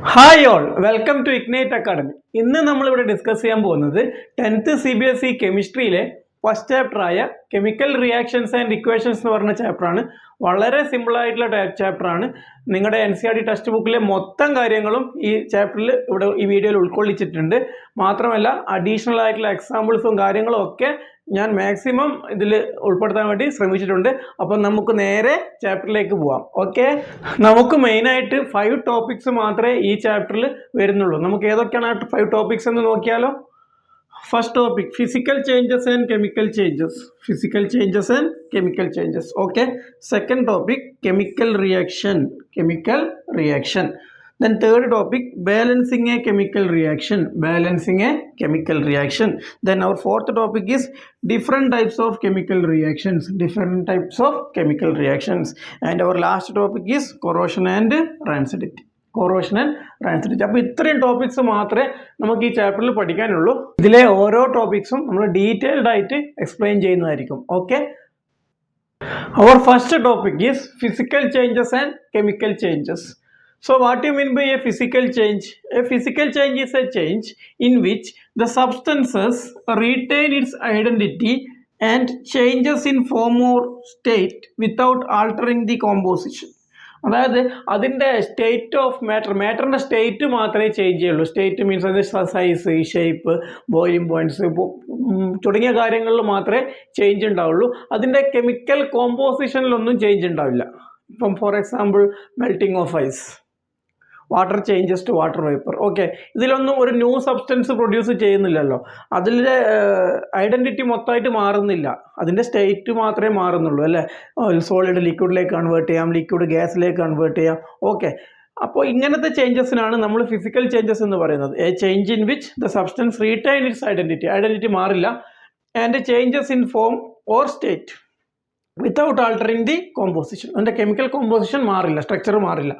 Hi all, welcome to Ignite Academy. ഇന്ന് നമ്മളിവിടെ ഡിസ്കസ് ചെയ്യാൻ പോകുന്നത് 10th CBSE കെമിസ്ട്രിയിലെ ഫസ്റ്റ് ചാപ്റ്ററായ കെമിക്കൽ റിയാക്ഷൻസ് ആൻഡ് ഇക്വേഷൻസ് എന്ന് പറഞ്ഞ ചാപ്റ്ററാണ്. വളരെ സിമ്പിളായിട്ടുള്ള ചാപ്റ്ററാണ്. നിങ്ങളുടെ NCERT ടെക്സ്റ്റ് ബുക്കിലെ മൊത്തം കാര്യങ്ങളും ഈ ചാപ്റ്ററിൽ ഇവിടെ ഈ വീഡിയോയിൽ ഉൾക്കൊള്ളിച്ചിട്ടുണ്ട്. മാത്രമല്ല അഡീഷണൽ ആയിട്ടുള്ള എക്സാമ്പിൾസും കാര്യങ്ങളും ഒക്കെ ഞാൻ മാക്സിമം ഇതിൽ ഉൾപ്പെടുത്താൻ വേണ്ടി ശ്രമിച്ചിട്ടുണ്ട്. അപ്പം നമുക്ക് നേരെ ചാപ്റ്ററിലേക്ക് പോവാം. ഓക്കെ, നമുക്ക് മെയിനായിട്ട് 5 ടോപ്പിക്സ് മാത്രമേ ഈ ചാപ്റ്ററിൽ വരുന്നുള്ളൂ. നമുക്ക് ഏതൊക്കെയാണ് 5 ടോപ്പിക്സ് എന്ന് നോക്കിയാലോ. First topic, physical changes and chemical changes. Physical changes and chemical changes. Okay. Second topic, chemical reaction. Chemical reaction. Then third topic, balancing a chemical reaction. Balancing a chemical reaction. Then our fourth topic is different types of chemical reactions. Different types of chemical reactions. And our last topic is corrosion and rancidity. Corrosion and rancidity. അപ്പോൾ ഇത്രയും topics മാത്രമേ നമുക്ക് ഈ ചാപ്റ്ററിൽ പഠിക്കാനുള്ളൂ. ഇതിലെ ഓരോ ടോപ്പിക്സും നമ്മൾ detailed ആയിട്ട് എക്സ്പ്ലെയിൻ ചെയ്യുന്നതായിരിക്കും. Okay, our first topic is physical changes and chemical changes. So what do you mean by a physical change? A physical change is a change in which the substances retain its identity and changes in form or state without altering the composition. അതായത് അതിൻ്റെ state of മാറ്ററിൻ്റെ state മാത്രമേ change ചെയ്യുള്ളൂ. State means അതിൻ്റെ size, shape, boiling points തുടങ്ങിയ കാര്യങ്ങളിൽ മാത്രമേ change ഉണ്ടാവുള്ളൂ. അതിൻ്റെ കെമിക്കൽ കോമ്പോസിഷനിലൊന്നും ചേഞ്ച് ഉണ്ടാവില്ല. ഇപ്പം for example melting of ice, water changes to water vapour. Okay, ഇതിലൊന്നും ഒരു ന്യൂ സബ്സ്റ്റൻസ് പ്രൊഡ്യൂസ് ചെയ്യുന്നില്ലല്ലോ. അതിൻ്റെ ഐഡൻറ്റിറ്റി മൊത്തമായിട്ട് മാറുന്നില്ല, അതിൻ്റെ സ്റ്റേറ്റ് മാത്രമേ മാറുന്നുള്ളൂ അല്ലേ. സോളിഡ് ലിക്വിഡിലേക്ക് കൺവേർട്ട് ചെയ്യാം, ലിക്വിഡ് ഗ്യാസിലേക്ക് കൺവേർട്ട് ചെയ്യാം. ഓക്കെ, അപ്പോൾ ഇങ്ങനത്തെ ചേഞ്ചസിനാണ് നമ്മൾ ഫിസിക്കൽ ചേഞ്ചസ് എന്ന് പറയുന്നത്. A change in which the substance retain its identity മാറില്ല, and changes in form or state without altering the composition. അതിൻ്റെ കെമിക്കൽ കോമ്പോസിഷൻ മാറില്ല, സ്ട്രക്ചർ മാറില്ല.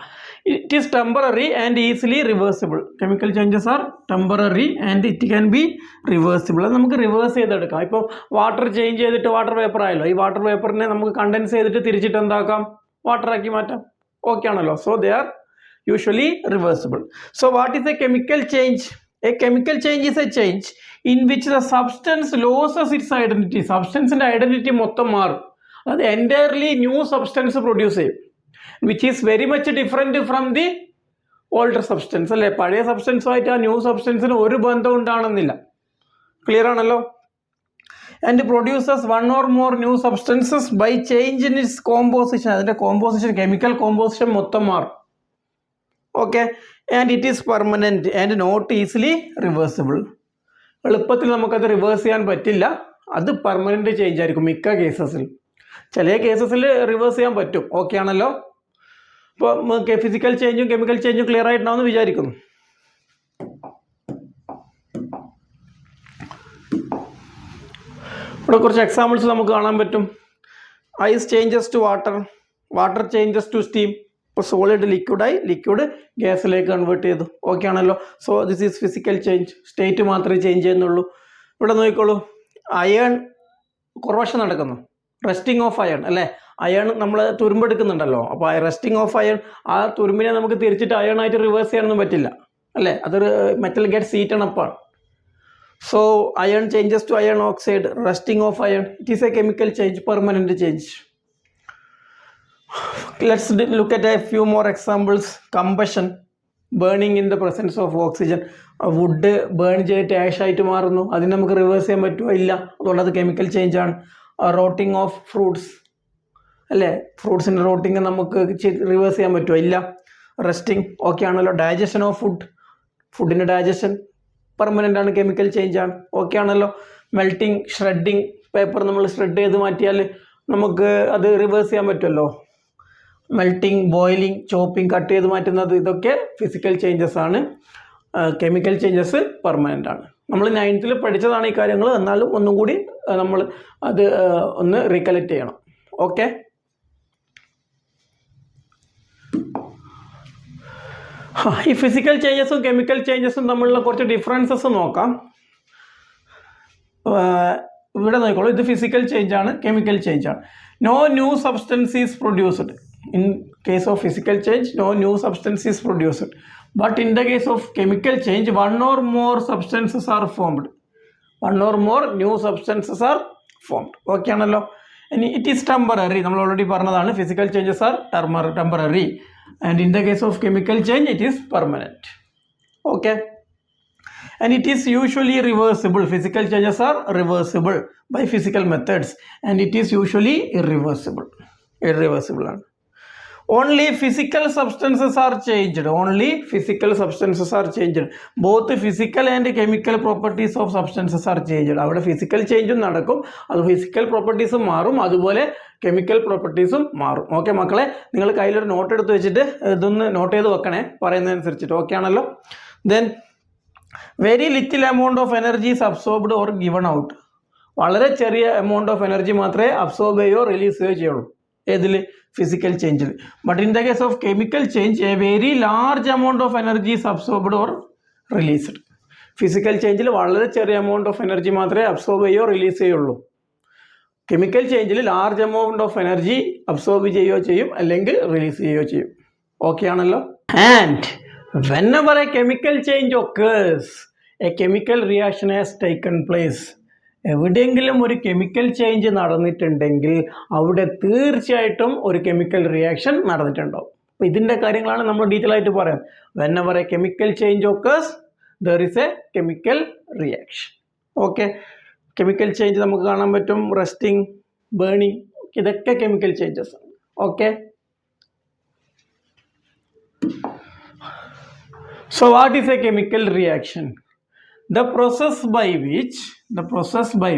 It is temporary and easily reversible. Chemical changes are temporary and it can be reversible. അത് നമുക്ക് reverse ചെയ്തെടുക്കാം. ഇപ്പോൾ water change ചെയ്തിട്ട് water vapour ആയല്ലോ, ഈ വാട്ടർ വേപ്പറിനെ നമുക്ക് കണ്ടൻസ് ചെയ്തിട്ട് തിരിച്ചിട്ട് എന്താക്കാം, വാട്ടറാക്കി മാറ്റാം. ഓക്കെ ആണല്ലോ. So they are usually reversible. So what is a chemical change? A chemical change is a change in which the substance loses its identity. സബ്സ്റ്റൻസിൻ്റെ identity മൊത്തം മാറും. അത് എൻറ്റയർലി ന്യൂ സബ്സ്റ്റൻസ് പ്രൊഡ്യൂസ് ചെയ്യും, which is very much different from the older substance അല്ലേ. പഴയ സബ്സ്റ്റൻസുമായിട്ട് ആ new സബ്സ്റ്റൻസിന് ഒരു ബന്ധം ഉണ്ടാകണമെന്നില്ല. ക്ലിയർ ആണല്ലോ. And produces one or more new substances by change in its composition. അതിൻ്റെ കോമ്പോസിഷൻ, കെമിക്കൽ കോമ്പോസിഷൻ മൊത്തം മാറും. Okay, and it is permanent and not easily reversible. എളുപ്പത്തിൽ നമുക്കത് റിവേഴ്സ് ചെയ്യാൻ പറ്റില്ല. അത് പെർമനൻറ്റ് ചേഞ്ച് ആയിരിക്കും മിക്ക കേസസിൽ. ചില കേസസിൽ റിവേഴ്സ് ചെയ്യാൻ പറ്റും. ഓക്കെ ആണല്ലോ. ഇപ്പോൾ ഫിസിക്കൽ ചേഞ്ചും കെമിക്കൽ ചേഞ്ചും ക്ലിയർ ആയിട്ടുണ്ടാവുമെന്ന് വിചാരിക്കുന്നു. ഇവിടെ കുറച്ച് എക്സാമ്പിൾസ് നമുക്ക് കാണാൻ പറ്റും. Ice changes to water, water changes to steam. ഇപ്പോൾ സോളിഡ് ലിക്വിഡായി, ലിക്വിഡ് ഗ്യാസിലേക്ക് കൺവേർട്ട് ചെയ്തു. ഓക്കെ ആണല്ലോ. So this is physical change. State മാത്രമേ ചേഞ്ച് ചെയ്യുന്നുള്ളൂ. ഇവിടെ നോക്കിക്കോളൂ, അയൺ കൊറോഷൻ നടക്കുന്നു, റെസ്റ്റിംഗ് ഓഫ് അയൺ അല്ലേ. അയൺ നമ്മൾ തുരുമ്പെടുക്കുന്നുണ്ടല്ലോ, അപ്പോൾ റെസ്റ്റിംഗ് ഓഫ് അയൺ, ആ തുരുമ്പിനെ നമുക്ക് തിരിച്ചിട്ട് അയണായിട്ട് റിവേഴ്സ് ചെയ്യാനൊന്നും പറ്റില്ല അല്ലേ. അതൊരു മെറ്റൽ ഗെറ്റ്സ് ഹീറ്റഡ് അപ്പ് ആണ്. So iron changes to iron oxide, rusting of iron. It is a chemical change, permanent change. Let's look at a few more examples. Combustion, burning in the presence of oxygen. Wood burn ചെയ്തിട്ട് ആഷായിട്ട് മാറുന്നു, അതിന് നമുക്ക് reverse ചെയ്യാൻ പറ്റുമോ? ഇല്ല. അതുകൊണ്ട് അത് കെമിക്കൽ ചേഞ്ച് ആണ്. റോട്ടിംഗ് ഓഫ് ഫ്രൂട്ട്സ് അല്ലേ, ഫ്രൂട്ട്സിൻ്റെ റോട്ടിങ് നമുക്ക് റിവേഴ്സ് ചെയ്യാൻ പറ്റുമോ? ഇല്ല. റെസ്റ്റിംഗ് ഓക്കെ ആണല്ലോ. ഡൈജഷൻ ഓഫ് ഫുഡ്, ഫുഡിൻ്റെ ഡൈജഷൻ പെർമനൻ്റ് ആണ്, കെമിക്കൽ ചേഞ്ച് ആണ്. ഓക്കെ ആണല്ലോ. മെൽറ്റിംഗ്, ഷ്രെഡിങ്, പേപ്പർ നമ്മൾ ഷ്രെഡ് ചെയ്ത് മാറ്റിയാൽ നമുക്ക് അത് റിവേഴ്സ് ചെയ്യാൻ പറ്റുമല്ലോ. മെൽറ്റിംഗ്, ബോയിലിംഗ്, ചോപ്പിംഗ്, കട്ട് ചെയ്ത് മാറ്റുന്നത്, ഇതൊക്കെ ഫിസിക്കൽ ചേഞ്ചസ് ആണ്. കെമിക്കൽ ചേഞ്ചസ് പെർമനൻ്റ് ആണ്. നമ്മൾ 9th പഠിച്ചതാണ് ഈ കാര്യങ്ങൾ, എന്നാലും ഒന്നും കൂടി നമ്മൾ അത് ഒന്ന് റീകലക്ട് ചെയ്യണം. ഓക്കെ, ഈ ഫിസിക്കൽ ചേഞ്ചസും കെമിക്കൽ ചേഞ്ചസും തമ്മിലുള്ള കുറച്ച് ഡിഫറൻസസ് നോക്കാം. ഇവിടെ നോക്കിക്കോളൂ, ഇത് ഫിസിക്കൽ ചേഞ്ച് ആണ്, കെമിക്കൽ ചേഞ്ച് ആണ്. No new substance is produced. In case of physical change, no new substance is produced. But in the case of chemical change, one or more substances are formed. One or more new substances are formed. Okay ആണല്ലോ. And it is temporary. നമ്മൾ already പറഞ്ഞതാണ് physical changes are temporary. And in the case of chemical change, it is permanent. Okay. And it is usually reversible. Physical changes are reversible by physical methods. And it is usually irreversible. Irreversible. Only physical substances are changed. Only physical substances are changed. Both physical and chemical properties of substances are changed. അവിടെ physical change നടക്കും, അത് physical properties മാറും, അതുപോലെ chemical properties മാറും. Okay മക്കളെ, നിങ്ങൾ കയ്യിലൊരു not എടുത്ത് വെച്ചിട്ട് ഇതൊന്ന് നോട്ട് ചെയ്ത് വെക്കണേ പറയുന്നതനുസരിച്ചിട്ട്. ഓക്കെ ആണല്ലോ. Then very little amount of energy is absorbed or given out. വളരെ ചെറിയ എമൗണ്ട് ഓഫ് എനർജി മാത്രമേ അബ്സോർബ് ചെയ്യുകയോ റിലീസ് ചെയ്യുകയോ ചെയ്യുള്ളൂ ഏതിൽ? ഫിസിക്കൽ ചേഞ്ചിൽ. But in the case of chemical change a very large amount of energy is absorbed or released. Physical ചേഞ്ചിൽ വളരെ ചെറിയ എമൗണ്ട് ഓഫ് എനർജി മാത്രമേ അബ്സോർബ് ചെയ്യുകയോ റിലീസ് ചെയ്യുള്ളൂ. കെമിക്കൽ ചേഞ്ചിൽ large amount of energy absorb ചെയ്യുകയോ ചെയ്യും, അല്ലെങ്കിൽ റിലീസ് ചെയ്യുകയോ ചെയ്യും. ഓക്കെ ആണല്ലോ. And whenever a chemical change occurs, a chemical reaction has taken place. എവിടെയെങ്കിലും ഒരു കെമിക്കൽ ചേഞ്ച് നടന്നിട്ടുണ്ടെങ്കിൽ അവിടെ തീർച്ചയായിട്ടും ഒരു കെമിക്കൽ റിയാക്ഷൻ നടന്നിട്ടുണ്ടാവും. അപ്പോൾ ഇതിൻ്റെ കാര്യങ്ങളാണ് നമ്മൾ ഡീറ്റെയിൽ ആയിട്ട് പറയാം. whenever a chemical change occurs, there is a chemical reaction. Okay, chemical change നമുക്ക് കാണാൻ പറ്റും, റസ്റ്റിംഗ്, ബേണിംഗ്, ഇതൊക്കെ കെമിക്കൽ ചേഞ്ചസ് ആണ്. Okay. So what is a chemical reaction? The process by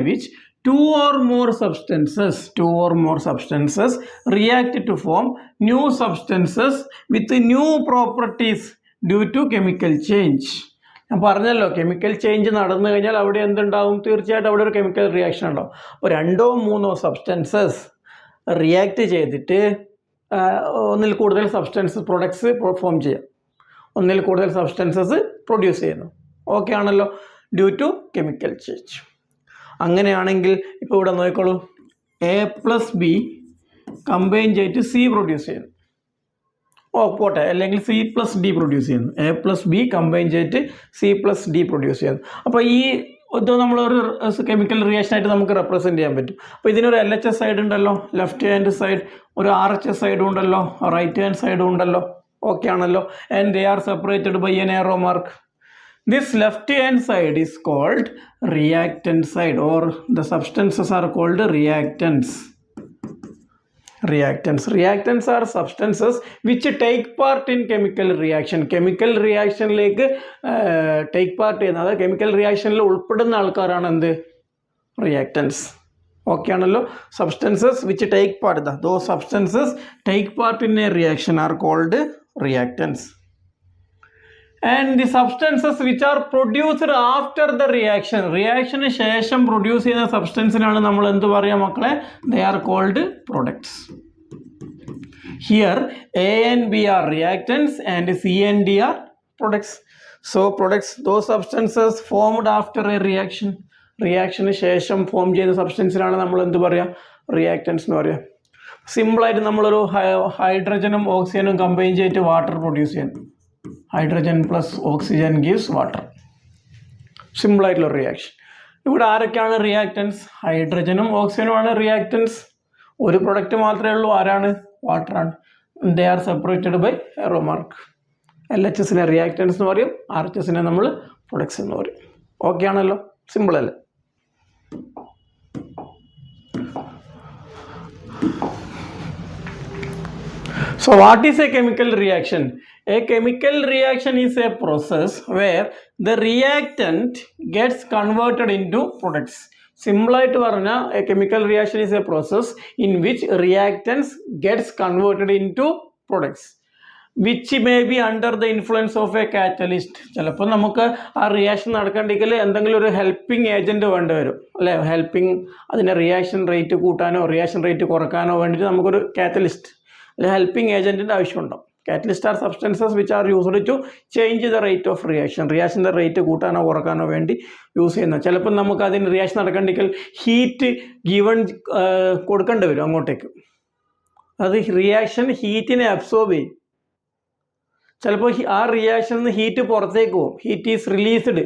which two or more substances react to form new substances with new properties due to chemical change. ഞാൻ പറഞ്ഞല്ലോ, chemical change നടന്നു കഴിഞ്ഞാൽ അവിടെ എന്തുണ്ടാവും? തീർച്ചയായിട്ടും അവിടെ ഒരു കെമിക്കൽ റിയാക്ഷൻ ഉണ്ടാവും. അപ്പോൾ 2-3 സബ്സ്റ്റൻസസ് റിയാക്ട് ചെയ്തിട്ട് ഒന്നിൽ കൂടുതൽ പ്രൊഡക്ട്സ് ഫോം ചെയ്യാം, ഒന്നിൽ കൂടുതൽ സബ്സ്റ്റൻസസ് പ്രൊഡ്യൂസ് ചെയ്യുന്നു. ഓക്കെ ആണല്ലോ, ഡ്യൂ ടു കെമിക്കൽ ചേഞ്ച്. അങ്ങനെയാണെങ്കിൽ ഇപ്പോൾ ഇവിടെ നോക്കിക്കോളൂ, A+B കമ്പൈൻ ചെയ്തിട്ട് C പ്രൊഡ്യൂസ് ചെയ്യുന്നു. പോട്ടെ, അല്ലെങ്കിൽ C+D പ്രൊഡ്യൂസ് ചെയ്യുന്നു. A+B കമ്പൈൻ ചെയ്തിട്ട് C+D പ്രൊഡ്യൂസ് ചെയ്യുന്നു. അപ്പോൾ ഈ ഇത് നമ്മളൊരു കെമിക്കൽ റിയാക്ഷൻ ആയിട്ട് നമുക്ക് റെപ്രസെൻറ്റ് ചെയ്യാൻ പറ്റും. അപ്പോൾ ഇതിനൊരു LHS സൈഡ് ഉണ്ടല്ലോ, ലെഫ്റ്റ് ഹാൻഡ് സൈഡ്, ഒരു RHS സൈഡും ഉണ്ടല്ലോ, റൈറ്റ് ഹാൻഡ് സൈഡും ഉണ്ടല്ലോ. ഓക്കെ ആണല്ലോ. And they are separated by an arrow mark. This left hand side is called reactant side, or the substances are called reactants. Reactants are substances which take part in chemical reaction. Chemical reactionലേക്ക് take part ചെയ്യുന്ന, അതായത് chemical റിയാക്ഷനിൽ ഉൾപ്പെടുന്ന ആൾക്കാരാണ് എന്ത്? Reactants. Okay ആണല്ലോ. Substances which take part, those substances take part in a reaction are called reactants. And the substances which are produced after the reaction ശേഷം produce ചെയ്യുന്ന സബ്സ്റ്റൻസിനാണ് നമ്മൾ എന്ത് പറയാം മക്കളെ? they are called products. Here A and B are reactants and C and D are products. So products, those substances formed after a റിയാക്ഷന് ശേഷം form ചെയ്ത സബ്സ്റ്റൻസിനാണ് നമ്മൾ എന്ത് പറയുക? റിയാക്റ്റൻസ് എന്ന് പറയുക. സിമ്പിളായിട്ട് നമ്മളൊരു ഹൈഡ്രജനും ഓക്സിജനും കമ്പൈൻ ചെയ്തിട്ട് വാട്ടർ പ്രൊഡ്യൂസ് ചെയ്യുന്നു. Hydrogen plus oxygen gives water. സിമ്പിളായിട്ടുള്ള റിയാക്ഷൻ. ഇവിടെ ആരൊക്കെയാണ് റിയാക്റ്റൻസ്? ഹൈഡ്രജനും ഓക്സിജനുമാണ് റിയാക്റ്റൻസ്. ഒരു പ്രൊഡക്റ്റ് മാത്രമേ ഉള്ളൂ, ആരാണ്? വാട്ടറാണ്. They are separated by arrow mark. LHSനെ റിയാക്റ്റൻസ് എന്ന് പറയും, RHSനെ നമ്മൾ പ്രൊഡക്ട്സ് എന്ന് പറയും. ഓക്കെ ആണല്ലോ, സിമ്പിൾ അല്ലേ? So what is a chemical reaction? A chemical reaction is a process where the reactant gets converted into products. Simple ആയിട്ട് പറഞ്ഞാൽ a chemical reaction is a process in which reactants gets converted into products which may be under the influence of a catalyst. ചിലപ്പോൾ നമുക്ക് ആ reaction നടക്കണ്ടെങ്കിൽ എന്തെങ്കിലും ഒരു helping agent വേണ്ടി വരും അല്ലേ? ഹെൽപ്പിംഗ്, അതിൻ്റെ റിയാക്ഷൻ റേറ്റ് കൂട്ടാനോ റിയാക്ഷൻ റേറ്റ് കുറക്കാനോ വേണ്ടിയിട്ട് നമുക്കൊരു കാറ്റലിസ്റ്റ് അല്ലെങ്കിൽ helping ഏജൻറ്റിൻ്റെ ആവശ്യമുണ്ടാവും. Catalysts are substances which are used to change the rate of reaction. റിയാക്ഷൻ്റെ റേറ്റ് കൂട്ടാനോ കുറക്കാനോ വേണ്ടി യൂസ് ചെയ്യുന്നത്. ചിലപ്പോൾ നമുക്ക് അതിന് റിയാക്ഷൻ നടക്കണ്ടെങ്കിൽ ഹീറ്റ് ഗിവൺ കൊടുക്കേണ്ടി വരും അങ്ങോട്ടേക്ക്. അത് റിയാക്ഷൻ ഹീറ്റിനെ അബ്സോർബ് ചെയ്യും. ചിലപ്പോൾ ആ റിയാക്ഷനിൽ നിന്ന് ഹീറ്റ് പുറത്തേക്ക് പോകും. Heat is released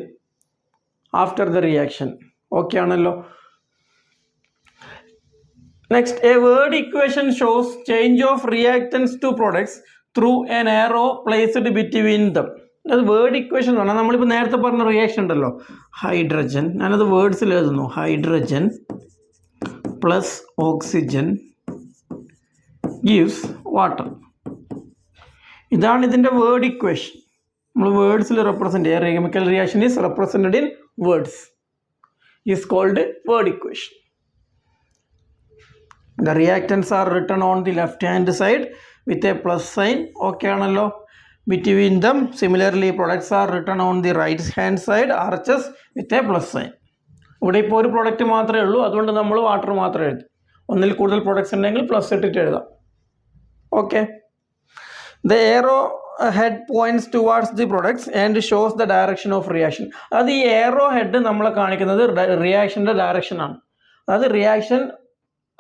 after the reaction. Okay ആണല്ലോ. Next, a word equation shows change of reactants to products through an arrow placed between them. അത് വേർഡ് ഇക്വേഷൻ എന്ന് പറഞ്ഞാൽ നമ്മളിപ്പോൾ നേരത്തെ പറഞ്ഞ റിയാക്ഷൻ ഉണ്ടല്ലോ, ഹൈഡ്രജൻ, ഞാനത് വേർഡ്സിൽ എഴുതുന്നു, hydrogen plus oxygen gives water. ഇതാണ് ഇതിൻ്റെ വേർഡ് ഇക്വേഷൻ. നമ്മൾ വേർഡ്സിൽ റെപ്രസെൻറ്റ് ചെയ്യുക. Chemical reaction is represented in words, is called word equation. The reactants are written on the left hand side with a plus sign. Okay ആണല്ലോ. Between them, similarly, products are written on the right hand side, RHS, with a plus sign. ഇവിടെ ഇപ്പോൾ ഒരു product മാത്രമേ ഉള്ളൂ, അതുകൊണ്ട് നമ്മൾ water മാത്രമേ എഴുതും. ഒന്നിൽ കൂടുതൽ പ്രൊഡക്ട്സ് ഉണ്ടെങ്കിൽ പ്ലസ് ഇട്ടിട്ട് എഴുതാം. Okay. The arrow head points towards the products and shows the direction of reaction. അത് ഈ arrow head നമ്മളെ കാണിക്കുന്നത് റിയാക്ഷൻ്റെ ഡയറക്ഷനാണ്. അതായത് റിയാക്ഷൻ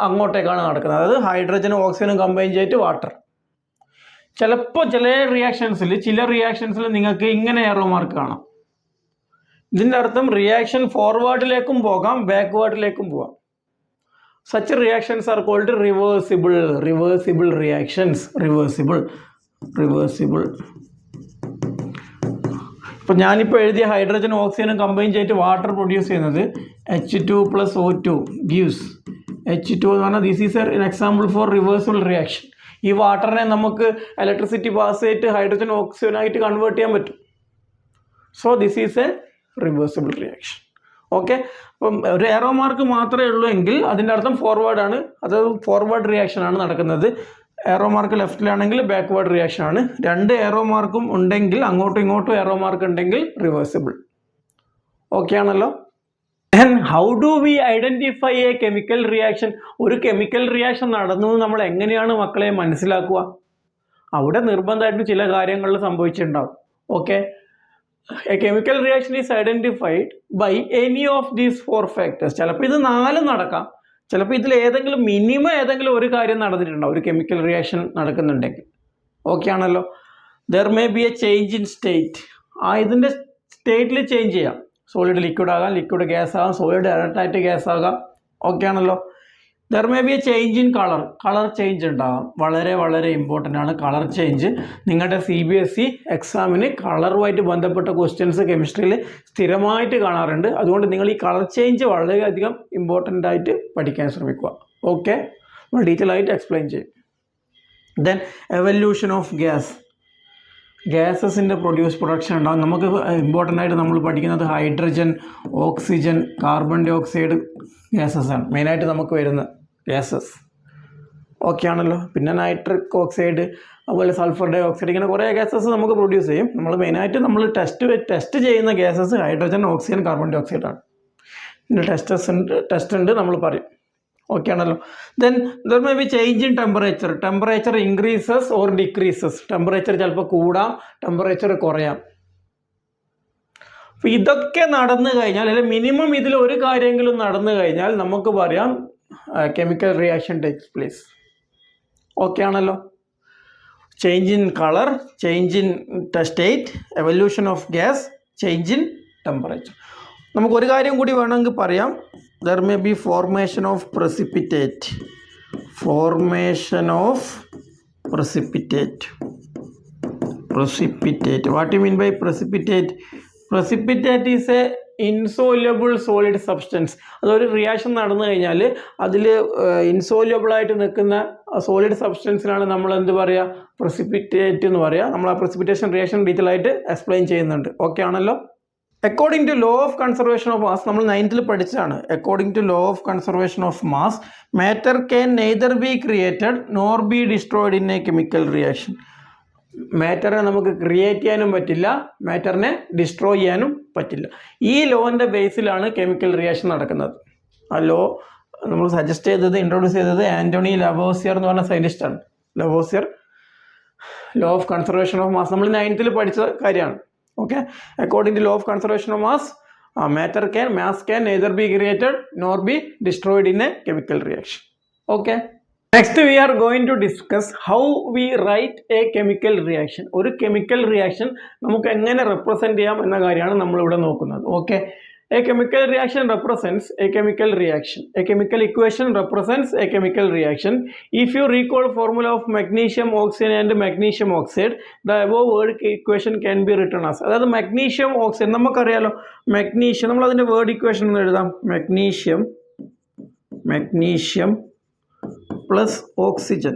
അങ്ങോട്ടേക്കാണ് നടക്കുന്നത്. അതായത് ഹൈഡ്രജനും ഓക്സിജനും കമ്പൈൻ ചെയ്തിട്ട് വാട്ടർ. ചിലപ്പോൾ ചില റിയാക്ഷൻസിൽ നിങ്ങൾക്ക് ഇങ്ങനെ ഏറോ മാർക്ക് കാണാം. ഇതിൻ്റെ അർത്ഥം റിയാക്ഷൻ ഫോർവേഡിലേക്കും പോകാം, ബാക്ക്വേർഡിലേക്കും പോകാം. Such reactions are called reversible reactions. Reversible. ഇപ്പം ഞാനിപ്പോൾ എഴുതിയ ഹൈഡ്രജനും ഓക്സിജനും കമ്പൈൻ ചെയ്തിട്ട് വാട്ടർ പ്രൊഡ്യൂസ് ചെയ്യുന്നത് H2 + O2 gives H2 എന്ന് പറഞ്ഞാൽ this is an example for reversible reaction. ഈ വാട്ടറിനെ നമുക്ക് ഇലക്ട്രിസിറ്റി പാസ് ചെയ്തിട്ട് ഹൈഡ്രജൻ ഓക്സിജനായിട്ട് കൺവേർട്ട് ചെയ്യാൻ പറ്റും. So this is A reversible reaction. Okay. അപ്പം ഒരു ഏറോ മാർക്ക് മാത്രമേ ഉള്ളൂ എങ്കിൽ അതിൻ്റെ അർത്ഥം ഫോർവേഡാണ്, അത് ഫോർവേഡ് റിയാക്ഷനാണ് നടക്കുന്നത്. ഏറോ മാർക്ക് ലെഫ്റ്റിലാണെങ്കിൽ ബാക്ക്വേർഡ് റിയാക്ഷനാണ്. രണ്ട് ഏറോ മാർക്കും ഉണ്ടെങ്കിൽ, അങ്ങോട്ടും ഇങ്ങോട്ടും ഏറോ മാർക്ക് ഉണ്ടെങ്കിൽ റിവേഴ്സിബിൾ. ഓക്കെ ആണല്ലോ. And how do we identify a chemical reaction? ഒരു കെമിക്കൽ റിയാക്ഷൻ നടന്നു നമ്മൾ എങ്ങനെയാണ് മക്കളെ മനസ്സിലാക്കുക? അവിടെ നിർബന്ധമായിട്ടും ചില കാര്യങ്ങളിൽ സംഭവിച്ചിട്ടുണ്ടാവും. Okay. A chemical reaction is identified by any of these 4 factors. ചിലപ്പോൾ ഇത് 4 നടക്കാം, ചിലപ്പോൾ ഇതിൽ മിനിമം ഏതെങ്കിലും ഒരു കാര്യം നടന്നിട്ടുണ്ടാവും ഒരു കെമിക്കൽ റിയാക്ഷൻ നടക്കുന്നുണ്ടെങ്കിൽ. ഓക്കെ ആണല്ലോ. There may B A change in state. ഇതിൻ്റെ സ്റ്റേറ്റിൽ ചേഞ്ച് ചെയ്യാം. സോളിഡ് ലിക്വിഡ് ആകാം, ലിക്വിഡ് ഗ്യാസ് ആകാം, സോളിഡ് എയർടൈറ്റ് ഗ്യാസ് ആകാം. ഓക്കെ ആണല്ലോ. There may B A change in colour change ഉണ്ടാകാം. വളരെ ഇമ്പോർട്ടൻ്റ് ആണ് കളർ ചേഞ്ച്. നിങ്ങളുടെ CBSE എക്സാമിന് കളറുമായിട്ട് ബന്ധപ്പെട്ട ക്വസ്റ്റ്യൻസ് കെമിസ്ട്രിയിൽ സ്ഥിരമായിട്ട് കാണാറുണ്ട്. അതുകൊണ്ട് നിങ്ങൾ ഈ കളർ ചേഞ്ച് വളരെയധികം ഇമ്പോർട്ടൻ്റ് ആയിട്ട് പഠിക്കാൻ ശ്രമിക്കുക. ഓക്കെ. നമ്മൾ ഡീറ്റെയിൽ ആയിട്ട് എക്സ്പ്ലെയിൻ ചെയ്യും. ദെൻ എവല്യൂഷൻ ഓഫ് ഗ്യാസസിൻ്റെ പ്രൊഡക്ഷൻ ഉണ്ടാകും. നമുക്ക് ഇമ്പോർട്ടൻ്റ് ആയിട്ട് നമ്മൾ പഠിക്കുന്നത് hydrogen, oxygen, carbon dioxide gases ആണ് മെയിനായിട്ട് നമുക്ക് വരുന്ന ഗ്യാസസ്. ഓക്കെ ആണല്ലോ. പിന്നെ നൈട്രിക് ഓക്സൈഡ്, അതുപോലെ സൾഫർ ഡൈ ഓക്സൈഡ്, ഇങ്ങനെ കുറേ ഗ്യാസസ് നമുക്ക് പ്രൊഡ്യൂസ് ചെയ്യും. മെയിനായിട്ട് നമ്മൾ ടെസ്റ്റ് ചെയ്യുന്ന gases hydrogen, oxygen, carbon dioxide ആണ്. പിന്നെ ടെസ്റ്റ് ഉണ്ട് നമ്മൾ പറയും. ഓക്കെ ആണല്ലോ. Then there may be change in temperature increases or decreases. Temperature ചിലപ്പോൾ കൂടാം, ടെമ്പറേച്ചർ കുറയാം. അപ്പോൾ ഇതൊക്കെ നടന്നു കഴിഞ്ഞാൽ, അല്ലെങ്കിൽ മിനിമം ഇതിൽ ഒരു കാര്യമെങ്കിലും നടന്നു കഴിഞ്ഞാൽ നമുക്ക് പറയാം chemical reaction takes place. Okay ആണല്ലോ. Change in colour, change in state, evolution of gas, change in temperature. നമുക്കൊരു കാര്യം കൂടി വേണമെങ്കിൽ പറയാം. There may be formation of precipitate. What do you mean by precipitate? Precipitate is a insoluble solid substance. അതൊരു reaction നടന്നു കഴിഞ്ഞാൽ അതിൽ insoluble ആയിട്ട് നിൽക്കുന്ന സോളിഡ് സബ്സ്റ്റൻസിനാണ് നമ്മൾ എന്ത് പറയുക, പ്രസിപ്പിറ്റേറ്റ് എന്ന് പറയുക. നമ്മൾ ആ പ്രസിപ്പിറ്റേഷൻ റിയാക്ഷൻ ഡീറ്റെയിൽ ആയിട്ട് എക്സ്പ്ലെയിൻ ചെയ്യുന്നുണ്ട്. ഓക്കെ ആണല്ലോ. According to law of conservation of mass, നമ്മൾ 9th പഠിച്ചതാണ്. According to law of conservation of mass, matter can neither be created nor be destroyed in a chemical reaction. മാറ്ററിനെ നമുക്ക് create ചെയ്യാനും പറ്റില്ല, മാറ്ററിനെ destroy ചെയ്യാനും പറ്റില്ല. ഈ ലോൻ്റെ ബേസിലാണ് കെമിക്കൽ റിയാക്ഷൻ നടക്കുന്നത്. ആ ലോ നമ്മൾ ഇൻട്രൊഡ്യൂസ് ചെയ്തത് ആൻ്റണി ലവോസിയർ എന്ന് പറഞ്ഞ സയൻറ്റിസ്റ്റാണ്. Lavoisier law of conservation of mass നമ്മൾ 9th പഠിച്ച കാര്യമാണ്. Okay, according to law of conservation of mass, mass can neither be created nor be destroyed in a chemical reaction. Okay. Next we are going to discuss how we write a chemical reaction. ഒരു chemical reaction നമുക്ക് എങ്ങനെ represent ചെയ്യാം എന്ന കാര്യമാണ് നമ്മൾ ഇവിടെ നോക്കുന്നത്. Okay, a chemical reaction represents a chemical reaction. A chemical equation represents a chemical reaction. If you recall formula of magnesium oxide and magnesium oxide, the above word equation can be written as. അതായത് magnesium oxide നമുക്കറിയാലോ, magnesium നമ്മൾ അതിന്റെ word equation എന്ന് എഴുതാം. magnesium plus oxygen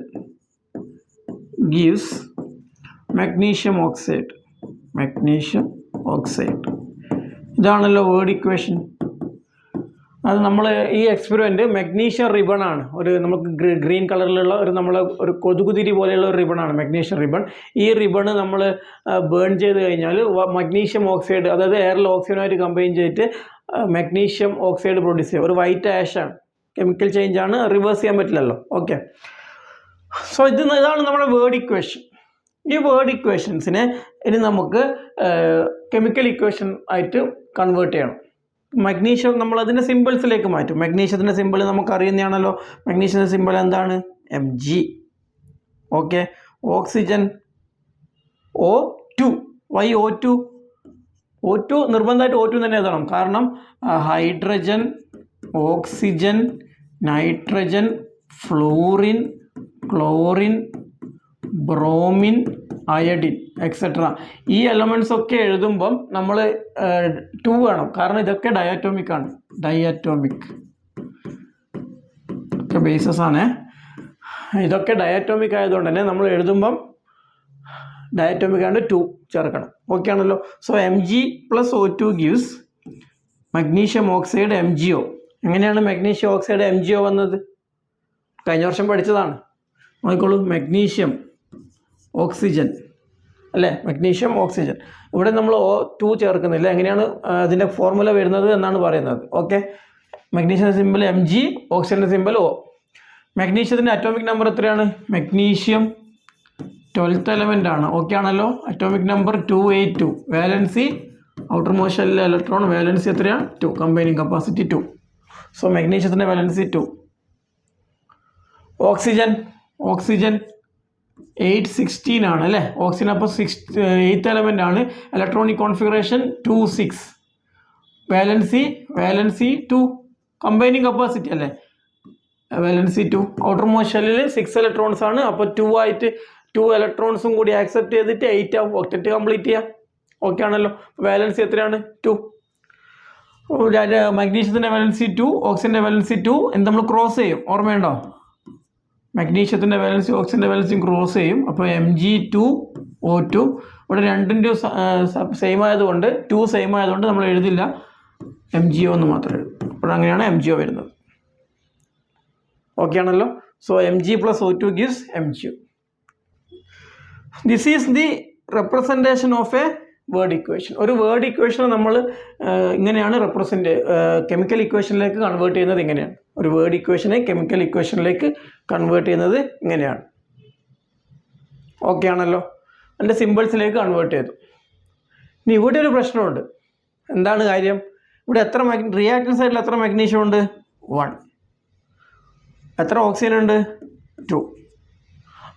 gives magnesium oxide. ഇതാണല്ലോ word equation. അത് നമ്മൾ ഈ എക്സ്പെരിമെൻറ്റ് മഗ്നീഷ്യം റിബൺ ആണ്. ഒരു നമുക്ക് ഗ്രീൻ കളറിലുള്ള ഒരു കൊതുകുതിരി പോലെയുള്ള ഒരു റിബണാണ് മഗ്നീഷ്യം റിബൺ. ഈ റിബണ് നമ്മൾ ബേൺ ചെയ്ത് കഴിഞ്ഞാൽ മഗ്നീഷ്യം ഓക്സൈഡ്, അതായത് എയറിൽ ഓക്സിജനുമായിട്ട് കമ്പൈൻ ചെയ്തിട്ട് മഗ്നീഷ്യം ഓക്സൈഡ് പ്രൊഡ്യൂസ് ചെയ്യും. ഒരു വൈറ്റ് ആഷാണ്, കെമിക്കൽ ചേഞ്ച് ആണ്, റിവേഴ്സ് ചെയ്യാൻ പറ്റില്ലല്ലോ. ഓക്കെ, സോ ഇതാണ് നമ്മുടെ വേർഡ് ഇക്വേഷൻ. ഈ വേർഡ് ഇക്വേഷൻസിനെ ഇനി നമുക്ക് കെമിക്കൽ ഇക്വേഷൻ ആയിട്ട് കൺവേർട്ട് ചെയ്യണം. മഗ്നീഷ്യം നമ്മൾ അതിൻ്റെ സിമ്പിൾസിലേക്ക് മാറ്റും. മഗ്നീഷ്യത്തിൻ്റെ സിമ്പിൾ നമുക്ക് അറിയുന്നതാണല്ലോ. മഗ്നീഷ്യത്തിൻ്റെ സിമ്പിൾ എന്താണ്? Mg. Okay, oxygen O2. Why O2? O2 നിർബന്ധമായിട്ട് O2 തന്നെ എഴുതണം. കാരണം hydrogen, oxygen, nitrogen, fluorine, chlorine, bromine, iodine etcetera ഈ എലമെൻറ്റ്സ് ഒക്കെ എഴുതുമ്പം നമ്മൾ 2 വേണം. കാരണം ഇതൊക്കെ ഡയറ്റോമിക് ആണ്. ഡയറ്റോമിക് ഒക്കെ ബേസസ് ആണ്. ഇതൊക്കെ ഡയറ്റോമിക് ആയതുകൊണ്ട് തന്നെ നമ്മൾ എഴുതുമ്പം ഡയറ്റോമിക് ആയതുകൊണ്ട് 2 ചേർക്കണം. ഓക്കെ ആണല്ലോ. So Mg plus O2 gives magnesium oxide MgO. എങ്ങനെയാണ് മഗ്നീഷ്യം ഓക്സൈഡ് MgO വന്നത്? കഴിഞ്ഞ വർഷം പഠിച്ചതാണ്. നോക്കിക്കോളൂ, മഗ്നീഷ്യം ഓക്സിജൻ അല്ലേ, മഗ്നീഷ്യം ഓക്സിജൻ. ഇവിടെ നമ്മൾ O2 ചേർക്കുന്നില്ല. എങ്ങനെയാണ് അതിൻ്റെ ഫോർമുല വരുന്നത് എന്നാണ് പറയുന്നത്. ഓക്കെ, മഗ്നീഷ്യത്തിൻ്റെ സിമ്പിൾ Mg, ഓക്സിജൻ്റെ സിമ്പിൾ O. മഗ്നീഷ്യത്തിൻ്റെ അറ്റോമിക് നമ്പർ എത്രയാണ്? മഗ്നീഷ്യം 12th എലമെൻ്റ് ആണ്. ഓക്കെ ആണല്ലോ. Atomic number 282. Valency outermost ഷെല്ലിലെ ഇലക്ട്രോൺ വാലൻസി എത്രയാണ്? 2. Combining capacity 2. സോ മഗ്നീഷ്യത്തിൻ്റെ വാലൻസി 2. ഓക്സിജൻ 816 ആണ് അല്ലേ. ഓക്സിജൻ അപ്പോൾ 8th എലമെൻ്റ് ആണ്. Electronic configuration 2 6. Valency 2. Combining capacity അല്ലേ, വാലൻസി 2. ഔട്ടർ മോസ്റ്റ് ഷെല്ലിൽ 6 ഇലക്ട്രോൺസ് ആണ്. അപ്പോൾ 2 ആയിട്ട് 2 ഇലക്ട്രോൺസും കൂടി ആക്സെപ്റ്റ് ചെയ്തിട്ട് 8 ആവും. ഒക്ടറ്റ് കംപ്ലീറ്റ് ചെയ്യാം. ഓക്കെ ആണല്ലോ. വാലൻസി എത്രയാണ്? 2. മഗ്നീഷ്യത്തിൻ്റെ വാലൻസി 2, ഓക്സിജൻ്റെ വാലൻസി 2. എന്ത് നമ്മൾ ക്രോസ് ചെയ്യും, ഓർമ്മയുണ്ടോ? മഗ്നീഷ്യത്തിൻ്റെ വാലൻസി ഓക്സിജൻ്റെ വാലൻസിയും ക്രോസ് ചെയ്യും. അപ്പോൾ Mg2O2. ഇവിടെ രണ്ടിൻ്റെ സെയിം ആയതുകൊണ്ട് 2 സെയിം ആയതുകൊണ്ട് നമ്മൾ എഴുതില്ല, MgO എന്ന് മാത്രമേ എഴുതും. അപ്പോഴങ്ങനെയാണ് MgO വരുന്നത്. ഓക്കെ ആണല്ലോ. So Mg plus O2 gives MgO. This is the representation of A word equation. ഒരു വേർഡ് ഇക്വേഷൻ നമ്മൾ ഇങ്ങനെയാണ് കെമിക്കൽ ഇക്വേഷനിലേക്ക് കൺവേർട്ട് ചെയ്യുന്നത്. ഇങ്ങനെയാണ് ഒരു വേർഡ് ഇക്വേഷനെ കെമിക്കൽ ഇക്വേഷനിലേക്ക് കൺവേർട്ട് ചെയ്യുന്നത്. ഇങ്ങനെയാണ്. ഓക്കെ ആണല്ലോ. അതിൻ്റെ സിമ്പിൾസിലേക്ക് കൺവേർട്ട് ചെയ്തു. ഇനി ഇവിടെ ഒരു പ്രശ്നമുണ്ട്. എന്താണ് കാര്യം? ഇവിടെ എത്ര റിയാക്ടൻ സൈഡിൽ എത്ര മഗ്നീഷ്യം ഉണ്ട്? 1. എത്ര ഓക്സിജൻ ഉണ്ട്? 2.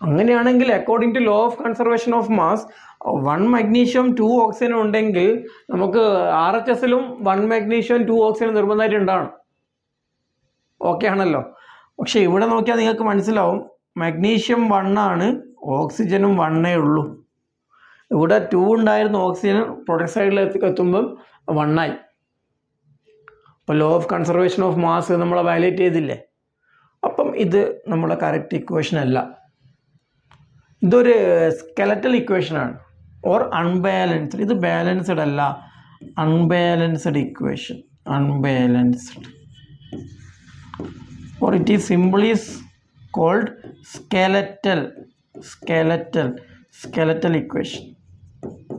അങ്ങനെയാണെങ്കിൽ according to law of conservation of mass 1 magnesium 2 oxygen ഉണ്ടെങ്കിൽ നമുക്ക് RHSലും 1 മഗ്നീഷ്യം 2 ഓക്സിജൻ നിർബന്ധമായിട്ട് ഉണ്ടാവണം. ഓക്കെ ആണല്ലോ. പക്ഷെ ഇവിടെ നോക്കിയാൽ നിങ്ങൾക്ക് മനസ്സിലാവും, മഗ്നീഷ്യം 1 ആണ്, ഓക്സിജനും 1 ഉള്ളൂ. ഇവിടെ 2 ഉണ്ടായിരുന്ന ഓക്സിജൻ പ്രൊഡക്റ്റ് സൈഡിലേക്ക് എത്തുമ്പം 1 ആയി. അപ്പോൾ law of conservation of mass നമ്മൾ വയലേറ്റ് ചെയ്തില്ലേ. അപ്പം ഇത് നമ്മുടെ കറക്റ്റ് ഇക്വേഷൻ അല്ല. ഇതൊരു സ്കെലറ്റൽ ഇക്വേഷനാണ്, ഓർ അൺബാലൻസ്ഡ്. ഇത് ബാലൻസ്ഡ് അല്ല, unbalanced equation. Unbalanced, or it is simply called skeletal equation,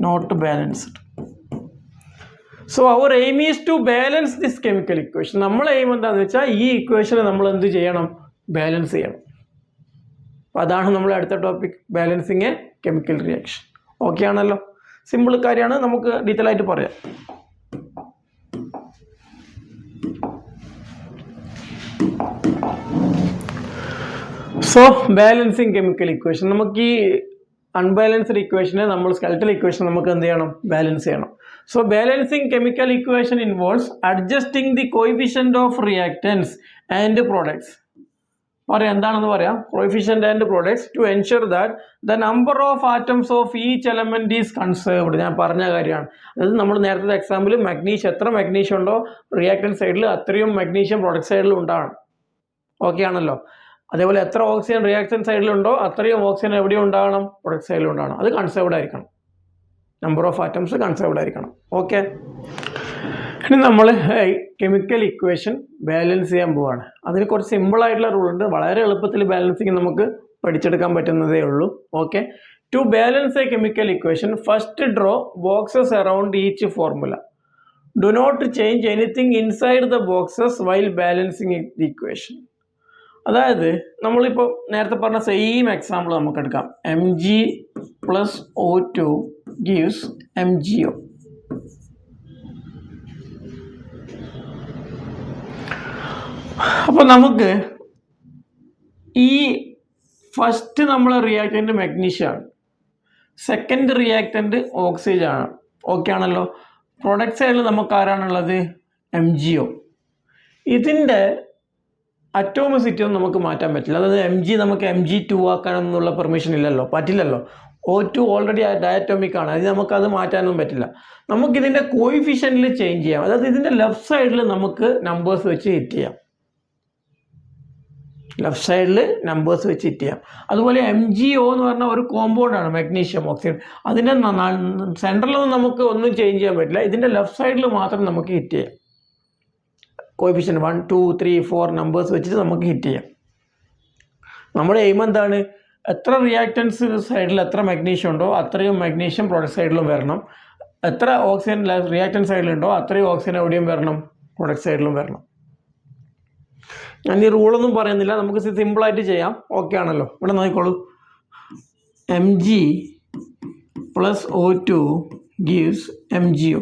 not balanced. So our aim is to balance this chemical equation. നമ്മൾ എയിം എന്താണെന്ന് വെച്ചാൽ ഈ ഇക്വേഷനെ നമ്മൾ എന്ത് ചെയ്യണം? ബാലൻസ് ചെയ്യണം. അപ്പോൾ അതാണ് നമ്മുടെ അടുത്ത topic, balancing A chemical reaction. Okay ആണല്ലോ. സിമ്പിൾ കാര്യമാണ്, നമുക്ക് ഡീറ്റെയിൽ ആയിട്ട് പറയാം. സോ ബാലൻസിങ് കെമിക്കൽ ഇക്വേഷൻ, നമുക്ക് ഈ അൺബാലൻസ്ഡ് ഇക്വേഷനെ നമ്മൾ സ്കെലറ്റൽ ഇക്വേഷൻ നമുക്ക് എന്ത് ചെയ്യണം, ബാലൻസ് ചെയ്യണം. So balancing chemical equation involves adjusting the coefficient of reactants and products. പറയാം എന്താണെന്ന് പറയാം. Coefficient and products to ensure that the number of atoms of each element is conserved. ഞാൻ പറഞ്ഞ കാര്യമാണ്. അതായത് നമ്മൾ നേരത്തെ എക്സാമ്പിൾ മഗ്നീഷ്യം, എത്ര മഗ്നീഷ്യം ഉണ്ടോ റിയാക്റ്റൻ സൈഡിൽ അത്രയും മഗ്നീഷ്യം പ്രൊഡക്റ്റ് സൈഡിൽ ഉണ്ടാവണം. ഓക്കെ ആണല്ലോ. അതേപോലെ എത്ര ഓക്സിജൻ റിയാക്ഷൻ സൈഡിലുണ്ടോ അത്രയും ഓക്സിജൻ എവിടെയും ഉണ്ടാകണം, പ്രൊഡക്റ്റ് സൈഡിൽ ഉണ്ടാകണം. അത് കൺസേർവ്ഡ് ആയിരിക്കണം, നമ്പർ ഓഫ് ആറ്റംസ് കൺസേർവ്ഡ് ആയിരിക്കണം. ഓക്കെ, ഇനി നമ്മൾ കെമിക്കൽ ഇക്വേഷൻ ബാലൻസ് ചെയ്യാൻ പോവാണ്. അതിന് കുറച്ച് സിമ്പിളായിട്ടുള്ള റൂൾ ഉണ്ട്. വളരെ എളുപ്പത്തിൽ ബാലൻസിങ് നമുക്ക് പഠിച്ചെടുക്കാൻ പറ്റുന്നതേ ഉള്ളൂ. Okay, to balance a chemical equation first draw boxes around each formula. Do not change anything inside the boxes while balancing the equation. അതായത് നമ്മളിപ്പോൾ നേരത്തെ പറഞ്ഞ സെയിം എക്സാമ്പിൾ നമുക്ക് എടുക്കാം. Mg + O2 gives MgO. അപ്പോൾ നമുക്ക് ഈ ഫസ്റ്റ് നമ്മളെ റിയാക്റ്റൻ്റ് മഗ്നീഷ്യമാണ്, സെക്കൻഡ് റിയാക്റ്റൻ്റ് ഓക്സിജൻ ആണ്. ഓക്കെ ആണല്ലോ. പ്രൊഡക്റ്റ് സൈഡിൽ നമുക്ക് ആരാണുള്ളത്, MgO. ഇതിൻ്റെ അറ്റോമിസിറ്റി ഒന്നും നമുക്ക് മാറ്റാൻ പറ്റില്ല. അതായത് Mg നമുക്ക് Mg2 ആക്കാനൊന്നുള്ള പെർമിഷൻ ഇല്ലല്ലോ, പറ്റില്ലല്ലോ. O2 ഓൾറെഡി ഡയറ്റോമിക് ആണ്, അത് നമുക്കത് മാറ്റാനൊന്നും പറ്റില്ല. നമുക്കിതിൻ്റെ കോയിഫിഷ്യൻറ്റിൽ ചേഞ്ച് ചെയ്യാം. അതായത് ഇതിൻ്റെ ലെഫ്റ്റ് സൈഡിൽ നമുക്ക് നമ്പേഴ്സ് വെച്ച് ഹിറ്റ് ചെയ്യാം, ലെഫ്റ്റ് സൈഡിൽ നമ്പേഴ്സ് വെച്ച് ഹിറ്റ് ചെയ്യാം. അതുപോലെ MgO എന്ന് പറഞ്ഞാൽ ഒരു കോമ്പൗണ്ടാണ്, മഗ്നീഷ്യം ഓക്സൈഡ്. അതിൻ്റെ സെൻട്രലൊന്നും നമുക്ക് ഒന്നും ചേഞ്ച് ചെയ്യാൻ പറ്റില്ല. ഇതിൻ്റെ ലെഫ്റ്റ് സൈഡിൽ മാത്രം നമുക്ക് ഹിറ്റ് ചെയ്യാം. കോഎഫിഷ്യന്റ് 1, 2, 3, 4 നമ്പേഴ്സ് വെച്ചിട്ട് നമുക്ക് ഹിറ്റ് ചെയ്യാം. നമ്മുടെ എയിം എന്താണ്, എത്ര റിയാക്റ്റൻസ് സൈഡിൽ എത്ര മഗ്നീഷ്യം ഉണ്ടോ അത്രയും മഗ്നീഷ്യം പ്രൊഡക്റ്റ് സൈഡിലും വരണം, എത്ര ഓക്സിജൻ റിയാക്റ്റൻ സൈഡിലുണ്ടോ അത്രയും ഓക്സിജൻ എവിടെയും വരണം, പ്രൊഡക്റ്റ് സൈഡിലും വരണം. ഞാൻ ഈ റൂളൊന്നും പറയുന്നില്ല, നമുക്ക് സിമ്പിളായിട്ട് ചെയ്യാം. ഓക്കെ ആണല്ലോ. ഇവിടെ നോക്കിക്കോളൂ. Mg + O2 gives MgO.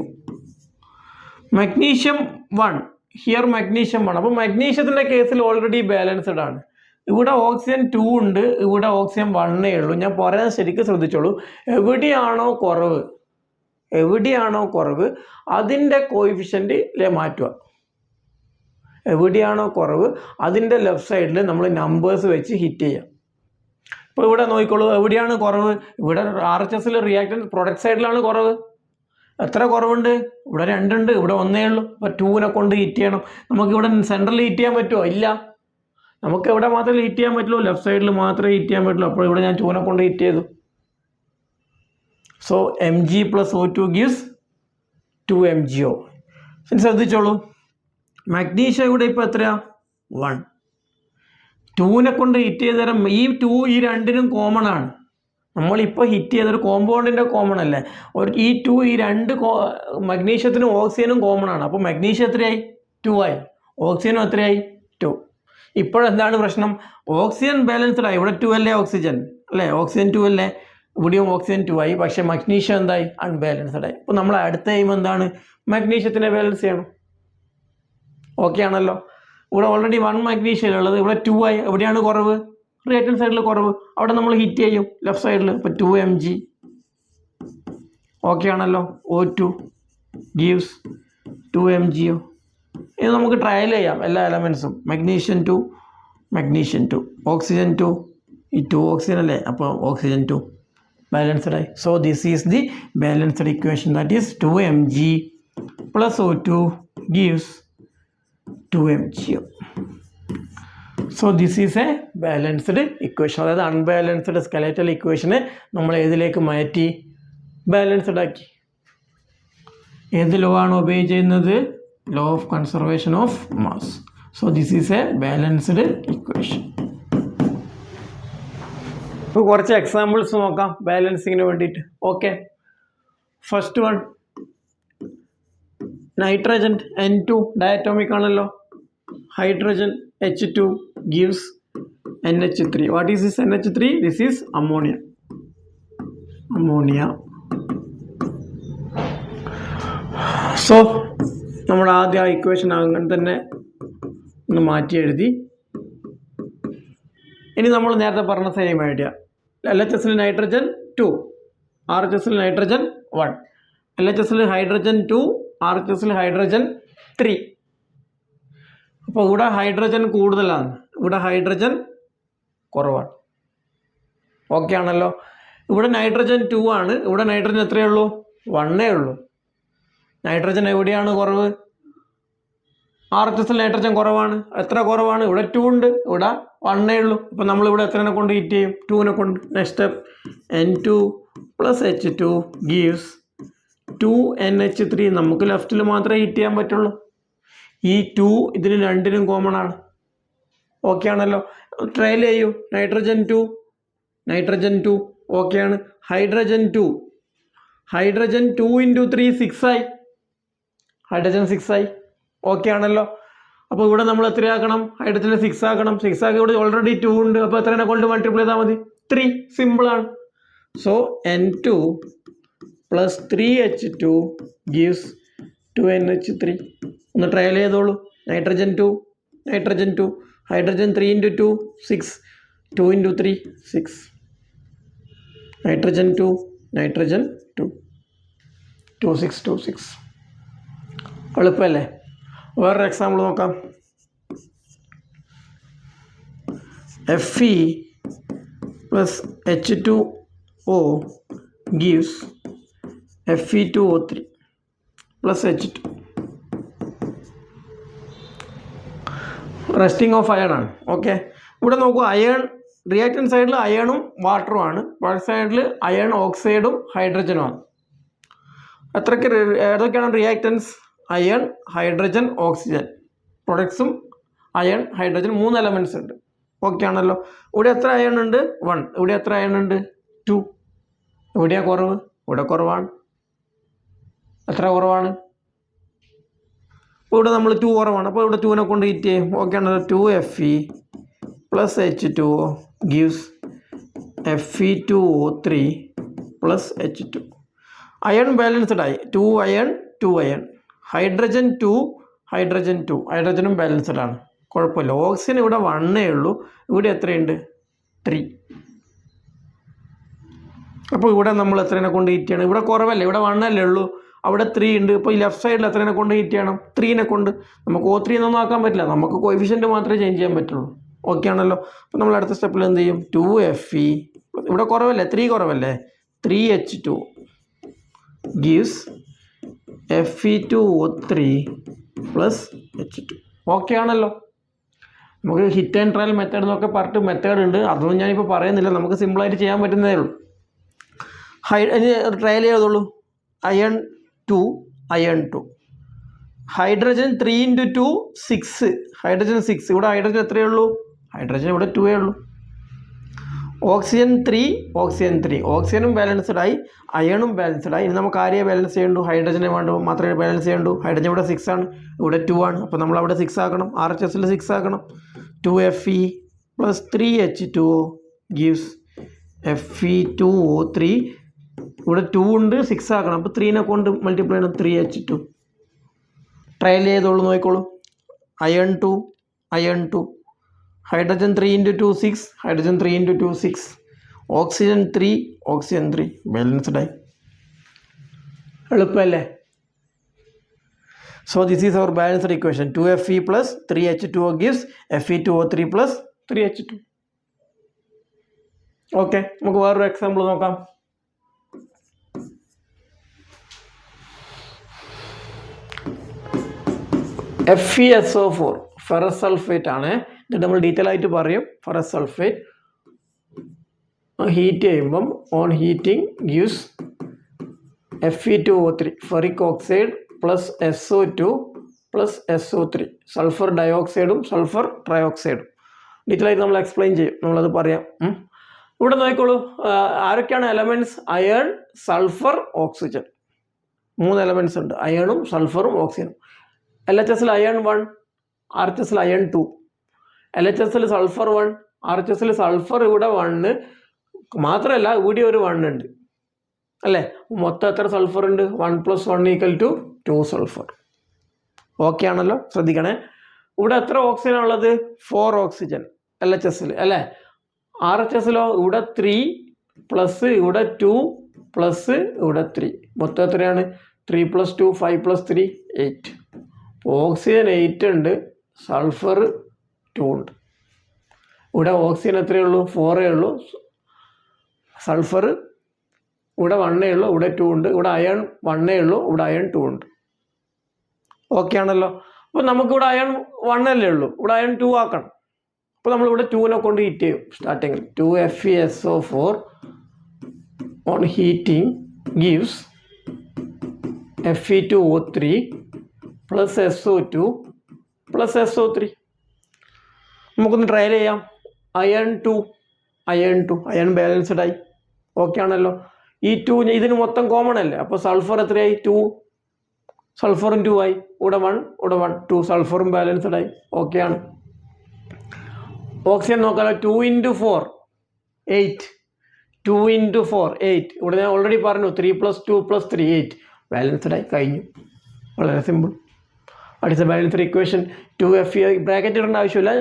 Magnesium 1, here magnesium 1. അപ്പോൾ മഗ്നീഷ്യത്തിൻ്റെ കേസിൽ ഓൾറെഡി ബാലൻസ്ഡ് ആണ്. ഇവിടെ ഓക്സിജൻ 2 ഉണ്ട്, ഇവിടെ ഓക്സിജൻ 1 ഉള്ളൂ. ഞാൻ പറയാൻ ശരിക്കും ശ്രദ്ധിച്ചോളൂ. എവിടെയാണോ കുറവ് അതിൻ്റെ കോയിഫിഷ്യൻ്റ് മാറ്റുക. എവിടെയാണോ കുറവ് അതിൻ്റെ ലെഫ്റ്റ് സൈഡിൽ നമ്മൾ നമ്പേഴ്സ് വെച്ച് ഹിറ്റ് ചെയ്യാം. ഇപ്പോൾ ഇവിടെ നോക്കിക്കോളൂ, എവിടെയാണ് കുറവ്, ഇവിടെ RHSൽ റിയാക്റ്റൻ പ്രൊഡക്റ്റ് സൈഡിലാണ് കുറവ്. എത്ര കുറവുണ്ട്, ഇവിടെ 2 ഉണ്ട്, ഇവിടെ 1 ഉള്ളൂ. അപ്പോൾ 2നെ കൊണ്ട് ഹിറ്റ് ചെയ്യണം. നമുക്കിവിടെ സെൻട്രലിൽ ഹിറ്റ് ചെയ്യാൻ പറ്റുമോ, ഇല്ല. നമുക്ക് എവിടെ മാത്രമേ ഹിറ്റ് ചെയ്യാൻ പറ്റുള്ളൂ, ലെഫ്റ്റ് സൈഡിൽ മാത്രമേ ഹിറ്റ് ചെയ്യാൻ പറ്റുള്ളൂ. അപ്പോൾ ഇവിടെ ഞാൻ 2നെ കൊണ്ട് ഹിറ്റ് ചെയ്തു. So Mg + O2 gives 2MgO. ശ്രദ്ധിച്ചോളൂ, മഗ്നീഷ്യം ഇവിടെ ഇപ്പോൾ എത്രയാ, 1. 2നെ കൊണ്ട് ഹിറ്റ് ചെയ്ത തരം ഈ 2 ഈ 2നും കോമൺ ആണ്. നമ്മളിപ്പോൾ ഹിറ്റ് ചെയ്തൊരു കോമ്പൗണ്ടിൻ്റെ കോമൺ അല്ലേ. ഈ 2 ഈ 2 മഗ്നീഷ്യത്തിനും ഓക്സിജനും കോമൺ ആണ്. അപ്പോൾ മഗ്നീഷ്യം എത്രയായി, 2 ആയി. ഓക്സിജനും എത്രയായി, 2. ഇപ്പോഴെന്താണ് പ്രശ്നം, ഓക്സിജൻ ബാലൻസ്ഡ് ആയി. ഇവിടെ 2 അല്ലേ ഓക്സിജൻ, അല്ലേ, ഓക്സിജൻ 2 അല്ലേ, ഇവിടെയും ഓക്സിജൻ 2 ആയി. പക്ഷേ മഗ്നീഷ്യം എന്തായി, അൺബാലൻസ്ഡ് ആയി. അപ്പോൾ നമ്മൾ അടുത്ത എയിം എന്താണ്, മഗ്നീഷ്യത്തിനെ ബാലൻസ് ചെയ്യണം. ഓക്കെ ആണല്ലോ. ഇവിടെ ഓൾറെഡി 1 മഗ്നീഷ്യം ഉള്ളത്, ഇവിടെ 2 ആയി. എവിടെയാണ് കുറവ്, റിയാക്റ്റൻ സൈഡിൽ കുറവ്, അവിടെ നമ്മൾ ഹിറ്റ് ചെയ്യും ലെഫ്റ്റ് സൈഡിൽ. ഇപ്പോൾ 2Mg. ഓക്കെ ആണല്ലോ. O2 gives 2MgO. ഇത് നമുക്ക് ട്രയൽ ചെയ്യാം എല്ലാ എലമെൻസും. മഗ്നീഷ്യം 2, മഗ്നീഷ്യം 2, ഓക്സിജൻ 2, ഈ 2 ഓക്സിജൻ അല്ലേ, അപ്പോൾ ഓക്സിജൻ 2 ബാലൻസ്ഡ് ആയി. So this is the balanced equation, that is 2Mg + O2 gives 2MgO. So this is a balanced equation. അതായത് അൺബാലൻസ്ഡ് സ്കെലറ്റൽ ഇക്വേഷനെ നമ്മൾ ഏതിലേക്ക് മാറ്റി, ബാലൻസ്ഡ് ആക്കി. ഏത് ലോ ആണ് ഒബേ ചെയ്യുന്നത്, law of conservation of mass. So this is a balanced equation. ഇപ്പോൾ കുറച്ച് examples നോക്കാം ബാലൻസിങ്ങിന് വേണ്ടിയിട്ട്. Okay, first one, nitrogen N2 diatomic ആണല്ലോ. Hydrogen H2 gives NH3. What is this NH3? This is ammonia. So നമ്മൾ ആദ്യം ആ ഇക്വേഷൻ അങ്ങനെ തന്നെ ഒന്ന് മാറ്റി എഴുതി. ഇനി നമ്മൾ നേരത്തെ പറഞ്ഞ സെയിം ഐഡിയ. LHSൽ നൈട്രജൻ 2, RHSൽ നൈട്രജൻ 1, LHSൽ ഹൈഡ്രജൻ 2, RHSൽ ഹൈഡ്രജൻ 3. അപ്പോൾ ഇവിടെ ഹൈഡ്രജൻ കൂടുതലാണ്, ഇവിടെ ഹൈഡ്രജൻ കുറവാണ്. ഓക്കെ ആണല്ലോ. ഇവിടെ നൈട്രജൻ 2 ആണ്, ഇവിടെ നൈട്രജൻ എത്രയേ ഉള്ളൂ? 1 ഉള്ളൂ. നൈട്രജൻ എവിടെയാണ് കുറവ്? RHSൽ നൈട്രജൻ കുറവാണ്. എത്ര കുറവാണ്? ഇവിടെ 2 ഉണ്ട്, ഇവിടെ 1 ഉള്ളൂ. അപ്പോൾ നമ്മളിവിടെ എത്രനെ കൊണ്ട് ഹീറ്റ് ചെയ്യും? 2നെ കൊണ്ട്. Next step N2 + H2 gives 2NH3. നമുക്ക് ലെഫ്റ്റിൽ മാത്രമേ ഹീറ്റ് ചെയ്യാൻ പറ്റുള്ളൂ. ഈ 2 ഇതിന് രണ്ടിനും കോമൺ ആണ്. ഓക്കെ ആണല്ലോ. ട്രയൽ ചെയ്യൂ. നൈട്രജൻ 2 ഓക്കെയാണ്. ഹൈഡ്രജൻ 2 × 3 6 ആയി. ഹൈഡ്രജൻ 6 ആയി. ഓക്കെ ആണല്ലോ. അപ്പോൾ ഇവിടെ നമ്മൾ എത്രയാക്കണം? ഹൈഡ്രജനെ 6 ആക്കണം. 6 ആക്കി ഇവിടെ ഓൾറെഡി 2 ഉണ്ട്. അപ്പോൾ എത്രനെ കൊണ്ട് മൾട്ടിപ്ലൈ ചെയ്താൽ മതി? 3. സിമ്പിളാണ്. So N2 + 3H2 gives 2NH3. ഒന്ന് ട്രയൽ ചെയ്തോളൂ. Nitrogen 2 hydrogen 3 × 2 6, 2 × 3 6. നൈട്രജൻ 2 2 6. എളുപ്പമല്ലേ? വേറൊരു എക്സാമ്പിൾ നോക്കാം. Fe + H2O gives Fe2O3 + H2. Resting of iron ആണ്. ഓക്കെ, ഇവിടെ നോക്കൂ. അയൺ റിയാക്ടൻ സൈഡിൽ അയണും വാട്ടറും ആണ്, വാട്ടർ സൈഡിൽ അയൺ ഓക്സൈഡും ഹൈഡ്രജനുമാണ്. ഏതൊക്കെയാണ് റിയാക്ടൻസ്? Iron, hydrogen, oxygen. പ്രൊഡക്ട്സും അയൺ, ഹൈഡ്രജൻ, 3 എലമെൻറ്റ്സ് ഉണ്ട്. ഓക്കെ ആണല്ലോ. ഇവിടെ എത്ര അയൺ ഉണ്ട്? 1. ഇവിടെ എത്ര അയൺ ഉണ്ട്? 2. എവിടെയാണ് കുറവ്? ഇവിടെ കുറവാണ്. എത്ര കുറവാണ്? ഇപ്പോൾ ഇവിടെ നമ്മൾ 2 കുറവാണ്. അപ്പോൾ ഇവിടെ 2നെ കൊണ്ട് ഹീറ്റ് ചെയ്യും. ഓക്കെ ആണല്ലോ. 2Fe + H2O gives Fe2O3 + H2. Iron balanced ആയി. 2 അയൺ 2 അയൺ. ഹൈഡ്രജൻ 2 ഹൈഡ്രജനും ബാലൻസ്ഡ് ആണ്. കുഴപ്പമില്ല. ഓക്സിജൻ ഇവിടെ 1 ഉള്ളൂ. ഇവിടെ എത്രയുണ്ട്? 3. അപ്പോൾ ഇവിടെ നമ്മൾ എത്രനെ കൊണ്ട് ഹീറ്റ് ചെയ്യണം? ഇവിടെ കുറവല്ലേ, ഇവിടെ 1 അല്ലേ ഉള്ളൂ. അവിടെ 3 ഉണ്ട്. ഇപ്പോൾ ഈ ലെഫ്റ്റ് സൈഡിൽ എത്രനെ കൊണ്ട് ഹീറ്റ് ചെയ്യണം? 3നെ കൊണ്ട്. നമുക്ക് O3 എന്നൊന്നും ആക്കാൻ പറ്റില്ല, നമുക്ക് കോഎഫിഷ്യൻറ്റ് മാത്രമേ ചേഞ്ച് ചെയ്യാൻ പറ്റുള്ളൂ. ഓക്കെ ആണല്ലോ. അപ്പോൾ നമ്മൾ അടുത്ത സ്റ്റെപ്പിൽ എന്ത് ചെയ്യും? 2Fe, ഇവിടെ കുറവല്ലേ, 3 കുറവല്ലേ, 3H2 gives Fe2O3 + H2. Okay ആണല്ലോ. നമുക്ക് ഹിറ്റ് ആൻഡ് ട്രയൽ മെത്തേഡ് എന്നൊക്കെ പറഞ്ഞിട്ട് മെത്തേഡ് ഉണ്ട്. അതൊന്നും ഞാനിപ്പോൾ പറയുന്നില്ല, നമുക്ക് സിമ്പിളായിട്ട് ചെയ്യാൻ പറ്റുന്നതേ ഉള്ളൂ. ട്രയൽ ചെയ്തോളൂ. Iron 2 hydrogen 3 × 2 6. ഹൈഡ്രജൻ 6. ഇവിടെ ഹൈഡ്രജൻ എത്രയേ ഉള്ളൂ? ഹൈഡ്രജൻ ഇവിടെ 2 ഉള്ളൂ. ഓക്സിജൻ 3 ഓക്സിജനും ബാലൻസ്ഡ് ആയി, അയണും ബാലൻസ്ഡ് ആയി. ഇനി നമുക്ക് ആരെയെ ബാലൻസ് ചെയ്യേണ്ടു? ഹൈഡ്രജനെ മാത്രമേ ബാലൻസ് ചെയ്യേണ്ടു. ഹൈഡ്രജൻ ഇവിടെ 6 ആണ്, ഇവിടെ 2 ആണ്. അപ്പോൾ നമ്മൾ അവിടെ 6 ആക്കണം. RHSൽ 6 ആക്കണം. 2Fe + 3H2O gives Fe2O3. ഇവിടെ 2 ഉണ്ട്, 6 ആക്കണം. അപ്പോൾ 3നെ കൊണ്ട് മൾട്ടിപ്ലൈ ചെയ്യണം. 3H2. ട്രയൽ ചെയ്തോളൂ, നോക്കിക്കോളൂ. Iron 2 hydrogen 3 × 2 6, hydrogen 3 × 2 6. Oxygen 3 balanced ആയി. എളുപ്പമല്ലേ? So this is our balanced equation. 2Fe + 3H2O gives Fe2O3 + 3H2. Okay, നമുക്ക് വേറൊരു എക്സാമ്പിൾ നോക്കാം. FeSO4 ഫെറസ് സൾഫേറ്റ് ആണ്. ഇത് നമ്മൾ ഡീറ്റെയിൽ ആയിട്ട് പറയും. ഫെറസ് സൾഫേറ്റ് ഹീറ്റ് ചെയ്യുമ്പം on heating gives Fe2O3 ferric oxide + SO2 + SO3. Sulphur ഡയോക്സൈഡും സൾഫർ ട്രയോക്സൈഡും ഡീറ്റെയിൽ ആയിട്ട് നമ്മൾ എക്സ്പ്ലെയിൻ ചെയ്യും, നമ്മളത് പറയാം. ഇവിടെ നോക്കിക്കോളൂ. ആരൊക്കെയാണ് elements? Iron, sulphur, oxygen. 3 elements ഉണ്ട്, അയണും സൾഫറും ഓക്സിജനും. LHSൽ അയൺ 1, RHSൽ അയൺ 2. LHSൽ സൾഫർ 1, RHSൽ സൾഫർ ഇവിടെ 1 മാത്രമല്ല, ഇവിടെ ഒരു 1 ഉണ്ട് അല്ലേ. മൊത്തം എത്ര സൾഫർ ഉണ്ട്? 1 + 1 = 2 സൾഫർ. ഓക്കെ ആണല്ലോ. ശ്രദ്ധിക്കണേ. ഇവിടെ എത്ര ഓക്സിജൻ ഉള്ളത്? 4 ഓക്സിജൻ LHSൽ അല്ലേ. RHSലോ ഇവിടെ 3 പ്ലസ് ഇവിടെ 2 പ്ലസ് ഇവിടെ 3 മൊത്തം എത്രയാണ് 3 + 2 5 + 3 8. ഓക്സിജൻ 8 ഉണ്ട്, സൾഫർ 2 ഉണ്ട്. ഇവിടെ ഓക്സിജൻ എത്രയേ ഉള്ളൂ 4 ഉള്ളൂ, സൾഫർ ഇവിടെ 1 ഉള്ളൂ, ഇവിടെ 2 ഉണ്ട്. ഇവിടെ അയൺ 1 ഉള്ളൂ, ഇവിടെ അയൺ 2 ഉണ്ട്. ഓക്കെ ആണല്ലോ. അപ്പോൾ നമുക്കിവിടെ അയൺ 1 അല്ലേ ഉള്ളൂ, ഇവിടെ അയൺ 2 ആക്കണം. അപ്പോൾ നമ്മളിവിടെ 2നെ കൊണ്ട് ഹീറ്റ് ചെയ്യും. സ്റ്റാർട്ടിങ്ങിൽ 2FeSO4 on heating gives Fe2O3 plus SO2 plus SO3. നമുക്കൊന്ന് ട്രയൽ ചെയ്യാം. അയൺ 2 അയൺ ബാലൻസ്ഡ് ആയി. ഓക്കെ ആണല്ലോ. ഈ 2 ഇതിന് മൊത്തം കോമൺ അല്ലേ, അപ്പോൾ സൾഫർ എത്രയായി 2, സൾഫറും 2 ആയി. ഇവിടെ 1 ഇവിടെ 1 2 സൾഫറും ബാലൻസ്ഡ് ആയി. ഓക്കെ ആണ്. ഓക്സിജൻ നോക്കാമല്ലോ. 2 × 4 8, 2 × 4 8. ഇവിടെ ഞാൻ ഓൾറെഡി പറഞ്ഞു 3 + 2 + 3 8. ബാലൻസ്ഡ് ആയി കഴിഞ്ഞു. വളരെ സിമ്പിൾ. അടുത്ത ബാലൻസ്ഡ് ഇക്വേഷൻ 2Fe ബ്രാക്കറ്റ് ഇടേണ്ട ആവശ്യമില്ല,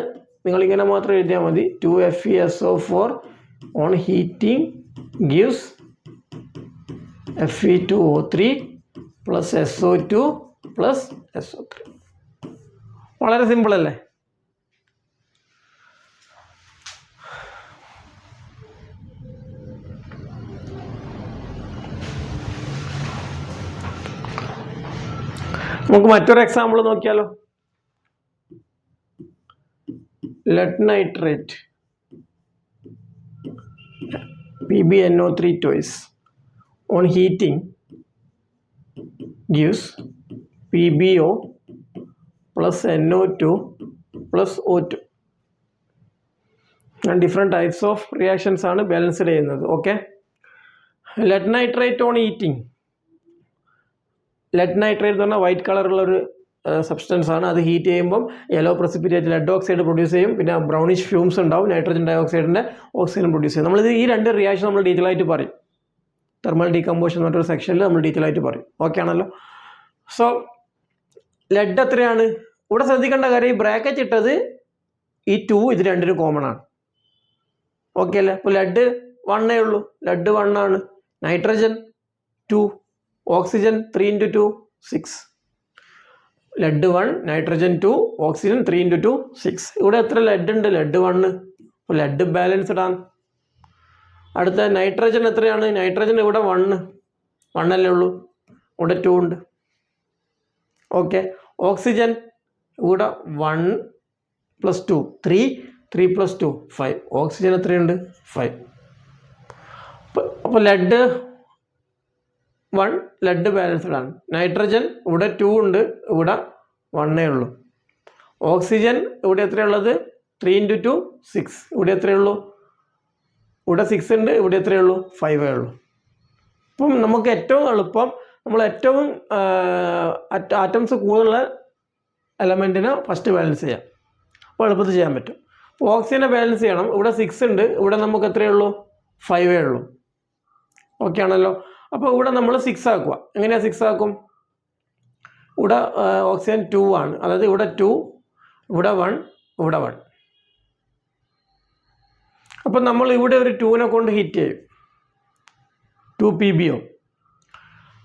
നിങ്ങളിങ്ങനെ മാത്രം എഴുതിയാൽ മതി. 2FeSO4 on heating gives Fe2O3 plus SO2 plus SO3. വളരെ സിമ്പിൾ അല്ലേ? നമുക്ക് മറ്റൊരു എക്സാമ്പിൾ നോക്കിയാലോ. lead nitrate PbNO3 twice on heating gives PbO plus NO2 plus O2. Different types of reactions ആണ് ബാലൻസ്ഡ് ചെയ്യുന്നത്. Okay. lead nitrate on heating. lead nitrate എന്ന് പറഞ്ഞാൽ white കളറുള്ളൊരു substance ആണ്. അത് ഹീറ്റ് ചെയ്യുമ്പം yellow precipitate lead oxide produce ചെയ്യും. പിന്നെ brownish fumes ഉണ്ടാവും. നൈട്രജൻ ഡയോക്സൈഡിൻ്റെ ഓക്സിജൻ പ്രൊഡ്യൂസ് ചെയ്യും. നമ്മളിത് ഈ 2 റിയാക്ഷൻ നമ്മൾ ഡീറ്റെയിൽ ആയിട്ട് പറയും. തെർമൽ ഡീകമ്പോഷൻ എന്ന് പറഞ്ഞൊരു സെക്ഷനിൽ നമ്മൾ ഡീറ്റെയിൽ ആയിട്ട് പറയും. ഓക്കെ ആണല്ലോ. സോ ലെഡ് എത്രയാണ് ഇവിടെ ശ്രദ്ധിക്കേണ്ട കാര്യം, ഈ ബ്രാക്കറ്റ് ഇട്ടത് ഈ 2 ഇത് 2 കോമൺ ആണ്. ഓക്കെ അല്ലേ? അപ്പോൾ ലെഡ് 1 ഉള്ളൂ, ലെഡ് 1 ആണ്. Nitrogen 2, oxygen 3 × 2 6. Lead 1, nitrogen 2, oxygen 3 × 2 6. ഇവിടെ എത്ര ലെഡ് ഉണ്ട്? ലെഡ് 1. അപ്പോൾ ലെഡ് ബാലൻസ്ഡ് ആണ്. അടുത്ത നൈട്രജൻ എത്രയാണ്? നൈട്രജൻ ഇവിടെ 1 അല്ലേ ഉള്ളൂ, ഇവിടെ 2 ഉണ്ട്. ഓക്കെ. ഓക്സിജൻ ഇവിടെ 1 + 2 3 + 2 5. ഓക്സിജൻ എത്രയുണ്ട്? 5. അപ്പോൾ ലെഡ് 1 ലെഡ് ബാലൻസ്ഡ് ആണ്. നൈട്രജൻ ഇവിടെ 2 ഉണ്ട്, ഇവിടെ 1 ഉള്ളൂ. ഓക്സിജൻ ഇവിടെ എത്രയുള്ളത്? 3 × 2 6. ഇവിടെ എത്രയുള്ളൂ? ഇവിടെ 6 ഉണ്ട്, ഇവിടെ എത്രയുള്ളൂ? 5 ഉള്ളൂ. അപ്പം നമുക്ക് ഏറ്റവും എളുപ്പം നമ്മൾ ഏറ്റവും ആറ്റംസ് കൂടുതലുള്ള എലമെൻറ്റിനെ ഫസ്റ്റ് ബാലൻസ് ചെയ്യാം. അപ്പോൾ എളുപ്പത്തിൽ ചെയ്യാൻ പറ്റും. അപ്പോൾ ഓക്സിജനെ ബാലൻസ് ചെയ്യണം. ഇവിടെ 6 ഉണ്ട്, ഇവിടെ നമുക്ക് എത്രയുള്ളൂ? 5 ഉള്ളൂ. ഓക്കെ ആണല്ലോ. അപ്പോൾ ഇവിടെ നമ്മൾ 6 ആക്കുക. എങ്ങനെയാണ് 6 ആക്കും? ഇവിടെ ഓക്സിജൻ 2 ആണ്, അതായത് ഇവിടെ 2, ഇവിടെ 1, ഇവിടെ 1. അപ്പം നമ്മൾ ഇവിടെ ഒരു 2നെ കൊണ്ട് ഹിറ്റ് ചെയ്യും. 2 PbO.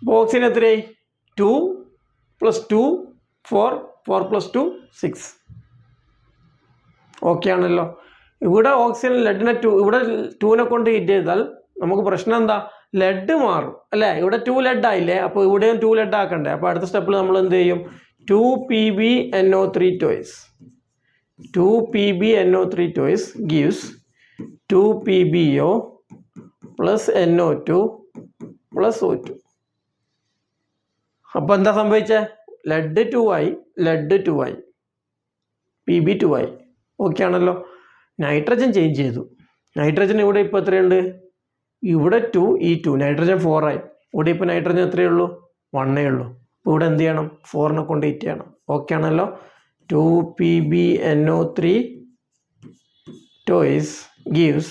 അപ്പോൾ ഓക്സിജൻ എത്രയായി? 2 + 2 4 4 + 2 6. ഓക്കെ ആണല്ലോ. ഇവിടെ ഓക്സിജൻ ലെഡിനെ 2 ഇവിടെ 2നെ കൊണ്ട് ഹിറ്റ് ചെയ്താൽ നമുക്ക് പ്രശ്നം എന്താ? ലെഡ് മാറും അല്ലേ? ഇവിടെ 2 ലെഡ് ആയില്ലേ, അപ്പോൾ ഇവിടെയും 2 ലെഡ് ആക്കണ്ടേ. അപ്പോൾ അടുത്ത സ്റ്റെപ്പിൽ നമ്മൾ എന്ത് ചെയ്യും? 2 PbNO3 twice. 2 PbNO3 twice gives 2 PbO plus NO2 plus O2. അപ്പോൾ എന്താ സംഭവിച്ചേ? ലെഡ് 2 ആയി, ലെഡ് 2 ആയി, Pb 2 ആയി. ഓക്കെ ആണല്ലോ. നൈട്രജൻ ചേഞ്ച് ചെയ്തു. നൈട്രജൻ ഇവിടെ ഇപ്പോൾ എത്രയുണ്ട്? ഇവിടെ 2, ഈ 2 നൈട്രജൻ 4 ആയി. ഇവിടെ ഇപ്പോൾ നൈട്രജൻ എത്രയേ ഉള്ളൂ? 1 ഉള്ളൂ. അപ്പോൾ ഇവിടെ എന്ത് ചെയ്യണം? 4നെ കൊണ്ട് ഹിറ്റ് ചെയ്യണം. ഓക്കെ ആണല്ലോ. 2 PbNO3 twice gives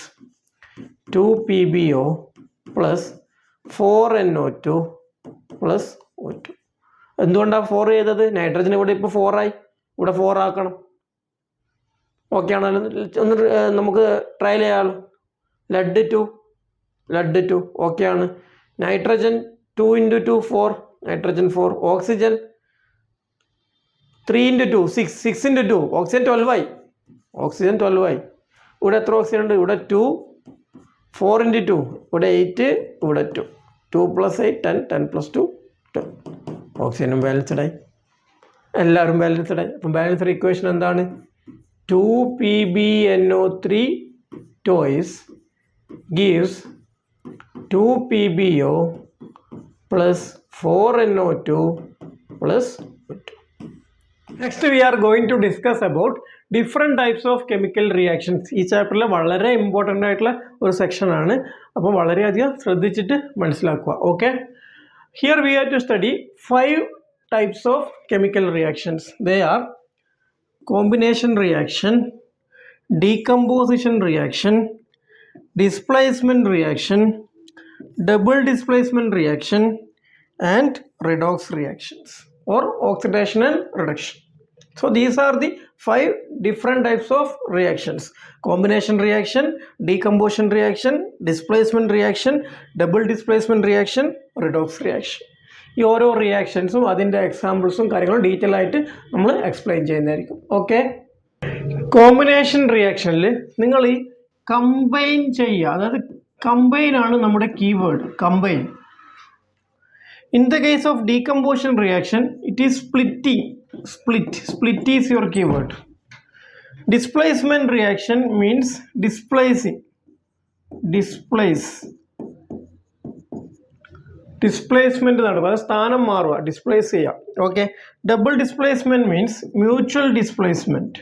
2 PbO plus 4NO2 plus O2. എന്തുകൊണ്ടാണ് 4 ചെയ്തത്? നൈട്രജൻ ഇവിടെ ഇപ്പോൾ 4 ആയി, ഇവിടെ 4 ആക്കണം. ഓക്കെ ആണല്ലോ. ഒന്ന് നമുക്ക് ട്രയൽ ചെയ്യാമല്ലോ. lead 2 ഓക്കെ ആണ്. Nitrogen 2 into 2 4, nitrogen 4. Oxygen 3 into 2 6, 6 into 2 oxygen 12 ആയി. ഇവിടെ എത്ര ഓക്സിജൻ ഉണ്ട്? ഇവിടെ 2, 4 into 2 ഇവിടെ 8, ഇവിടെ 2, 2 plus 8 10, 10 plus 2 10. ഓക്സിജനും ബാലൻസ്ഡ് ആയി, എല്ലാവരും ബാലൻസ്ഡ് ആയി. അപ്പം ബാലൻസ്ഡ് ഇക്വേഷൻ എന്താണ്? 2PbNO3 twice gives 2PbO plus 4NO2 plus 2. Next we are going to discuss about different types of chemical reactions. ഈ ചാപ്റ്ററിൽ വളരെ ഇമ്പോർട്ടൻ്റ് ആയിട്ടുള്ള ഒരു സെക്ഷനാണ്. അപ്പോൾ വളരെയധികം ശ്രദ്ധിച്ചിട്ട് മനസ്സിലാക്കുക. Okay, here we are to study 5 types of chemical reactions. They are combination reaction, decomposition reaction, displacement reaction, double displacement reaction, and redox reactions or oxidation and reduction. So these are the 5 different types of reactions: combination reaction, decomposition reaction, displacement reaction, double displacement reaction, redox reaction. ഈ ഓരോ റിയാക്ഷൻസും അതിൻ്റെ എക്സാമ്പിൾസും കാര്യങ്ങളും detail ആയിട്ട് നമ്മൾ explain ചെയ്യുന്നതായിരിക്കും. Okay, combination റിയാക്ഷനിൽ നിങ്ങൾ ഈ combine ചെയ്യുക, അതായത് കമ്പൈൻ ആണ് നമ്മുടെ keyword, combine. In the case of decomposition reaction it is splitting, split is your keyword. Displacement reaction means displacing, displacement നടക്കുക, സ്ഥാനം മാറുക, ഡിസ്പ്ലേസ് ചെയ്യുക. Okay, double displacement means mutual displacement,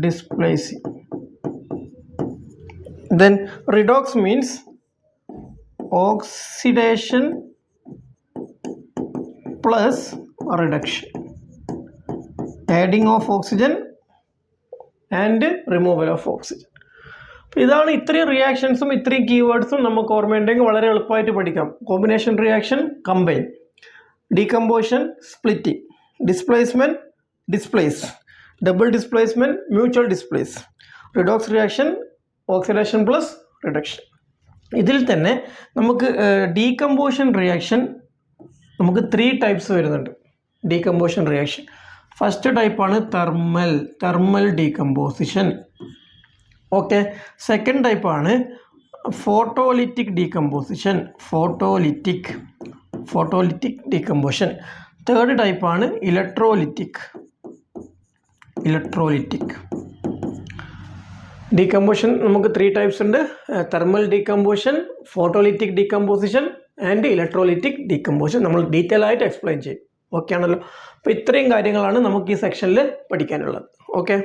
displacing. Then redox means oxidation plus reduction, adding of oxygen and removal of oxygen. ഇതാണ് ഇത്രയും റിയാക്ഷൻസും ഇത്രയും കീവേഡ്സും നമുക്ക് ഓർമ്മയുണ്ടെങ്കിൽ വളരെ എളുപ്പമായിട്ട് പഠിക്കാം. Combination reaction combine, decomposition splitting, displacement displace, double displacement mutual displace, redox reaction oxidation plus reduction. ഇതിൽ തന്നെ നമുക്ക് ഡീകമ്പോസിഷൻ റിയാക്ഷൻ നമുക്ക് 3 types വരുന്നുണ്ട്. ഡീകമ്പോസിഷൻ റിയാക്ഷൻ ഫസ്റ്റ് ടൈപ്പാണ് തെർമൽ ഡീകമ്പോസിഷൻ. ഓക്കെ, സെക്കൻഡ് ടൈപ്പാണ് photolytic decomposition, photolytic decomposition. Third ടൈപ്പാണ് electrolytic decomposition. നമുക്ക് 3 types ഉണ്ട്: thermal decomposition, photolytic decomposition and electrolytic decomposition. നമ്മൾ ഡീറ്റെയിൽ ആയിട്ട് എക്സ്പ്ലെയിൻ ചെയ്യും. ഓക്കെ ആണല്ലോ. അപ്പോൾ ഇത്രയും കാര്യങ്ങളാണ് നമുക്ക് ഈ സെക്ഷനിൽ പഠിക്കാനുള്ളത്. ഓക്കെ,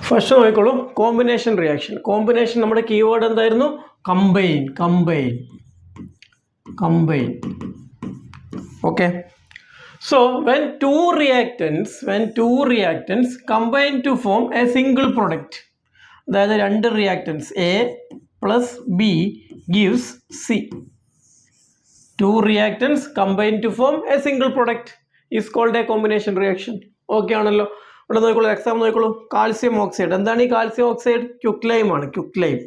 ഫസ്റ്റ് നോക്കിക്കോളൂ, കോമ്പിനേഷൻ റിയാക്ഷൻ. കോമ്പിനേഷൻ നമ്മുടെ കീവേഡ് എന്തായിരുന്നു? Combine. Okay, so when two reactants combine to form a single product, അതായത് 2 reactants A plus B gives C. 2 reactants combine to form a single product is called a combination reaction. Okay ആണല്ലോ. ഇവിടെ നോക്കിക്കോളൂ, exam നോക്കിക്കോളൂ. Calcium oxide. എന്താണ് ഈ calcium oxide? Quicklime ആണ്, quicklime.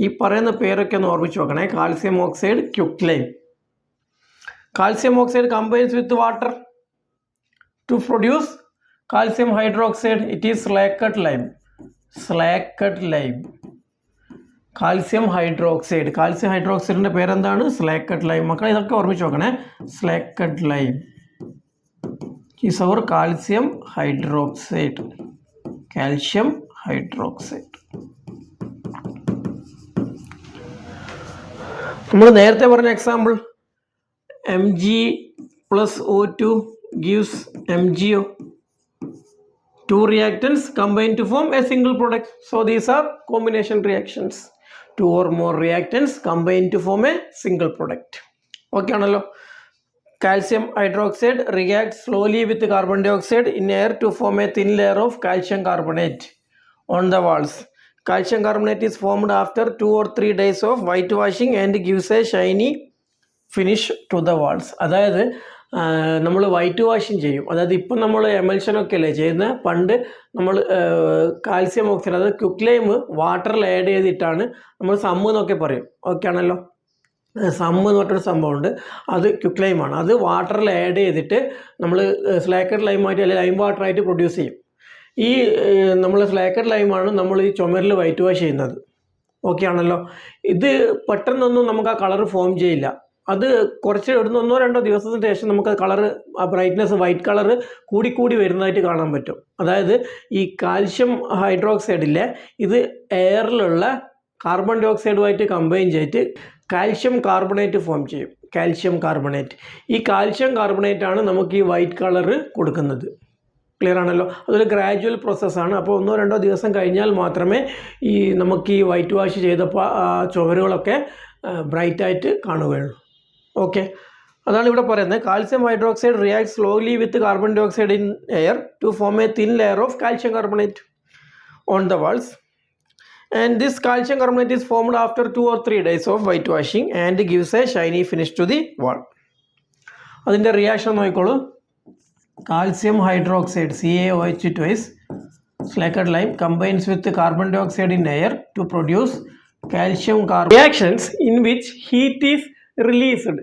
ഈ പറയുന്ന പേരൊക്കെ ഒന്ന് ഓർമ്മിച്ച് നോക്കണേ. Calcium oxide, quicklime. Calcium oxide combines with water to produce calcium hydroxide. It is slaked lime. Calcium hydroxide പേര് എന്താണ്? Slaked lime. മക്കളെ ഇതൊക്കെ ഓർമ്മിച്ച് നോക്കണേ. Slaked lime is our calcium hydroxide. നമ്മൾ നേരത്തെ പറഞ്ഞ example Mg plus O2 gives MgO. 2 reactants combine to form a single product. So these are combination reactions. 2 or more reactants combine to form a single product. Okay ആണല്ലോ. Calcium hydroxide reacts slowly with carbon dioxide in air to form a thin layer of calcium carbonate on the walls. Calcium carbonate is formed after 2 or 3 days of whitewashing and gives a shiny finish to the walls. അതായത് നമ്മൾ white washing ചെയ്യും. അതായത് ഇപ്പം നമ്മൾ എമൽഷനൊക്കെ അല്ലേ ചെയ്യുന്നത്. പണ്ട് നമ്മൾ കാൽസ്യം ഓക്സൈഡ് അതായത് ക്വിക്ലൈം വാട്ടറിൽ ആഡ് ചെയ്തിട്ടാണ് നമ്മൾ സമ്മ് എന്നൊക്കെ പറയും. ഓക്കെ ആണല്ലോ. സമ്മ് എന്ന് പറഞ്ഞൊരു സംഭവമുണ്ട്, അത് ക്വിക്ലൈമാണ്. അത് വാട്ടറിൽ ആഡ് ചെയ്തിട്ട് നമ്മൾ സ്ലാക്കഡ് ലൈമായിട്ട് അല്ലെങ്കിൽ ലൈം വാട്ടറായിട്ട് പ്രൊഡ്യൂസ് ചെയ്യും. ഈ നമ്മൾ സ്ലാക്കഡ് ലൈമാണ് നമ്മൾ ഈ ചുമരിൽ വൈറ്റ് വാഷ് ചെയ്യുന്നത്. ഓക്കെ ആണല്ലോ. ഇത് പെട്ടെന്നൊന്നും നമുക്ക് ആ കളർ ഫോം ചെയ്യില്ല. അത് കുറച്ച് ഇടുന്ന 1-2 ദിവസത്തിന് ശേഷം നമുക്ക് കളറ് ബ്രൈറ്റ്നെസ് വൈറ്റ് കളറ് കൂടി വരുന്നതായിട്ട് കാണാൻ പറ്റും. അതായത് ഈ കാൽഷ്യം ഹൈഡ്രോക്സൈഡിലെ ഇത് എയറിലുള്ള കാർബൺ ഡൈ ഓക്സൈഡുമായിട്ട് കമ്പൈൻ ചെയ്തിട്ട് കാൽഷ്യം കാർബണേറ്റ് ഫോം ചെയ്യും. Calcium carbonate. ഈ കാൽഷ്യം കാർബണേറ്റ് ആണ് നമുക്ക് ഈ വൈറ്റ് കളറ് കൊടുക്കുന്നത്. ക്ലിയർ ആണല്ലോ. അതൊരു ഗ്രാജുവൽ പ്രോസസ്സാണ്. അപ്പോൾ 1-2 ദിവസം കഴിഞ്ഞാൽ മാത്രമേ ഈ നമുക്ക് ഈ വൈറ്റ് വാഷ് ചെയ്തപ്പോൾ ചുവരുകളൊക്കെ ബ്രൈറ്റായിട്ട് കാണുകയുള്ളൂ. ഓക്കെ, അതാണ് ഇവിടെ പറയുന്നത്. Calcium hydroxide react slowly with carbon dioxide in air to form a thin layer of calcium carbonate on the walls. And this calcium carbonate is formed after 2 or 3 days of white washing and gives a shiny finish to the wall. അതിൻ്റെ reaction നോക്കിക്കോളൂ. Calcium hydroxide CaOH twice slaked lime combines with carbon dioxide in air to produce calcium carbonate. Reactions in which heat is released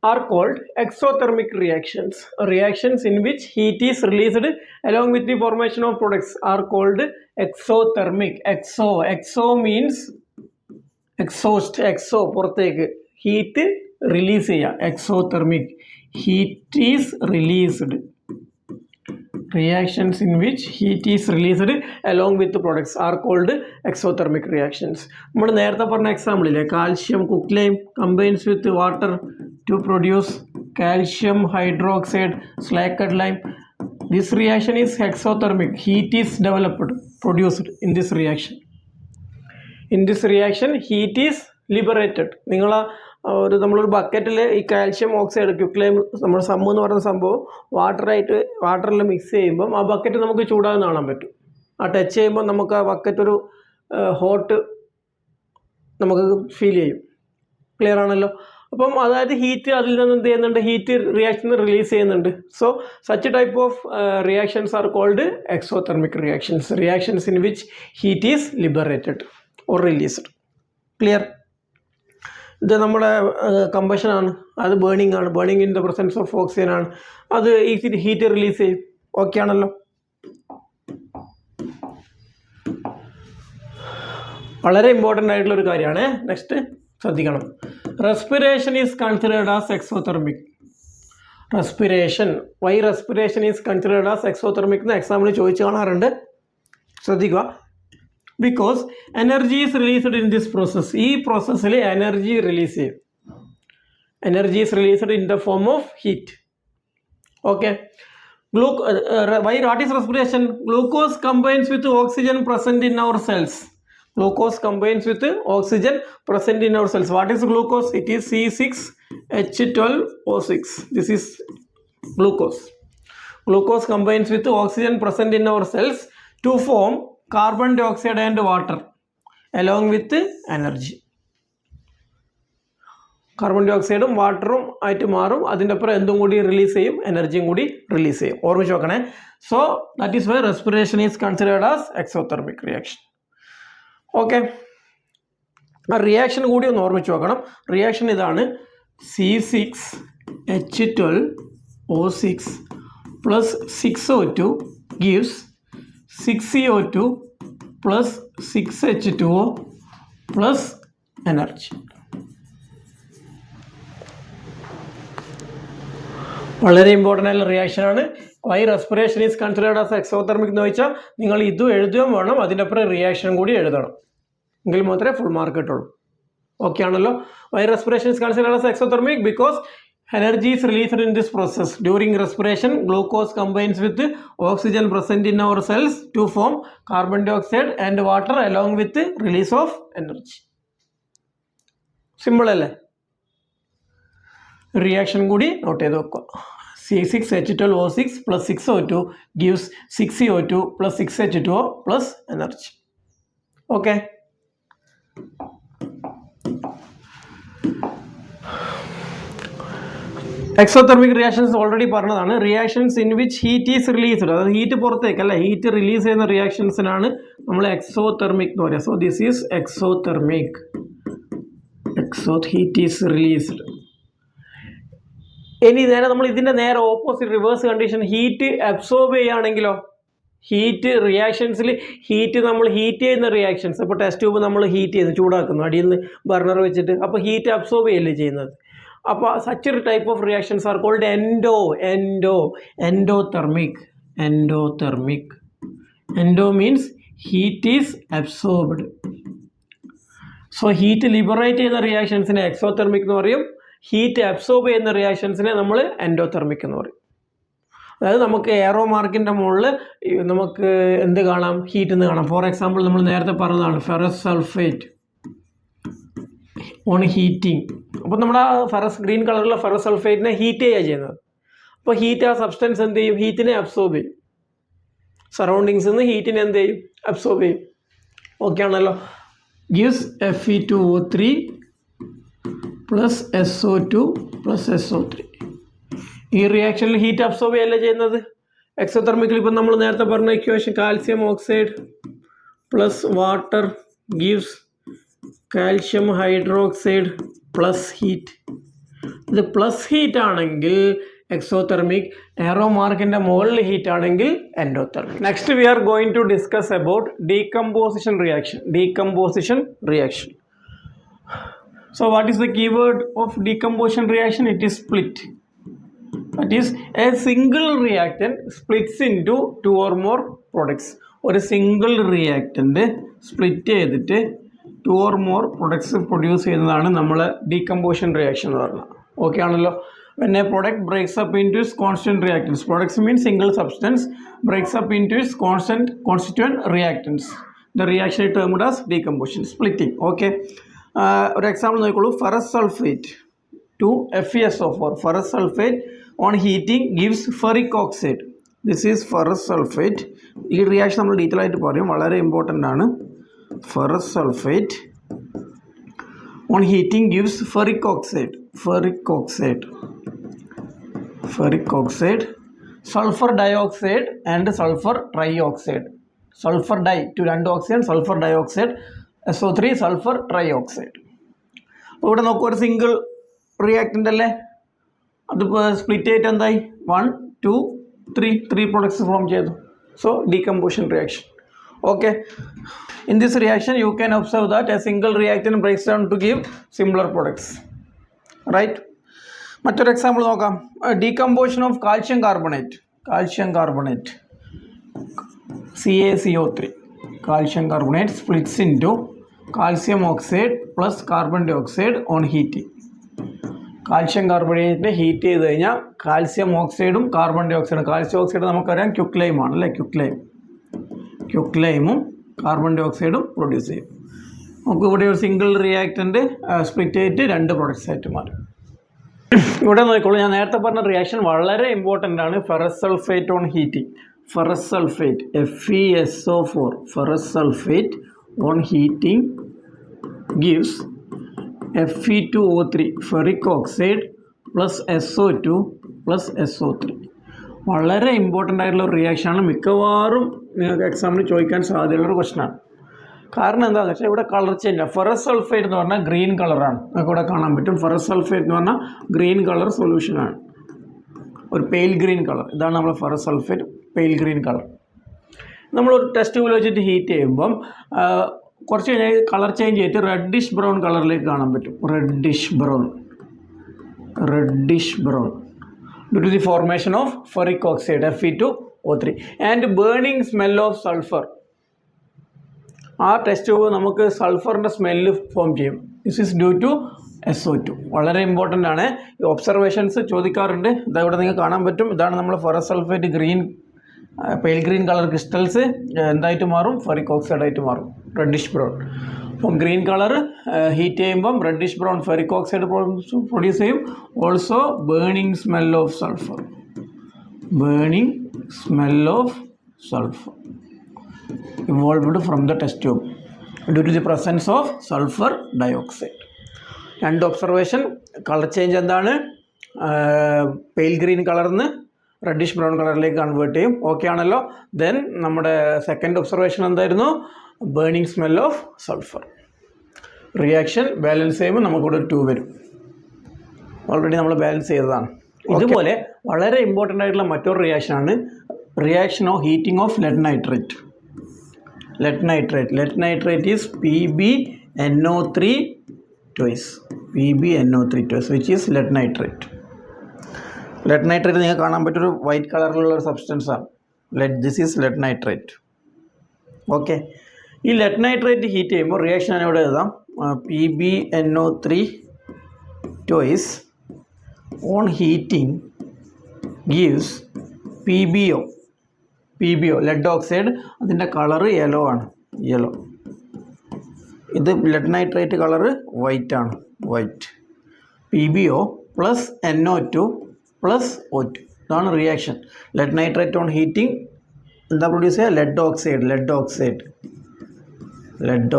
are called exothermic reactions. Reactions in which heat is released along with the formation of products are called exothermic. Exo means exhaust. Exo പുറത്തേക്ക്, heat release ചെയ്യുക. exothermic. Heat is released. Reactions in which heat is released along with the products are called exothermic reactions. നമ്മൾ നേരത്തെ പറഞ്ഞ എക്സാമ്പിളില്ലേ, calcium quicklime combines with water to produce calcium hydroxide slaked lime. This reaction is exothermic. Heat is developed, produced in this reaction. In this reaction, heat is liberated. നമ്മളൊരു ബക്കറ്റിൽ ഈ calcium oxide ക്വിക്ലൈം നമ്മൾ sum എന്ന് പറയുന്ന സംഭവം വാട്ടറിൽ mix ചെയ്യുമ്പം ആ ബക്കറ്റ് നമുക്ക് ചൂടാകുന്ന കാണാൻ പറ്റും. ആ ടച്ച് ചെയ്യുമ്പോൾ നമുക്ക് ആ ബക്കറ്റ് ഒരു ഹോട്ട് നമുക്ക് ഫീൽ ചെയ്യും. ക്ലിയർ ആണല്ലോ. അപ്പം അതായത് ഹീറ്റ് അതിൽ നിന്ന് എന്ത് ചെയ്യുന്നുണ്ട്, ഹീറ്റ് റിയാക്ഷൻ റിലീസ് ചെയ്യുന്നുണ്ട്. So such type of reactions are called exothermic reactions. Reactions in which heat is liberated or released. Clear. ഇത് നമ്മുടെ കമ്പഷനാണ്, അത് ബേണിംഗ് ആണ്. Burning in the presence of oxygen ആണ്. അത് ഈ ഹീറ്റ് റിലീസ് ചെയ്യും. ഓക്കെ ആണല്ലോ. വളരെ ഇമ്പോർട്ടൻ്റ് ആയിട്ടുള്ള ഒരു കാര്യമാണ്. നെക്സ്റ്റ് ശ്രദ്ധിക്കണം. Respiration is considered as exothermic. Respiration, why respiration is considered as exothermic എന്ന് എക്സാമിന് ചോദിച്ചു കാണാറുണ്ട്. ശ്രദ്ധിക്കുക. Because energy is released in this process. ഈ പ്രോസസ്സിൽ എനർജി റിലീസ് ചെയ്യും. Energy is released in the form of heat. Okay. Why what is respiration? Glucose combines with oxygen present in our cells. Glucose combines with oxygen present in our cells. What is glucose? It is C6H12O6. This is glucose. Glucose combines with oxygen present in our cells to form carbon dioxide and water along with energy. Carbon ഡൈ ഓക്സൈഡും വാട്ടറും ആയിട്ട് മാറും. അതിൻ്റെ അപ്പുറം എന്തും കൂടി release ചെയ്യും, എനർജിയും കൂടി റിലീസ് ചെയ്യും. ഓർമ്മിച്ച് നോക്കണേ. So that is why respiration is considered as exothermic reaction. Okay. ആ റിയാക്ഷൻ കൂടി ഒന്ന് ഓർമ്മിച്ച് നോക്കണം. റിയാക്ഷൻ ഇതാണ്. C6H12O6 plus 6O2 gives 6CO2 plus 6H2O plus energy. വളരെ ഇമ്പോർട്ടൻ്റ് ആയിട്ടുള്ള റിയാക്ഷനാണ്. Why respiration is considered as exothermic എന്ന് ചോദിച്ചാൽ നിങ്ങൾ ഇതും എഴുതുകയും വേണം, അതിൻ്റെ അപ്പുറം റിയാക്ഷനും കൂടി എഴുതണം. എങ്കിൽ മാത്രമേ ഫുൾ മാർക്ക് കിട്ടുള്ളൂ. ഓക്കെ ആണല്ലോ. Why respiration is considered as exothermic because energy is released in this process. During respiration, glucose combines with oxygen present in our cells to form carbon dioxide and water along with release of energy. Simple അല്ലേ? Reaction കൂടി not ചെയ്ത് വെക്കുക. C6H12O6 plus 6O2 gives 6CO2 plus 6H2O plus energy. Okay. Exothermic reactions already പറഞ്ഞതാണ്. Reactions in which heat is released, അതായത് heat പുറത്തേക്ക് അല്ല, heat release ചെയ്യുന്ന റിയാക്ഷൻസിനാണ് നമ്മൾ എക്സോതെർമിക് എന്ന് പറയുക. So this is exothermic. Heat is released. ഇനി നേരെ നമ്മൾ ഇതിൻ്റെ നേരെ opposite reverse condition, heat absorb ചെയ്യുകയാണെങ്കിലോ, ഹീറ്റ് റിയാക്ഷൻസിൽ ഹീറ്റ് നമ്മൾ ഹീറ്റ് ചെയ്യുന്ന റിയാക്ഷൻസ്, ഇപ്പോൾ ടെസ്റ്റ് ട്യൂബ് നമ്മൾ ഹീറ്റ് ചെയ്യുന്നു, ചൂടാക്കുന്നു അടിയിൽ നിന്ന് ബർണർ വെച്ചിട്ട്, അപ്പോൾ ഹീറ്റ് അബ്സോർബ് ചെയ്യല്ലേ ചെയ്യുന്നത്. അപ്പോൾ സച്ച് ഒരു type of reactions are called endothermic. Endo means heat is absorbed. So heat liberate ചെയ്യുന്ന റിയാക്ഷൻസിനെ എക്സോതെർമിക് എന്ന് പറയും. ഹീറ്റ് അബ്സോർബ് ചെയ്യുന്ന റിയാക്ഷൻസിനെ നമ്മൾ എൻഡോതെർമിക് എന്ന് പറയും. അതായത് നമുക്ക് എയറോ മാർക്കിൻ്റെ മുകളിൽ നമുക്ക് എന്ത് കാണാം, ഹീറ്റ് എന്ന് കാണാം. ഫോർ എക്സാമ്പിൾ നമ്മൾ നേരത്തെ പറഞ്ഞതാണ് ഫെറസ് സൾഫേറ്റ് ഓൺ ഹീറ്റിംഗ്. അപ്പോൾ നമ്മുടെ ആ ഗ്രീൻ കളറിലുള്ള ഫെറസ് സൾഫേറ്റിനെ ഹീറ്റ് ചെയ്യുക ചെയ്യുന്നത്. അപ്പോൾ ഹീറ്റ് ആ സബ്സ്റ്റൻസ് എന്ത് ചെയ്യും, ഹീറ്റിനെ അബ്സോർബ് ചെയ്യും. സറൗണ്ടിങ്സിൽ നിന്ന് ഹീറ്റിനെ എന്ത് ചെയ്യും, അബ്സോർബ് ചെയ്യും. ഓക്കെ ആണല്ലോ. gives Fe2O3 plus SO2 plus SO3. ഈ റിയാക്ഷനിൽ ഹീറ്റ് അബ്സോർബ് ചെയ്യല്ലേ ചെയ്യുന്നത്. എക്സോതെർമിക്കൽ ഇപ്പം നമ്മൾ നേരത്തെ പറഞ്ഞ equation, calcium oxide plus water gives calcium hydroxide plus heat. ഇത് പ്ലസ് ഹീറ്റ് ആണെങ്കിൽ എക്സോതെർമിക്, എയറോ മാർക്കിൻ്റെ മുകളിൽ ഹീറ്റ് ആണെങ്കിൽ endothermic. Next we are going to discuss about decomposition reaction. So what is the keyword of decomposition reaction? It is split. That is, a single reactant splits into two or more products. ഒരു single reactant split ചെയ്തിട്ട് two or more products produce ചെയ്യുന്നതാണ് നമ്മൾ decomposition reaction എന്ന് പറഞ്ഞാൽ. Okay ആണല്ലോ. When a product breaks up into its constant reactants, products means single substance, breaks up into its constituent reactants, the reaction is termed as decomposition, splitting. Okay. ഒരു example നോക്കിക്കോളൂ. Ferrous sulphate to FeSO4. Ferrous sulphate on heating gives ferric oxide. This is ferrous sulphate. ഈ reaction നമ്മൾ detail ആയിട്ട് പറയും, വളരെ important ആണ്. Ferrous sulphate on heating gives ferric oxide, sulphur dioxide and sulphur trioxide. Sulphur di to 2 oxygen, sulphur dioxide SO3 sulphur trioxide. അപ്പോൾ ഇവിടെ നോക്കൂ, ഒരു സിംഗിൾ റിയാക്റ്റൻ്റ് അല്ലേ, അതിപ്പോൾ സ്പ്ലിറ്റ് ആയിട്ട് എന്തായി 1 2 3 പ്രൊഡക്ട്സ് ഫോം ചെയ്തു. So decomposition reaction. Okay. In this reaction you can observe that a single reactant breaks down to give similar products. Right. മറ്റൊരു എക്സാമ്പിൾ നോക്കാം. Decomposition of calcium carbonate CaCO3. Calcium carbonate splits into calcium oxide plus carbon dioxide on heating. Calcium കാർബണേറ്റിനെ heat ചെയ്ത് കഴിഞ്ഞാൽ calcium ഓക്സൈഡും carbon ഡൈ ഓക്സൈഡും, calcium oxide നമുക്കറിയാം ക്യുക്ലൈമാണ് അല്ലേ, ക്യുക്ലൈമും കാർബൺ ഡൈ ഓക്സൈഡും പ്രൊഡ്യൂസ് ചെയ്യും. നമുക്ക് ഇവിടെ ഒരു സിംഗിൾ റിയാക്റ്റൻ്റ് സ്പ്ലിറ്റ് ചെയ്തിട്ട് 2 പ്രൊഡക്ട്സ് ആയിട്ട് മാറും. ഇവിടെ നോക്കിക്കോളൂ, ഞാൻ നേരത്തെ പറഞ്ഞ റിയാക്ഷൻ വളരെ ഇമ്പോർട്ടൻ്റ് ആണ്. Ferrous sulphate on heating, ferrous sulphate FeSO4, ferrous sulphate on heating gives Fe2O3 ferric oxide plus SO2 plus SO3. വളരെ ഇമ്പോർട്ടൻ്റ് ആയിട്ടുള്ള ഒരു റിയാക്ഷനാണ്. മിക്കവാറും നിങ്ങൾക്ക് എക്സാമിന് ചോദിക്കാൻ സാധ്യതയുള്ളൊരു ക്വസ്റ്റനാണ്. കാരണം എന്താണെന്ന് വെച്ചാൽ ഇവിടെ കളർ ചേഞ്ച്. ഫെറസ് സൾഫേറ്റ് എന്ന് പറഞ്ഞാൽ ഗ്രീൻ കളറാണ്, നമുക്ക് ഇവിടെ കാണാൻ പറ്റും. ഫെറസ് സൾഫേറ്റ് എന്ന് പറഞ്ഞാൽ ഗ്രീൻ കളർ സൊല്യൂഷനാണ്, ഒരു പെയിൽ ഗ്രീൻ കളർ. ഇതാണ് നമ്മൾ ferrous sulphate, pale green colour. നമ്മളൊരു ടെസ്റ്റ് ട്യൂബിൽ വെച്ചിട്ട് ഹീറ്റ് ചെയ്യുമ്പം കുറച്ച് കഴിഞ്ഞാൽ കളർ ചേഞ്ച് ചെയ്തിട്ട് റെഡിഷ് ബ്രൗൺ കളറിലേക്ക് കാണാൻ പറ്റും. Reddish brown due to the formation of ferric oxide Fe2O3 and burning smell of sulphur. ആ ടെസ്റ്റ് ട്യൂബ് നമുക്ക് സൾഫറിൻ്റെ സ്മെല്ല് ഫോം ചെയ്യും. This is due to SO2. വളരെ ഇമ്പോർട്ടൻ്റ് ആണ്. ഈ ഒബ്സർവേഷൻസ് ചോദിക്കാറുണ്ട്. ഇതവിടെ നിങ്ങൾക്ക് കാണാൻ പറ്റും. ഇതാണ് നമ്മൾ ferrous sulphate green, pale green colour crystals എന്തായിട്ട് മാറും, ഫെറിക് ഓക്സൈഡ് ആയിട്ട് മാറും, റെഡിഷ് ബ്രൗൺ. അപ്പം ഗ്രീൻ കളർ ഹീറ്റ് ചെയ്യുമ്പം reddish brown ferric oxide produce ചെയ്യും. Also burning smell of sulphur evolved from the test tube due to the presence of sulfur dioxide. 2 observation. Colour change എന്താണ്, pale green കളറിൽ നിന്ന് reddish brown കളറിലേക്ക് convert ചെയ്യും. Okay ആണല്ലോ. Then നമ്മുടെ second observation എന്തായിരുന്നു? Burning smell of sulphur. Reaction balance ചെയ്യുമ്പോൾ നമുക്കിവിടെ 2 വരും. ഓൾറെഡി നമ്മൾ ബാലൻസ് ചെയ്തതാണ്. ഇതുപോലെ വളരെ ഇമ്പോർട്ടൻ്റ് ആയിട്ടുള്ള മറ്റൊരു റിയാക്ഷനാണ് reaction of heating of lead nitrate. Lead nitrate is PbNO3 twice, PbNO3 twice, which is lead nitrate. Lead nitrate നിങ്ങൾക്ക് കാണാൻ പറ്റൊരു വൈറ്റ് കളറിലുള്ള ഒരു സബ്സ്റ്റൻസാണ് this is lead nitrate. Okay, ഈ ലെഡ് നൈട്രേറ്റ് ഹീറ്റ് ചെയ്യുമ്പോൾ റിയാക്ഷൻ ഞാൻ ഇവിടെ എഴുതാം. PbNO3 twice on heating gives PbO, lead oxide. അതിൻ്റെ കളറ് യെല്ലോ ആണ്, യെല്ലോ. ഇത് ലെഡ് നൈട്രേറ്റ് കളറ് വൈറ്റ് ആണ്, white. PbO plus NO2 plus O2. ഇതാണ് reaction. Lead nitrate on heating എന്താ പ്രൊഡ്യൂസ് ചെയ്യുക? Lead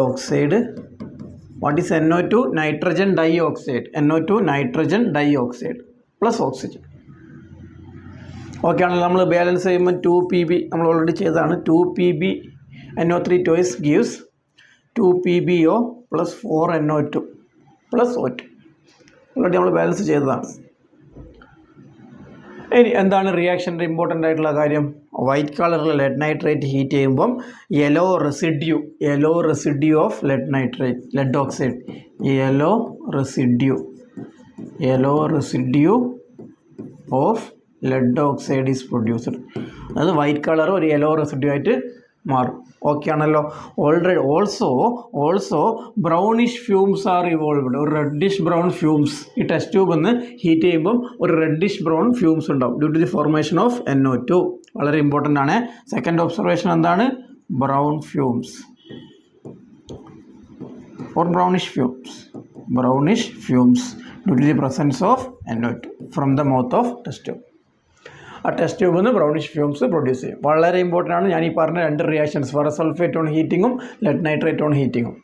oxide. What is NO2? Nitrogen dioxide plus oxygen. Okay ആണല്ലോ. നമ്മൾ balance ചെയ്യുമ്പോൾ 2 Pb നമ്മൾ ഓൾറെഡി ചെയ്തതാണ്. 2 PbNO3 twice gives 2 PbO plus 4 NO2 plus O2. Already നമ്മൾ balance ചെയ്തതാണ്. ഇനി എന്താണ് റിയാക്ഷൻ്റെ ഇമ്പോർട്ടൻ്റ് ആയിട്ടുള്ള കാര്യം? വൈറ്റ് കളറിൽ ലെഡ് നൈട്രേറ്റ് ഹീറ്റ് ചെയ്യുമ്പം yellow residue of lead oxide of lead oxide is produced. അത് വൈറ്റ് കളർ ഒരു യെല്ലോ റെസിഡ്യൂ ആയിട്ട് മാറും. ഓക്കെ ആണല്ലോ. Also brownish fumes are evolved. ഒരു റെഡിഷ് ബ്രൗൺ ഫ്യൂംസ് ഈ ടെസ്റ്റ് ട്യൂബ് ഒന്ന് ഹീറ്റ് ചെയ്യുമ്പം ഒരു റെഡിഷ് ബ്രൗൺ ഫ്യൂംസ് ഉണ്ടാവും due to the formation of NO2. വളരെ ഇമ്പോർട്ടൻ്റ് ആണ്. സെക്കൻഡ് ഒബ്സർവേഷൻ എന്താണ്? Brownish fumes due to the presence of NO2 from the mouth of test tube. ആ test ട്യൂബിൽ നിന്ന് ബ്രൗണിഷ് ഫ്യൂംസ് പ്രൊഡ്യൂസ് ചെയ്യും. വളരെ ഇമ്പോർട്ടൻ്റ് ആണ്. ഞാൻ ഈ പറഞ്ഞ 2 റിയാക്ഷൻസ്, ഫെറസ് സൾഫേറ്റ് ഓൺ ഹീറ്റിങ്ങും ലെഡ് നൈട്രേറ്റ് ഓൺ ഹീറ്റിങ്ങും.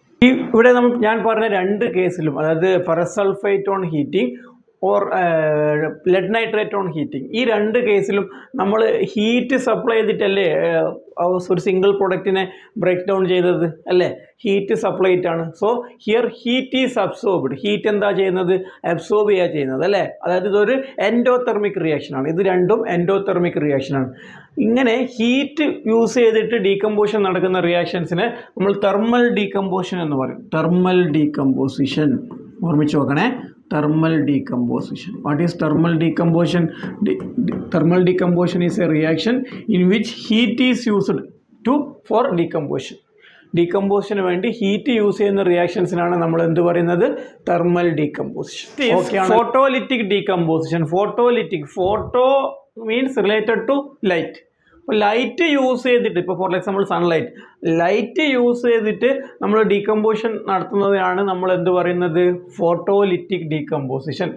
ഇവിടെ ഞാൻ പറഞ്ഞ 2 കേസിലും, അതായത് ferrous sulphate on heating or lead nitrate on heating, ഈ 2 കേസിലും നമ്മൾ ഹീറ്റ് സപ്ലൈ ചെയ്തിട്ടല്ലേ ഒരു സിംഗിൾ പ്രൊഡക്റ്റിനെ ബ്രേക്ക് ഡൗൺ ചെയ്തത് അല്ലേ? ഹീറ്റ് സപ്ലൈ ചെയ്തിട്ടാണ്. So here heat is absorbed. Heat എന്താ ചെയ്യുന്നത്? അബ്സോർബ് ചെയ്യുക ചെയ്യുന്നത് അല്ലേ? അതായത് ഇതൊരു എൻഡോതെർമിക് റിയാക്ഷനാണ്. ഇത് രണ്ടും എൻഡോതെർമിക് റിയാക്ഷനാണ്. ഇങ്ങനെ ഹീറ്റ് യൂസ് ചെയ്തിട്ട് ഡീകമ്പോസിഷൻ നടക്കുന്ന റിയാക്ഷൻസിനെ നമ്മൾ തെർമൽ ഡീകമ്പോസിഷൻ എന്ന് പറയും. തെർമൽ ഡീകമ്പോസിഷൻ ഓർമ്മിച്ച് നോക്കണേ. Thermal decomposition. What is thermal decomposition? Thermal decomposition is a reaction in which heat is used for decomposition. Decomposition വേണ്ടി ഹീറ്റ് യൂസ് ചെയ്യുന്ന റിയാക്ഷൻസിനാണ് നമ്മൾ എന്ത് പറയുന്നത്? Thermal decomposition. Photolytic decomposition. Photo means related to light. ഇപ്പോൾ light use ചെയ്തിട്ട്, ഇപ്പോൾ for example sunlight, light use ചെയ്തിട്ട് നമ്മൾ ഡീകമ്പോസിഷൻ നടത്തുന്നതിനാണ് നമ്മൾ എന്ത് പറയുന്നത്? Photolytic decomposition.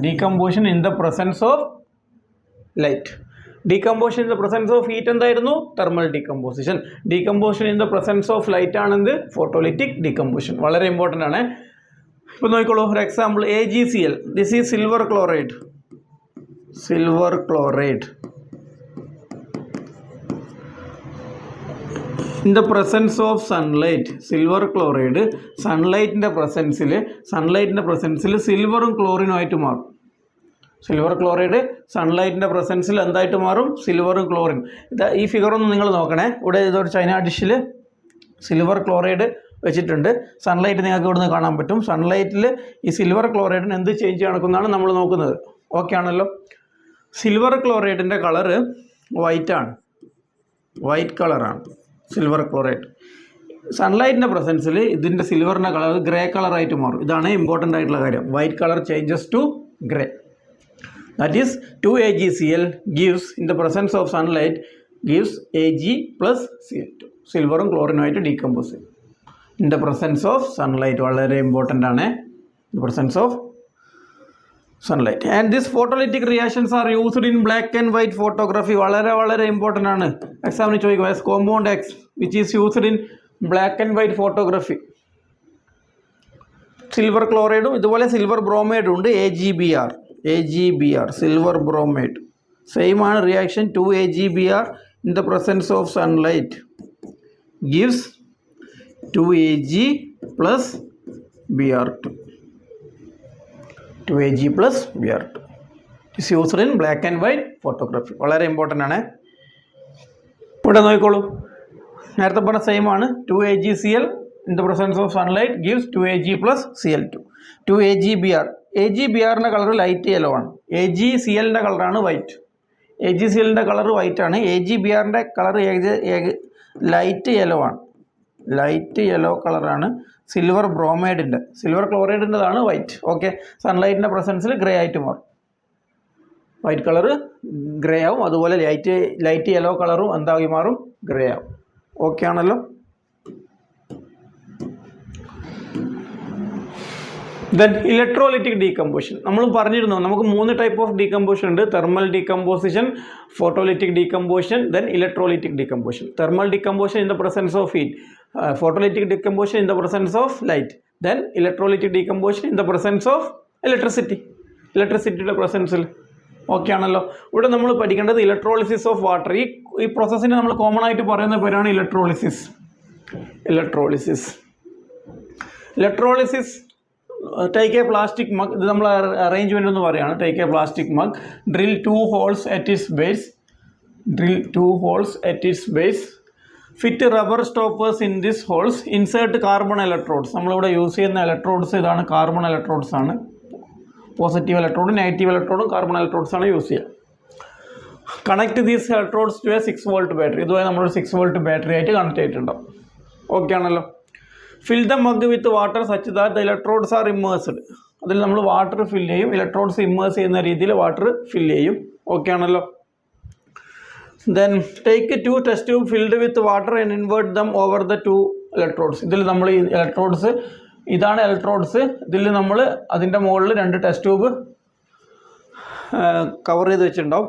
Decomposition in the presence of light. Decomposition in the presence of heat എന്തായിരുന്നു? Thermal decomposition. Decomposition in the presence of light ആണെന്ത്? Photolytic decomposition. വളരെ ഇമ്പോർട്ടൻ്റ് ആണ്. ഇപ്പോൾ നോക്കിക്കോളൂ, for example AgCl. This is silver chloride. In the presence of sunlight, silver chloride സൺലൈറ്റിൻ്റെ പ്രസൻസിൽ സിൽവറും ക്ലോറിനും ആയിട്ട് മാറും. Silver chloride സൺലൈറ്റിൻ്റെ പ്രസൻസിൽ എന്തായിട്ട് മാറും? സിൽവറും ക്ലോറിൻ. ഈ ഫിഗറൊന്നും നിങ്ങൾ നോക്കണേ. ഇവിടെ ഇതൊരു ചൈന ഡിഷിൽ സിൽവർ ക്ലോറൈഡ് വെച്ചിട്ടുണ്ട്. സൺലൈറ്റ് നിങ്ങൾക്ക് ഇവിടുന്ന് കാണാൻ പറ്റും. സൺലൈറ്റിൽ ഈ സിൽവർ ക്ലോറൈഡിന് എന്ത് ചേഞ്ച് നടക്കുന്നതാണ് നമ്മൾ നോക്കുന്നത്. ഓക്കെ ആണല്ലോ. സിൽവർ ക്ലോറൈഡിൻ്റെ കളറ് വൈറ്റ് കളറാണ് സിൽവർ ക്ലോറൈഡ്. സൺലൈറ്റിൻ്റെ പ്രസൻസിൽ ഇതിൻ്റെ സിൽവറിൻ്റെ കളർ ഗ്രേ കളറായിട്ട് മാറും. ഇതാണ് ഇമ്പോർട്ടൻ്റ് ആയിട്ടുള്ള കാര്യം. White colour changes to grey. That is 2AgCl gives in the presence of sunlight gives Ag plus Cl2. സിൽവറും ക്ലോറിനുമായിട്ട് ഡീകമ്പോസ് ചെയ്യും in the presence of sunlight. വളരെ ഇമ്പോർട്ടൻ്റ് ആണ്. In presence of sunlight. And these photolytic reactions are used in black and white photography. വളരെ important ആണ്. എക്സാമിന് ചോദിക്കും as compound X which is used in black and white photography. Silver ക്ലോറൈഡും ഇതുപോലെ silver ബ്രോമൈഡും ഉണ്ട്. AgBr സിൽവർ ബ്രോമൈഡ് സെയിം ആണ് reaction. 2AgBr in the presence of sunlight gives 2Ag plus Br2. 2Ag plus Br2 is used in black and white photography. വളരെ important ആണ്. ഇവിടെ നോക്കിക്കോളൂ, നേരത്തെ പറഞ്ഞ സെയിം ആണ്. 2AgCl in the presence of sunlight gives 2Ag plus Cl2. 2AgBr. AgBrൻ്റെ colour light yellow ആണ്. AgClൻ്റെ കളറാണ് വൈറ്റ്. AgClൻ്റെ കളർ വൈറ്റ് ആണ്. AgBrൻ്റെ കളർ ലൈറ്റ് യെല്ലോ ആണ്. ലൈറ്റ് യെല്ലോ കളറാണ് സിൽവർ ബ്രോമൈഡിൻ്റെ. സിൽവർ ക്ലോറൈഡിൻ്റെതാണ് വൈറ്റ്. ഓക്കെ, സൺലൈറ്റിൻ്റെ പ്രസൻസിൽ ഗ്രേ ആയിട്ട് മാറും. വൈറ്റ് കളറ് ഗ്രേ ആവും. അതുപോലെ ലൈറ്റ് യെല്ലോ കളറും എന്തായി മാറും? ഗ്രേ ആവും. ഓക്കെ ആണല്ലോ. ദെൻ ഇലക്ട്രോലൈറ്റിക് ഡീകമ്പോസിഷൻ നമ്മൾ പറഞ്ഞിരുന്നു. നമുക്ക് 3 ടൈപ്പ് ഓഫ് ഡീകമ്പോസിഷൻ ഉണ്ട്. Thermal decomposition, photolytic decomposition, then electrolytic decomposition. Thermal decomposition in the presence of heat, photolytic decomposition in the presence of light, then electrolytic decomposition in the presence of ഇലക്ട്രിസിറ്റിയുടെ പ്രസൻസിൽ. Okay ആണല്ലോ. ഇവിടെ നമ്മൾ പഠിക്കേണ്ടത് electrolysis of water. ഈ പ്രോസസ്സിനെ നമ്മൾ common ആയിട്ട് പറയുന്ന പേരാണ് electrolysis. Take a plastic mug. ഇത് നമ്മൾ അറേഞ്ച്മെൻ്റ് എന്ന് പറയുകയാണ്. Take a plastic mug, drill 2 holes at its base, fit rubber stoppers in this holes, insert carbon electrodes. നമ്മളിവിടെ യൂസ് ചെയ്യുന്ന ഇലക്ട്രോഡ്സ് ഇതാണ്, കാർബൺ ഇലക്ട്രോഡ്സ് ആണ്. പോസിറ്റീവ് ഇലക്ട്രോഡും നെഗറ്റീവ് ഇലക്ട്രോഡും കാർബൺ ഇലക്ട്രോഡ്സ് ആണ് യൂസ് ചെയ്യുക. Connect these electrodes to a 6 volt battery. ഇതുവരെ നമ്മളൊരു 6 volt ബാറ്ററി ആയിട്ട് കണക്ട് ചെയ്തിട്ടുണ്ടാവും. ഓക്കെ ആണല്ലോ. Fill the mug with water such that the electrodes are immersed. അതിൽ നമ്മൾ വാട്ടർ ഫില്ല് ചെയ്യും. ഇലക്ട്രോഡ്സ് ഇമ്മേഴ്സ് ചെയ്യുന്ന രീതിയിൽ വാട്ടർ ഫില്ല് ചെയ്യും. ഓക്കെ ആണല്ലോ. Then take 2 test tube filled with water and invert them over the 2 electrodes. ഇതിൽ നമ്മൾ ഈ ഇലക്ട്രോഡ്സ്, ഇതാണ് ഇലക്ട്രോഡ്സ്. ഇതിൽ നമ്മൾ അതിൻ്റെ മുകളിൽ 2 ടെസ്റ്റ് ട്യൂബ് കവർ ചെയ്ത് വെച്ചിട്ടുണ്ടാവും.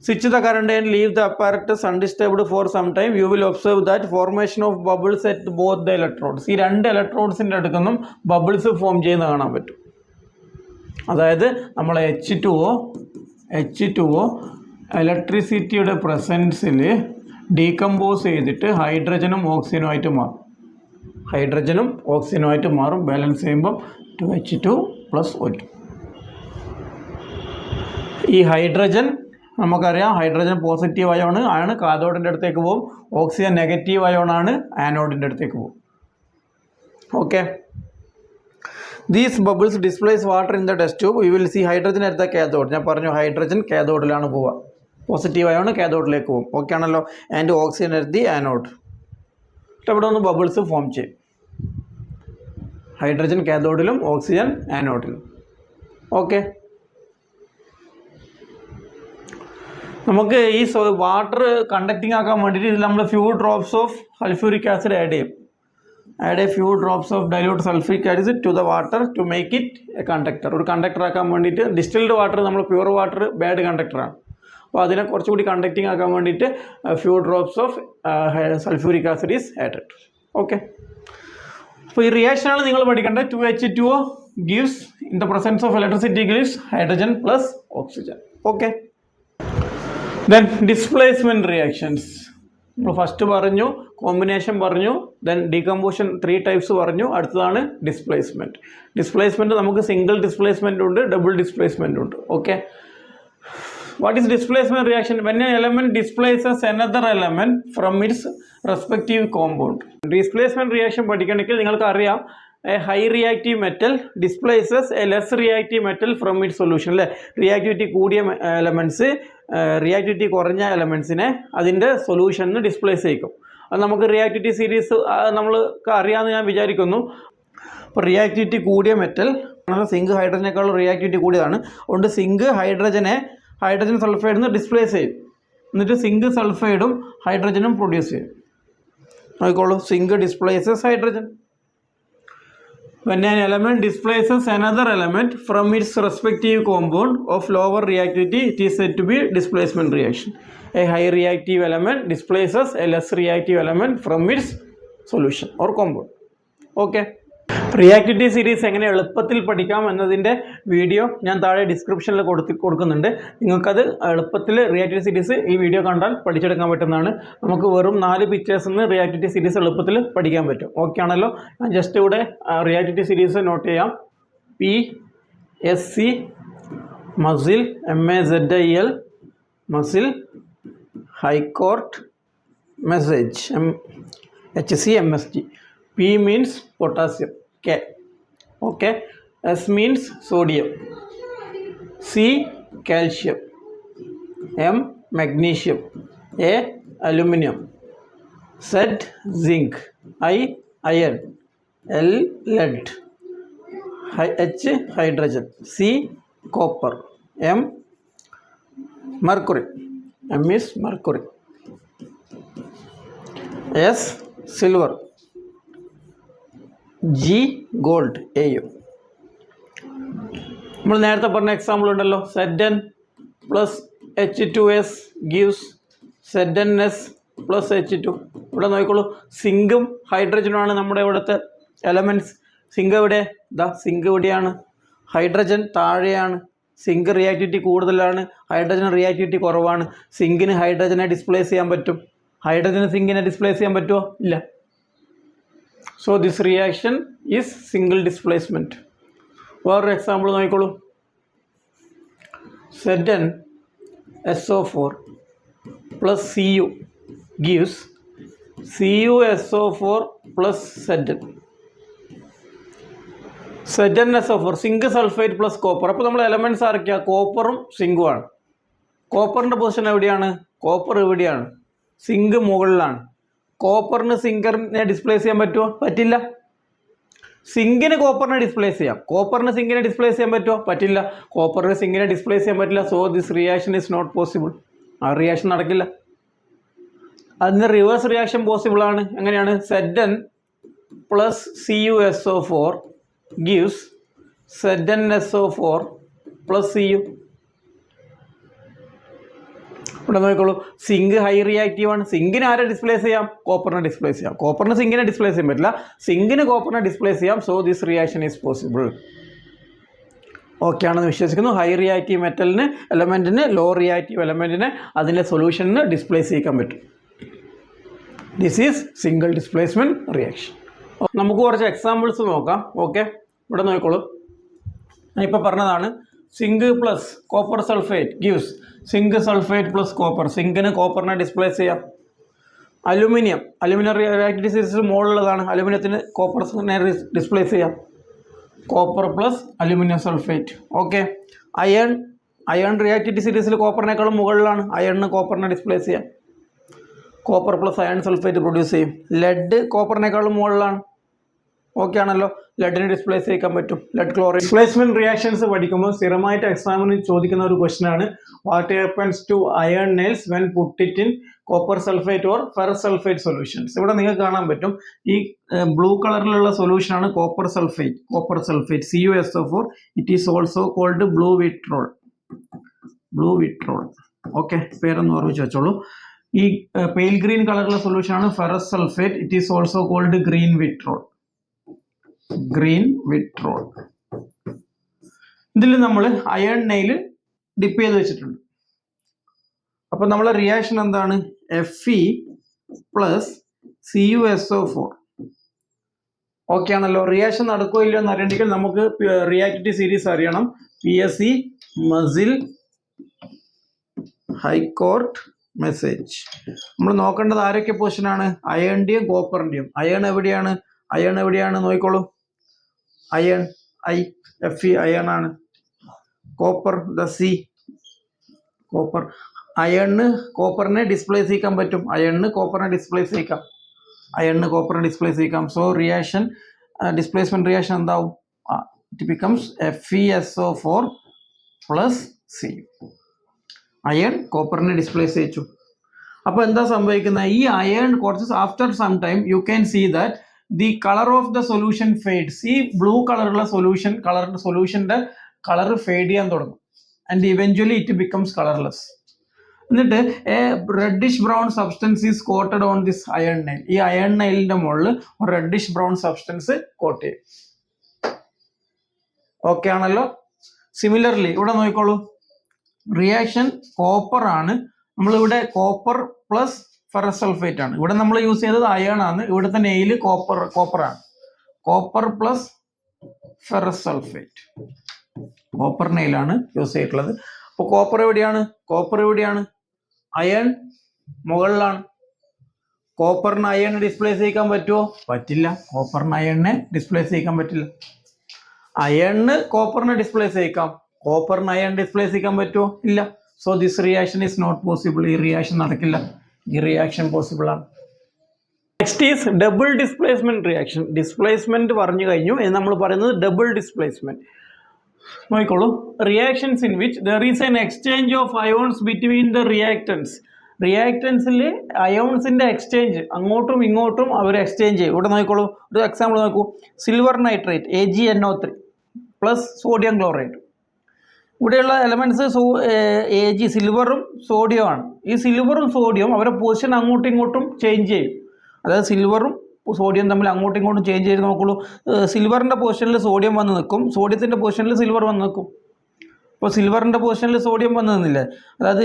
Switch the current and leave the apparatus undisturbed for some time. You will observe that formation of bubbles at both the electrodes. ഈ 2 ഇലക്ട്രോഡ്സിൻ്റെ അടുത്തൊന്നും ബബിൾസ് ഫോം ചെയ്യുന്ന കാണാൻ പറ്റും. അതായത് നമ്മൾ H2O ഇലക്ട്രിസിറ്റിയുടെ പ്രസൻസിൽ ഡീകമ്പോസ് ചെയ്തിട്ട് ഹൈഡ്രജനും ഓക്സിജനുമായിട്ട് മാറും. ബാലൻസ് ചെയ്യുമ്പം 2H2 + O2. ഈ ഹൈഡ്രജൻ നമുക്കറിയാം, ഹൈഡ്രജൻ പോസിറ്റീവ് അയോൺ ആണ്, കാഥോഡിൻ്റെ അടുത്തേക്ക് പോകും. ഓക്സിജൻ നെഗറ്റീവ് അയോൺ ആണ്, ആനോഡിൻ്റെ അടുത്തേക്ക് പോകും. Okay, these bubbles displace water in the test tube. You will see hydrogen at the cathode. ഞാൻ പറഞ്ഞു ഹൈഡ്രജൻ കാഥോഡിലാണ് പോവുക. പോസിറ്റീവ് അയോൺ കാഥോഡിലേക്ക് പോകും. ഓക്കെ ആണല്ലോ. And oxygen at the anode. ഇവിടെ ഒന്ന് ബബിൾസ് ഫോം ചെയ്യും. ഹൈഡ്രജൻ കാഥോഡിലും ഓക്സിജൻ ആനോഡിലും. ഓക്കെ, നമുക്ക് ഈ വാട്ടർ കണ്ടക്റ്റിംഗ് ആക്കാൻ വേണ്ടിയിട്ട് ഇതിൽ നമ്മൾ few drops of sulphuric acid add ചെയ്യും. Add a few drops of dilute sulphuric acid to the water to make it a conductor. ഒരു കണ്ടക്ടർ ആക്കാൻ വേണ്ടിയിട്ട് ഡിസ്റ്റിൽഡ് വാട്ടർ, നമ്മൾ പ്യുവർ വാട്ടർ ബാഡ് കണ്ടക്ടറാണ്. അപ്പോൾ അതിനെ കുറച്ചുകൂടി കണ്ടക്റ്റിംഗ് ആക്കാൻ വേണ്ടിയിട്ട് few drops of sulphuric acid is added. Okay, അപ്പോൾ ഈ റിയാക്ഷനാണ് നിങ്ങൾ പഠിക്കേണ്ടത്. 2H2O gives in the presence of electricity gives hydrogen plus oxygen. Okay, then displacement reactions. നമ്മൾ ഫസ്റ്റ് പറഞ്ഞു, കോമ്പിനേഷൻ പറഞ്ഞു, ദെൻ ഡീകമ്പോസിഷൻ 3 types പറഞ്ഞു. അടുത്തതാണ് ഡിസ്പ്ലേസ്മെൻറ്റ്. ഡിസ്പ്ലേസ്മെൻറ്റ് നമുക്ക് സിംഗിൾ ഡിസ്പ്ലേസ്മെൻ്റ് ഉണ്ട്, ഡബിൾ ഡിസ്പ്ലേസ്മെൻ്റ് ഉണ്ട്. Okay, what is displacement reaction? When an element displaces another element from its respective compound. Displacement reaction പഠിക്കണമെങ്കിൽ നിങ്ങൾക്ക് അറിയാം, a high reactive metal displaces a less reactive metal from its solution. അല്ലേ, reactivity കൂടിയ elements reactivity കുറഞ്ഞ എലമെൻറ്റ്സിനെ അതിൻ്റെ സൊല്യൂഷനിൽ displace ചെയ്യിക്കും. അത് നമുക്ക് റിയാക്ടിവിറ്റി സീരീസ് നമ്മൾക്ക് അറിയാമെന്ന് ഞാൻ വിചാരിക്കുന്നു. അപ്പോൾ റിയാക്ടിവിറ്റി കൂടിയ മെറ്റൽ സിങ്ക് ഹൈഡ്രജനേക്കാളും റിയാക്ടിവിറ്റി കൂടിയതാണ്. അതുകൊണ്ട് സിങ്ക് ഹൈഡ്രജൻ സൾഫൈഡിൽ നിന്ന് ഡിസ്പ്ലേസ് ചെയ്യും. എന്നിട്ട് സിങ്ക് സൾഫൈഡും ഹൈഡ്രജനും പ്രൊഡ്യൂസ് ചെയ്യും. നോക്കിക്കോളൂ, zinc displaces hydrogen. When an element displaces another element from its respective compound of lower reactivity, it is said to be displacement reaction. A high reactive element displaces a less reactive element from its solution or compound. Okay. Reactivity series എങ്ങനെ എളുപ്പത്തിൽ പഠിക്കാം എന്നതിൻ്റെ video ഞാൻ താഴെ ഡിസ്ക്രിപ്ഷനിൽ കൊടുക്കുന്നുണ്ട്. നിങ്ങൾക്കത് എളുപ്പത്തിൽ റിയാക്ടിവിറ്റി സീരീസ് ഈ വീഡിയോ കണ്ടാൽ പഠിച്ചെടുക്കാൻ പറ്റുന്നതാണ്. നമുക്ക് വെറും 4 പിക്ചേഴ്സിൽ നിന്ന് റിയാക്ടിവിറ്റി സീരീസ് എളുപ്പത്തിൽ പഠിക്കാൻ പറ്റും. ഓക്കെ ആണല്ലോ? ഞാൻ ജസ്റ്റ് ഇവിടെ റിയാക്ടിവിറ്റി സീരീസ് നോട്ട് ചെയ്യാം. PSC muscle, MAZIL muscle, high court message, HC MSG. P means potassium, K. Okay. S means sodium. C calcium. M magnesium. A aluminum. Z zinc. I iron. L lead. H hydrogen. C copper. M mercury. M is mercury. S silver. G gold. AU. നമ്മൾ നേരത്തെ പറഞ്ഞ example ഉണ്ടല്ലോ, Zn plus H2S gives ZnS plus H2. ഇവിടെ നോക്കിക്കോളൂ, സിങ്കും ഹൈഡ്രജനുമാണ് നമ്മുടെ ഇവിടുത്തെ elements. Zinc എവിടെ? Zinc ഇവിടെയാണ്, ഹൈഡ്രജൻ താഴെയാണ്. സിങ്ക് റിയാക്ടിവിറ്റി കൂടുതലാണ്, ഹൈഡ്രജൻ റിയാക്ടിവിറ്റി കുറവാണ്. സിങ്കിന് ഹൈഡ്രജനെ ഡിസ്പ്ലേസ് ചെയ്യാൻ പറ്റും, ഹൈഡ്രജന് സിങ്കിനെ ഡിസ്പ്ലേസ് ചെയ്യാൻ പറ്റുമോ? ഇല്ല. So this reaction is single displacement. വേറൊരു എക്സാമ്പിൾ നോക്കിക്കോളൂ, ZnSO4 plus Cu gives CuSO4 plus ZnSO4 zinc sulphate plus copper. അപ്പോൾ നമ്മൾ എലമെൻറ്റ്സ് ആരൊക്കെയാ? കോപ്പറും സിങ്കുമാണ്. കോപ്പറിൻ്റെ പൊസിഷൻ എവിടെയാണ്? കോപ്പർ ഇവിടെയാണ്, സിങ്ക് മുകളിലാണ്. കോപ്പറിന് സിങ്കറിനെ ഡിസ്പ്ലേസ് ചെയ്യാൻ പറ്റുമോ? പറ്റില്ല. സിങ്കിന് കോപ്പറിനെ ഡിസ്പ്ലേസ് ചെയ്യാം, കോപ്പറിന് സിങ്കിനെ ഡിസ്പ്ലേസ് ചെയ്യാൻ പറ്റുമോ? പറ്റില്ല. കോപ്പറിന് സിങ്കിനെ ഡിസ്പ്ലേസ് ചെയ്യാൻ പറ്റില്ല. So this reaction is not possible. ആ റിയാക്ഷൻ നടക്കില്ല. അതിന് റിവേഴ്സ് റിയാക്ഷൻ പോസിബിൾ ആണ്. എങ്ങനെയാണ്? Zn plus CuSO4 gives ZnSO4 plus Cu. ഇവിടെ നോക്കിക്കോളൂ, സിങ്ക് ഹൈ റിയാക്റ്റീവ് ആണ്. സിങ്കിന് ആരെ ഡിസ്പ്ലേസ് ചെയ്യാം? കോപ്പറിനെ ഡിസ്പ്ലേസ് ചെയ്യാം. കോപ്പറിന് സിങ്കിനെ ഡിസ്പ്ലേസ് ചെയ്യാൻ പറ്റില്ല, സിങ്കിന് കോപ്പറിനെ ഡിസ്പ്ലേസ് ചെയ്യാം. So this reaction is possible. Okay ആണെന്ന് വിശ്വസിക്കുന്നു. ഹൈ റിയാക്റ്റീവ് മെറ്റലിന് എലമെൻറ്റിന് ലോ റിയാക്റ്റീവ് എലമെൻറ്റിനെ അതിൻ്റെ സൊല്യൂഷനിന് ഡിസ്പ്ലേസ് ചെയ്യാൻ പറ്റും. This is single displacement reaction. നമുക്ക് കുറച്ച് എക്സാമ്പിൾസ് നോക്കാം. ഓക്കെ, ഇവിടെ നോക്കിക്കോളൂ, ഞാൻ ഇപ്പോൾ പറഞ്ഞതാണ്. Zinc plus copper sulphate gives zinc sulphate plus copper. സിങ്കിന് കോപ്പറിനെ ഡിസ്പ്ലേസ് ചെയ്യാം. അലുമിനിയം റിയാക്ടിവിറ്റി സീരീസിൽ മുകളിലുള്ളതാണ്. അലുമിനിയത്തിന് കോപ്പറിനെ ഡിസ്പ്ലേസ് ചെയ്യാം. Copper plus aluminium sulphate. Okay. Iron reactivity സീരീസിൽ കോപ്പറിനേക്കാളും മുകളിലാണ്. അയണിന് കോപ്പറിനെ ഡിസ്പ്ലേസ് ചെയ്യാം. Copper plus iron sulphate produce ചെയ്യും. ലെഡ് കോപ്പറിനേക്കാളും മുകളിലാണ്. ഓക്കെ ആണല്ലോ? ലെഡിനെ ഡിസ്പ്ലേസ് ചെയ്യാൻ പറ്റും. Lead chloride. ഡിസ്പ്ലേസ്മെന്റ് റിയാക്ഷൻസ് പഠിക്കുമ്പോൾ സ്ഥിരമായിട്ട് എക്സാമിന് ചോദിക്കുന്ന ഒരു ക്വസ്റ്റൻ ആണ്, what happens to iron nails when put it in copper sulphate or ferrous sulphate solutions. ഇവിടെ നിങ്ങൾക്ക് കാണാൻ പറ്റും, ഈ ബ്ലൂ കളറിലുള്ള സൊല്യൂഷനാണ് copper sulphate. CuSO4. It is also called blue vitriol. Okay, പേരൊന്ന് ഓർമ്മിച്ച് വെച്ചോളൂ. ഈ പെയിൽ ഗ്രീൻ കളറിലുള്ള സൊല്യൂഷനാണ് ferrous sulphate. It is also called green vitriol. ഇതിൽ നമ്മൾ അയൺ നെയിൽ ഡിപ്പ് ചെയ്ത് വെച്ചിട്ടുണ്ട്. അപ്പോൾ നമ്മളെ റിയാക്ഷൻ എന്താണ്? Fe plus CuSO4. ഓക്കെ ആണല്ലോ? റിയാക്ഷൻ നടക്കുകയോ ഇല്ലയോ എന്ന് അറിയണമെങ്കിൽ നമുക്ക് റിയാക്ടിവിറ്റി സീരീസ് അറിയണം. PSC muscle, high court message. നമ്മൾ നോക്കേണ്ടത് ആരൊക്കെ പൊസിഷനാണ്? അയണിന്റെയും കോപ്പറിന്റെയും. അയൺ എവിടെയാണ് നോക്കിക്കോളൂ. അയൺ Fe അയൺ ആണ്. Copper C. കോപ്പർ. അയണിന് കോപ്പറിനെ ഡിസ്പ്ലേസ് ചെയ്യാൻ പറ്റും, അയണിന് കോപ്പറിനെ ഡിസ്പ്ലേസ് ചെയ്യാം. സോ റിയാക്ഷൻ ഡിസ്പ്ലേസ്മെന്റ് റിയാക്ഷൻ എന്താവും? It becomes FeSO4 plus Cu. Iron കോപ്പറിനെ ഡിസ്പ്ലേസ് ചെയ്യിച്ചു. അപ്പോൾ എന്താ സംഭവിക്കുന്നത്? ഈ അയൺ കുറച്ച് after some time you can see that the colour of the solution fades. ഈ ബ്ലൂ കളറുള്ള സൊല്യൂഷൻ്റെ കളർ ഫെയ്ഡ് ചെയ്യാൻ തുടങ്ങും. And eventually it becomes colourless. എന്നിട്ട് a reddish brown substance is coated on this iron nail. ഈ iron നെയിലിന്റെ മുകളിൽ ഒരു റെഡിഷ് ബ്രൗൺ സബ്സ്റ്റൻസ് കോട്ട് ചെയ്യും. ഓക്കെ ആണല്ലോ. സിമിലർലി ഇവിടെ നോക്കിക്കോളൂ, റിയാക്ഷൻ കോപ്പർ ആണ്. നമ്മളിവിടെ കോപ്പർ പ്ലസ് ഫെറസ് സൾഫേറ്റ് ആണ്. ഇവിടെ നമ്മൾ യൂസ് ചെയ്തത് അയൺ ആണ്. ഇവിടുത്തെ നെയില് കോപ്പറാണ്. Copper plus ferrous sulphate, copper നെയിലാണ് യൂസ് ചെയ്തിട്ടുള്ളത്. അപ്പോൾ കോപ്പർ എവിടെയാണ്? അയൺ മുകളിലാണ്. കോപ്പറിന് അയൺ ഡിസ്പ്ലേസ് ചെയ്യിക്കാൻ പറ്റുമോ? പറ്റില്ല. കോപ്പറിന് അയണിനെ ഡിസ്പ്ലേസ് ചെയ്യിക്കാൻ പറ്റില്ല. അയണിന് കോപ്പറിനെ ഡിസ്പ്ലേസ് ചെയ്യിക്കാം, കോപ്പറിന് അയൺ ഡിസ്പ്ലേസ് ചെയ്യിക്കാൻ പറ്റുമോ? ഇല്ല. So this reaction is not possible. ഈ റിയാക്ഷൻ നടക്കില്ല. ഈ റിയാക്ഷൻ പോസിബിൾ ആണ്. Next is double displacement reaction. Displacement പറഞ്ഞു കഴിഞ്ഞു. നമ്മൾ പറയുന്നത് ഡബിൾ ഡിസ്പ്ലേസ്മെന്റ്. നോക്കിക്കോളൂ, reactions in which there is an exchange of ions between the reactants. റിയാക്ടൻസിൽ അയോൺസിന്റെ എക്സ്ചേഞ്ച്, അങ്ങോട്ടും ഇങ്ങോട്ടും അവർ എക്സ്ചേഞ്ച് ചെയ്യും. ഇവിടെ നോക്കിക്കോളൂ, ഒരു എക്സാമ്പിൾ നോക്കൂ. Silver nitrate AgNO3 plus sodium chloride. ഇവിടെയുള്ള എലമെന്റ്സ് Ag സിൽവറും സോഡിയം ആണ്. ഈ സിൽവറും സോഡിയം അവരുടെ പൊസിഷൻ അങ്ങോട്ടും ഇങ്ങോട്ടും ചേഞ്ച് ചെയ്യും. അതായത് സിൽവറും സോഡിയം തമ്മിൽ അങ്ങോട്ടും ഇങ്ങോട്ടും ചേഞ്ച് ചെയ്ത് നോക്കുള്ളൂ. സിൽവറിൻ്റെ പൊസിഷനിൽ സോഡിയം വന്ന് നിൽക്കും, സോഡിയത്തിൻ്റെ പൊസിഷനിൽ സിൽവർ വന്ന് നിൽക്കും. ഇപ്പോൾ സിൽവറിൻ്റെ പൊസിഷനിൽ സോഡിയം വന്ന് നിന്നില്ലേ, അതായത്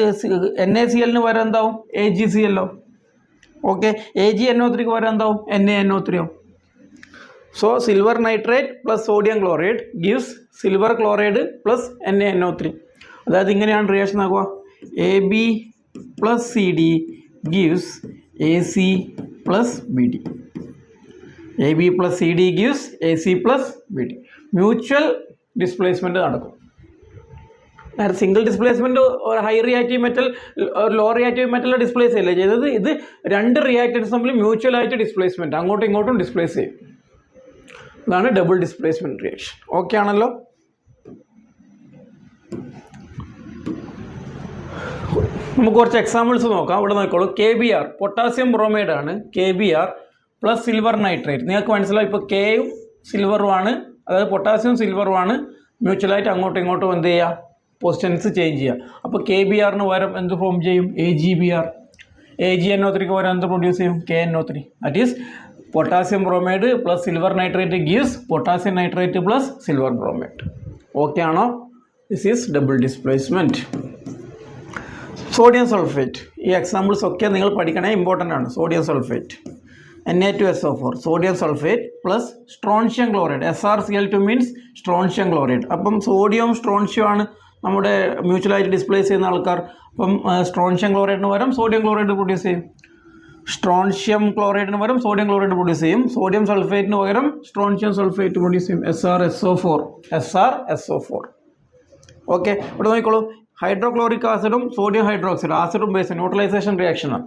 NaCl വരെ എന്താവും? AgCl. ഓക്കെ, AgNO3 വരെ എന്താവും? NaNO3. So silver nitrate plus sodium chloride gives silver chloride plus NaNO3. അതായത് ഇങ്ങനെയാണ് റിയാക്ഷൻ ആക്കുക. AB plus CD gives AC plus BD. AB plus CD gives AC plus BD. Mutual displacement നടക്കും. Single displacement ഒരു high reactive metal low reactive metal displace ചെയ്യില്ല ചെയ്തത്. ഇത് രണ്ട് reactance തമ്മിൽ മ്യൂച്വലായിട്ട് ഡിസ്പ്ലേസ്മെൻറ്റ് അങ്ങോട്ടും ഇങ്ങോട്ടും ഡിസ്പ്ലേസ് ചെയ്യും. ഇതാണ് ഡബിൾ ഡിസ്പ്ലേസ്മെൻറ്റ് റിയാക്ഷൻ. ഓക്കെ ആണല്ലോ. നമുക്ക് കുറച്ച് എക്സാമ്പിൾസ് നോക്കാം. ഇവിടെ നോക്കിക്കോളൂ. KBr പൊട്ടാസ്യം ബ്രോമൈഡ് ആണ്. KBr plus silver nitrate. നിങ്ങൾക്ക് മനസ്സിലാവും, ഇപ്പോൾ കെയും സിൽവറുമാണ്, അതായത് പൊട്ടാസ്യം സിൽവറുമാണ് മ്യൂച്വലായിട്ട് അങ്ങോട്ടും ഇങ്ങോട്ടും എന്ത് ചെയ്യുക? പൊസിഷൻസ് ചേഞ്ച് ചെയ്യുക. അപ്പോൾ KBrന് പകരം എന്ത് ഫോം ചെയ്യും? AgBr. AgNO3ക്ക് പകരം എന്ത് പ്രൊഡ്യൂസ് ചെയ്യും? KNO3. That is potassium bromide plus silver nitrate gives potassium nitrate plus silver bromide. Okay ആണോ? This is double displacement. Sodium sulphate. ഈ എക്സാമ്പിൾസ് ഒക്കെ നിങ്ങൾ പഠിക്കണേ, ഇമ്പോർട്ടൻ്റ് ആണ്. Sodium sulphate Na2SO4, sodium sulphate plus strontium chloride. SrCl2 means strontium chloride. അപ്പം sodium strontium ആണ് നമ്മുടെ മ്യൂച്വലായിട്ട് displace ചെയ്യുന്ന ആൾക്കാർ. അപ്പം സ്ട്രോൺഷ്യം ക്ലോറൈഡിന് പകരം സോഡിയം ക്ലോറൈഡ് പ്രൊഡ്യൂസ് ചെയ്യും. സ്ട്രോൺഷ്യം ക്ലോറൈഡിന് പകരം സോഡിയം ക്ലോറൈഡ് പ്രൊഡ്യൂസ് ചെയ്യും. സോഡിയം സൾഫേറ്റിന് പകരം സ്ട്രോൺഷ്യം സൾഫേറ്റ് പ്രൊഡ്യൂസ് ചെയ്യും. SrSO4. ഓക്കെ, ഇവിടെ നോക്കിക്കോളൂ. ഹൈഡ്രോക്ലോറിക് ആസിഡും സോഡിയം ഹൈഡ്രോക്സൈഡ്, ആസിഡും ബേസും ന്യൂട്രലൈസേഷൻ റിയാക്ഷനാണ്.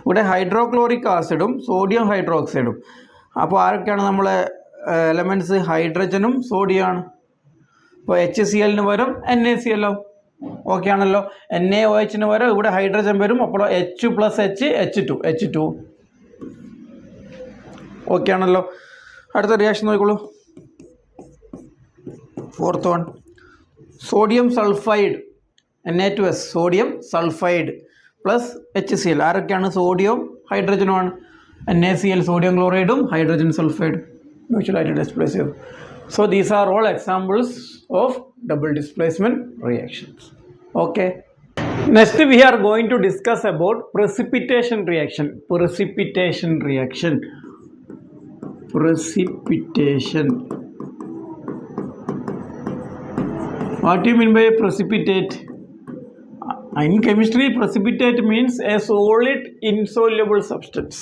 ഇവിടെ ഹൈഡ്രോക്ലോറിക് ആസിഡും സോഡിയം ഹൈഡ്രോക്സൈഡും. അപ്പോൾ ആരൊക്കെയാണ് നമ്മളെ എലമെൻറ്റ്സ്? ഹൈഡ്രജനും സോഡിയമാണ്. ഇപ്പോൾ HClന് പകരം NaCl. ഓക്കെ ആണല്ലോ. NaOHന് പകരം ഇവിടെ ഹൈഡ്രജൻ വരും. അപ്പോൾ H പ്ലസ് H2. ഓക്കെ ആണല്ലോ. അടുത്ത റിയാക്ഷൻ നോക്കിക്കോളൂ. Fourth one, sodium sulphide Na2S, sodium sulphide plus HCl. ആരൊക്കെയാണ്? സോഡിയം ഹൈഡ്രജനുമാണ്. NaCl സോഡിയം ക്ലോറൈഡും ഹൈഡ്രജൻ സൾഫൈഡ് മ്യൂച്വലായിട്ട് ഡിസ്പ്ലേസ് ചെയ്തു. So these are all examples of double displacement reactions. Okay, next we are going to discuss about precipitation reaction. What do you mean by precipitate? In chemistry, precipitate means a solid insoluble substance.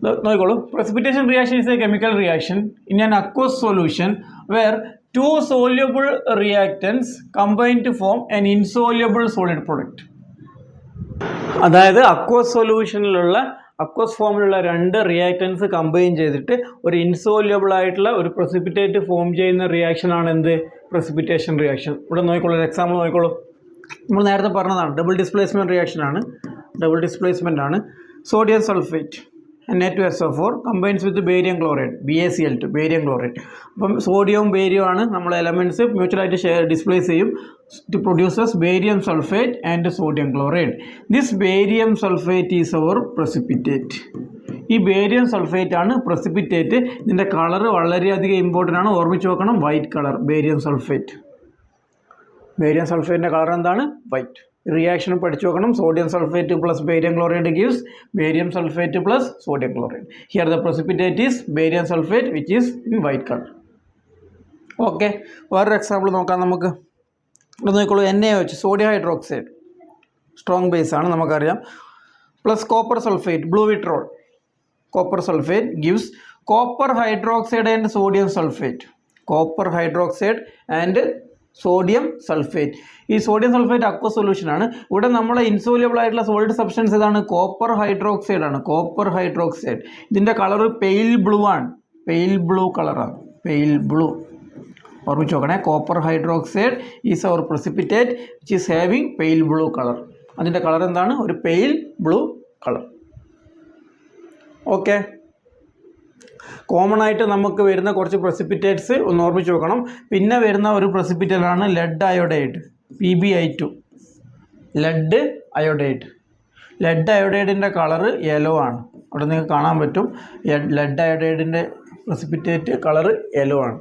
നോക്കിക്കോളൂ. Precipitation reaction is a chemical reaction in an aqueous solution where two soluble reactants combine to form an insoluble solid product. അതായത് aqueous സൊല്യൂഷനിലുള്ള aqueous ഫോമിലുള്ള രണ്ട് reactance combine ചെയ്തിട്ട് ഒരു ഇൻസോല്യബിൾ ആയിട്ടുള്ള ഒരു precipitate form ചെയ്യുന്ന റിയാക്ഷനാണ് എന്ത്? Precipitation reaction. ഇവിടെ നോക്കിക്കോളൂ, ഒരു എക്സാമ്പിൾ നോക്കിക്കോളൂ. നമ്മൾ നേരത്തെ പറഞ്ഞതാണ്, ഡബിൾ ഡിസ്പ്ലേസ്മെൻറ്റ് റിയാക്ഷനാണ്. Sodium sulphate Na2SO4 combines with barium chloride, BaCl2, barium chloride. അപ്പം സോഡിയവും ബേരിയവും ആണ് നമ്മൾ എലമെൻറ്റ്സ് മ്യൂച്വലായിട്ട് ഡിസ്പ്ലേസ് ചെയ്യും to produces barium sulfate and sodium chloride. This barium sulfate is our precipitate. ഈ ബേരിയം സൾഫേറ്റ് ആണ് പ്രസിപ്പിറ്റേറ്റ്. ഇതിൻ്റെ കളർ വളരെയധികം important ആണ്, ഓർമ്മിച്ച് നോക്കണം. White colour barium sulphate. Barium സൾഫേറ്റിൻ്റെ കളർ എന്താണ്? വൈറ്റ്. റിയാക്ഷൻ പഠിച്ചു നോക്കണം. Sodium sulphate plus barium chloride gives barium sulphate plus sodium chloride. Here the precipitate is barium sulphate which is in white colour. Okay, വേറൊരു example നോക്കാം നമുക്ക്. ഇവിടെ നോക്കിക്കോളൂ. NaOH, sodium hydroxide, strong base ആണ് നമുക്കറിയാം. Plus copper sulphate, blue vitriol. Copper sulphate gives copper hydroxide and sodium sulphate. Copper hydroxide and sodium sulphate. ഈ sodium sulphate aqua solution ആണ്. ഇവിടെ നമ്മളെ ഇൻസോല്യൂബിൾ ആയിട്ടുള്ള സോളിഡ് സബ്സ്റ്റൻസ് ഏതാണ്? കോപ്പർ ഹൈഡ്രോക്സൈഡ് ആണ്. Copper hydroxide. ഇതിൻ്റെ കളർ പെയിൽ ബ്ലൂ ആണ്. Pale blue കളറാണ്. Pale blue. ഓർമ്മിച്ച് നോക്കണേ. Copper hydroxide is our precipitate which is having pale blue colour. അതിൻ്റെ കളർ എന്താണ്? ഒരു pale blue colour. Okay, common ആയിട്ട് നമുക്ക് വരുന്ന കുറച്ച് പ്രസിപ്പിറ്റേറ്റ്സ് ഒന്ന് ഓർമ്മിച്ച് നോക്കണം. പിന്നെ വരുന്ന ഒരു പ്രസിപ്പിറ്റേറ്റാണ് lead iodide, PbI2. Lead iodide. Lead അയോഡൈഡിൻ്റെ കളറ് യെല്ലോ ആണ്. അവിടെ നിങ്ങൾക്ക് കാണാൻ പറ്റും. ലെഡ് അയോഡൈഡിൻ്റെ പ്രസിപ്പിറ്റേറ്റ് കളറ് യെല്ലോ ആണ്.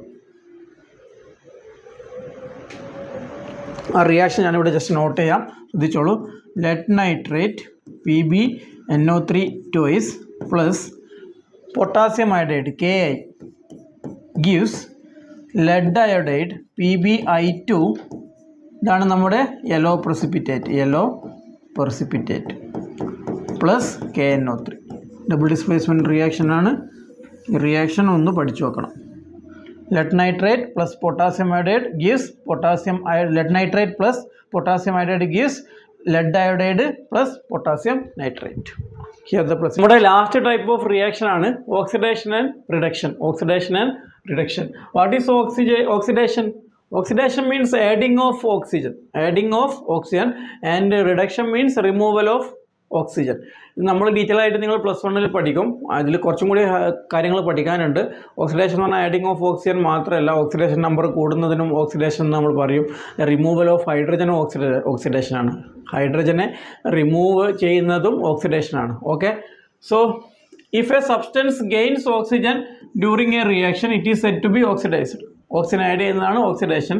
ആ റിയാക്ഷൻ ഞാനിവിടെ ജസ്റ്റ് നോട്ട് ചെയ്യാം, ശ്രദ്ധിച്ചോളൂ. Lead nitrate PbNO3 twice plus potassium iodide Ki gives lead iodide PbI2. ഇതാണ് നമ്മുടെ yellow precipitate plus KNO3. Double displacement reaction ആണ്. റിയാക്ഷൻ ഒന്ന് പഠിച്ചു വെക്കണം. lead nitrate plus potassium iodide gives lead nitrate plus potassium iodide gives lead iodide plus potassium nitrate. Here the process. നമ്മുടെ last type of reaction ആണ് oxidation and reduction. What is oxidation? Oxidation means adding of oxygen and reduction means removal of oxygen. നമ്മൾ detail ആയിട്ട് നിങ്ങൾ +1 പഠിക്കും. അതിൽ കുറച്ചും കൂടി കാര്യങ്ങൾ പഠിക്കാനുണ്ട്. ഓക്സിഡേഷൻ എന്ന് പറഞ്ഞാൽ ആഡിങ് ഓഫ് ഓക്സിജൻ മാത്രമല്ല, ഓക്സിഡേഷൻ നമ്പർ കൂടുന്നതിനും ഓക്സിഡേഷൻ നമ്മൾ പറയും. റിമൂവൽ ഓഫ് ഹൈഡ്രജനും ഓക്സിഡേഷനാണ്. ഹൈഡ്രജനെ റിമൂവ് ചെയ്യുന്നതും ഓക്സിഡേഷനാണ്. Okay, so if a substance gains oxygen during a reaction it is said to be oxidised. Oxygen add ചെയ്യുന്നതാണ് oxidation.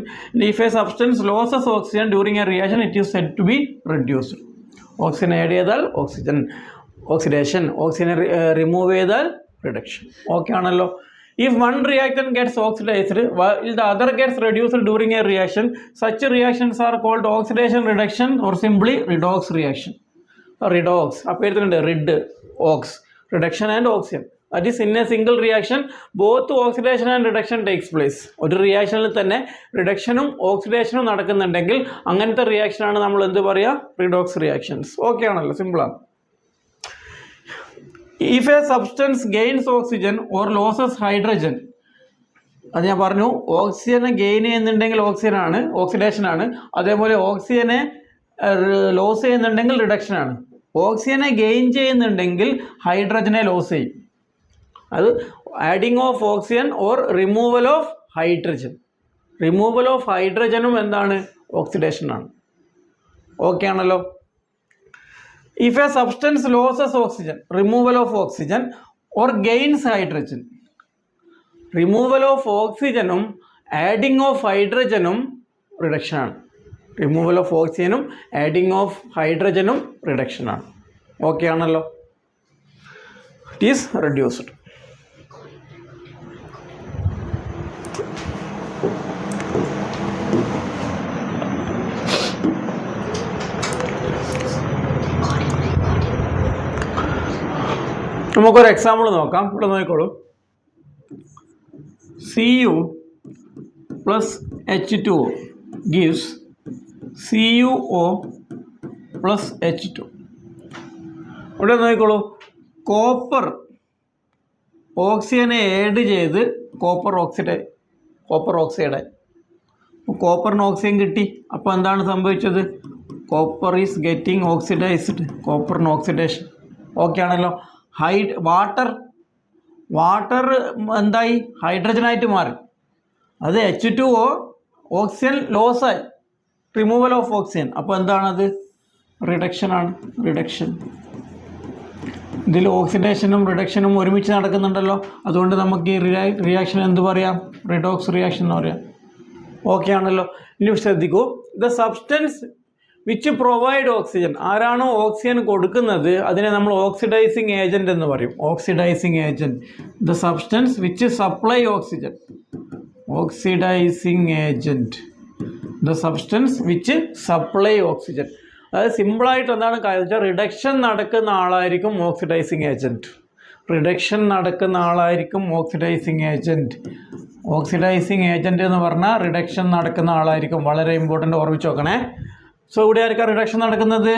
If a substance loses oxygen during a reaction it is said to be reduced. Oxygen add ചെയ്താൽ oxidation, ഓക്സിജനെ remove ചെയ്താൽ reduction. Okay ആണല്ലോ. If one reactant gets oxidised while the other gets reduced during a reaction, such reactions are called oxidation reduction or simply redox reaction. Redox appearuന്നുണ്ട്, ox, reduction and oxygen. That is, in a single reaction both oxidation and reduction takes place. ഒരു റിയാക്ഷനിൽ തന്നെ റിഡക്ഷനും ഓക്സിഡേഷനും നടക്കുന്നുണ്ടെങ്കിൽ അങ്ങനത്തെ റിയാക്ഷനാണ് നമ്മൾ എന്ത് പറയുക? Redox reactions. Okay ആണല്ലോ, സിമ്പിളാണ്. If a substance gains oxygen or losses hydrogen, അത് ഞാൻ പറഞ്ഞു. ഓക്സിജനെ ഗെയിൻ ചെയ്യുന്നുണ്ടെങ്കിൽ ഓക്സിഡേഷനാണ്. അതേപോലെ ഓക്സിജനെ ലോസ് ചെയ്യുന്നുണ്ടെങ്കിൽ റിഡക്ഷനാണ്. ഓക്സിജനെ ഗെയിൻ ചെയ്യുന്നുണ്ടെങ്കിൽ ഹൈഡ്രജനെ ലോസ് ചെയ്യും. അത് adding of oxygen or removal of hydrogen. Removal of ഹൈഡ്രജനും എന്താണ്? ഓക്സിഡേഷനാണ്. ഓക്കെ ആണല്ലോ. If a substance loses oxygen, removal of oxygen or gains hydrogen. Removal of ഓക്സിജനും ആഡിങ് ഓഫ് ഹൈഡ്രജനും റിഡക്ഷനാണ്. റിമൂവൽ ഓഫ് ഓക്സിജനും ആഡിങ് ഓഫ് ഹൈഡ്രജനും റിഡക്ഷനാണ്. ഓക്കെ ആണല്ലോ. It is reduced. നമുക്കൊരു എക്സാമ്പിൾ നോക്കാം. ഇവിടെ നോക്കിക്കോളൂ. Cu plus H2O gives CuO plus H2. ഇവിടെ നോക്കിക്കോളൂ. കോപ്പർ ഓക്സിജനെ ആഡ് ചെയ്ത് കോപ്പർ ഓക്സൈഡായി. കോപ്പറിന് ഓക്സിജൻ കിട്ടി. അപ്പോൾ എന്താണ് സംഭവിച്ചത്? Copper is getting oxidised. കോപ്പറിന് ഓക്സിഡേഷൻ. ഓക്കെ ആണല്ലോ. വാട്ടർ എന്തായി ഹൈഡ്രജനായിട്ട് മാറി. അത് H2O ഓക്സിജൻ ലോസായി, റിമൂവൽ ഓഫ് ഓക്സിജൻ. അപ്പോൾ എന്താണത്? റിഡക്ഷനാണ്. റിഡക്ഷൻ. ഇതിൽ ഓക്സിഡേഷനും റിഡക്ഷനും ഒരുമിച്ച് നടക്കുന്നുണ്ടല്ലോ. അതുകൊണ്ട് നമുക്ക് ഈ റിയാക്ഷൻ എന്ത് പറയാം? റിഡോക്സ് റിയാക്ഷൻ എന്ന് പറയാം. ഓക്കെ ആണല്ലോ. ഇനി ശ്രദ്ധിക്കൂ, the substance which provide oxygen, ആരാണോ ഓക്സിജൻ കൊടുക്കുന്നത് അതിനെ നമ്മൾ ഓക്സിഡൈസിങ് ഏജൻറ്റ് എന്ന് പറയും. Oxidising agent. The substance which supply oxygen, oxidising agent. The substance which supply oxygen. അതായത് സിമ്പിളായിട്ട് എന്താണ് കാര്യം വെച്ചാൽ റിഡക്ഷൻ നടക്കുന്ന ആളായിരിക്കും ഓക്സിഡൈസിങ് ഏജൻറ്റ്. റിഡക്ഷൻ നടക്കുന്ന ആളായിരിക്കും ഓക്സിഡൈസിങ് ഏജൻറ്റ്. ഓക്സിഡൈസിങ് ഏജൻറ്റ് എന്ന് പറഞ്ഞാൽ റിഡക്ഷൻ നടക്കുന്ന ആളായിരിക്കും. വളരെ ഇമ്പോർട്ടൻ്റ്, ഓർമ്മിച്ച് നോക്കണേ. സോ ഇവിടെ ആർക്കാണ് റിഡക്ഷൻ നടക്കുന്നത്?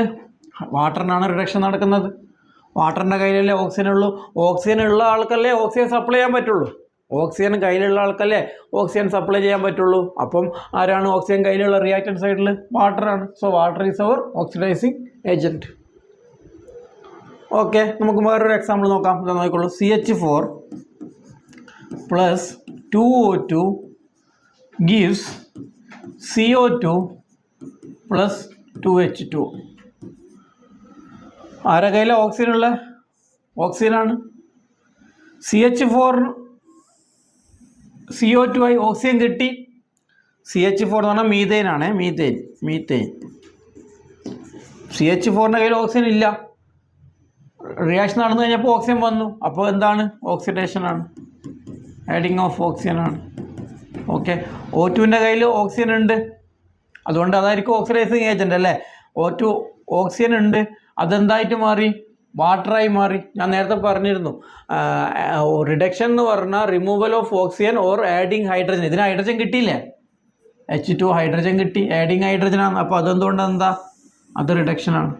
വാട്ടറിനാണ് റിഡക്ഷൻ നടക്കുന്നത്. വാട്ടറിൻ്റെ കയ്യിലല്ലേ ഓക്സിജൻ ഉള്ളൂ. ഓക്സിജൻ ഉള്ള ആൾക്കല്ലേ ഓക്സിജൻ സപ്ലൈ ചെയ്യാൻ പറ്റുള്ളൂ. ഓക്സിജൻ കയ്യിലുള്ള ആൾക്കല്ലേ ഓക്സിജൻ സപ്ലൈ ചെയ്യാൻ പറ്റുള്ളൂ. അപ്പം ആരാണ് ഓക്സിജൻ കയ്യിലുള്ള റിയാക്റ്റൻ്റ് സൈഡിൽ? വാട്ടറാണ്. So water is our oxidising agent. Okay, നമുക്ക് വേറൊരു എക്സാമ്പിൾ നോക്കാം. ഇതാ നോക്കിക്കോളൂ. CH4 + 2O2 gives CO2 + 2H2. ആരുടെ കയ്യിലെ ഓക്സിജനുള്ള? ഓക്സിജനാണ്. CH4 CO2 ആയി ഓക്സിജൻ കിട്ടി. CH4 എന്ന് പറഞ്ഞാൽ മീഥെയിനാണ്. മീഥെയിൻ. CH4ൻ്റെ കയ്യിൽ ഓക്സിജൻ ഇല്ല. റിയാക്ഷൻ നടന്നു കഴിഞ്ഞപ്പോൾ ഓക്സിജൻ വന്നു. അപ്പോൾ എന്താണ്? ഓക്സിഡേഷനാണ്. ആഡിങ് ഓഫ് ഓക്സിജനാണ്. ഓക്കെ. O2ൻ്റെ കയ്യിൽ ഓക്സിജൻ ഉണ്ട്, അതുകൊണ്ട് അതായിരിക്കും ഓക്സിഡൈസിങ് ഏജൻറ്റ് അല്ലേ. O2 ഓക്സിജൻ ഉണ്ട്, അതെന്തായിട്ട് മാറി? വാട്ടറായി മാറി. ഞാൻ നേരത്തെ പറഞ്ഞിരുന്നു, റിഡക്ഷൻ എന്ന് പറഞ്ഞാൽ removal of oxygen or adding hydrogen. ഇതിന് ഹൈഡ്രജൻ കിട്ടിയില്ലേ? H2 ഹൈഡ്രജൻ കിട്ടി, ആഡിങ് ഹൈഡ്രജനാണ്. അപ്പോൾ അതെന്തുകൊണ്ട് എന്താ? അത് റിഡക്ഷനാണ്.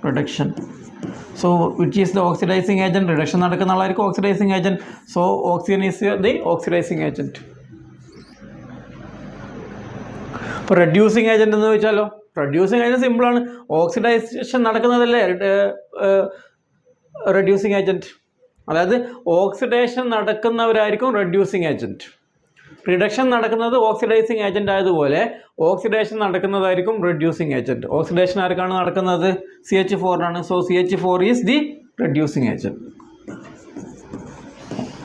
Reduction. So which is the oxidising agent? Reduction നടക്കുന്ന ആളായിരിക്കും oxidising agent. So oxygen is the oxidising agent. ഇപ്പോൾ റെഡ്യൂസിങ് ഏജൻറ്റ് എന്ന് ചോദിച്ചാലോ? റെഡ്യൂസിങ് ഏജൻറ്റ് സിമ്പിളാണ്. ഓക്സിഡൈസേഷൻ നടക്കുന്നതല്ലേ റെഡ്യൂസിങ് ഏജൻറ്റ്. അതായത് ഓക്സിഡേഷൻ നടക്കുന്നവരായിരിക്കും റെഡ്യൂസിങ് ഏജൻറ്റ്. റിഡക്ഷൻ നടക്കുന്നത് ഓക്സിഡൈസിങ് ഏജൻറ്റ് ആയതുപോലെ ഓക്സിഡേഷൻ നടക്കുന്നതായിരിക്കും റെഡ്യൂസിങ് ഏജൻറ്റ്. ഓക്സിഡേഷൻ ആർക്കാണ് നടക്കുന്നത്? CH4 so CH4 is the reducing agent.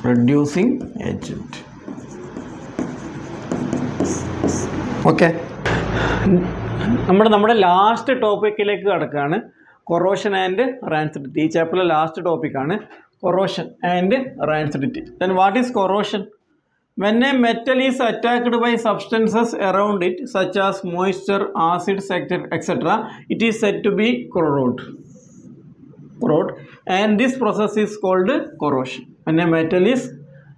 Reducing agent. Okay, നമ്മുടെ ലാസ്റ്റ് ടോപ്പിക്കിലേക്ക് കടക്കുകയാണ്. Corrosion and rancidity. ഈ ചാപ്റ്ററിലെ ലാസ്റ്റ് ടോപ്പിക്കാണ് corrosion and rancidity. Then what is corrosion? When a metal is attacked by substances around it, such as moisture, acids, etc., it is said to be corrode. And this process is called corrosion. When a metal is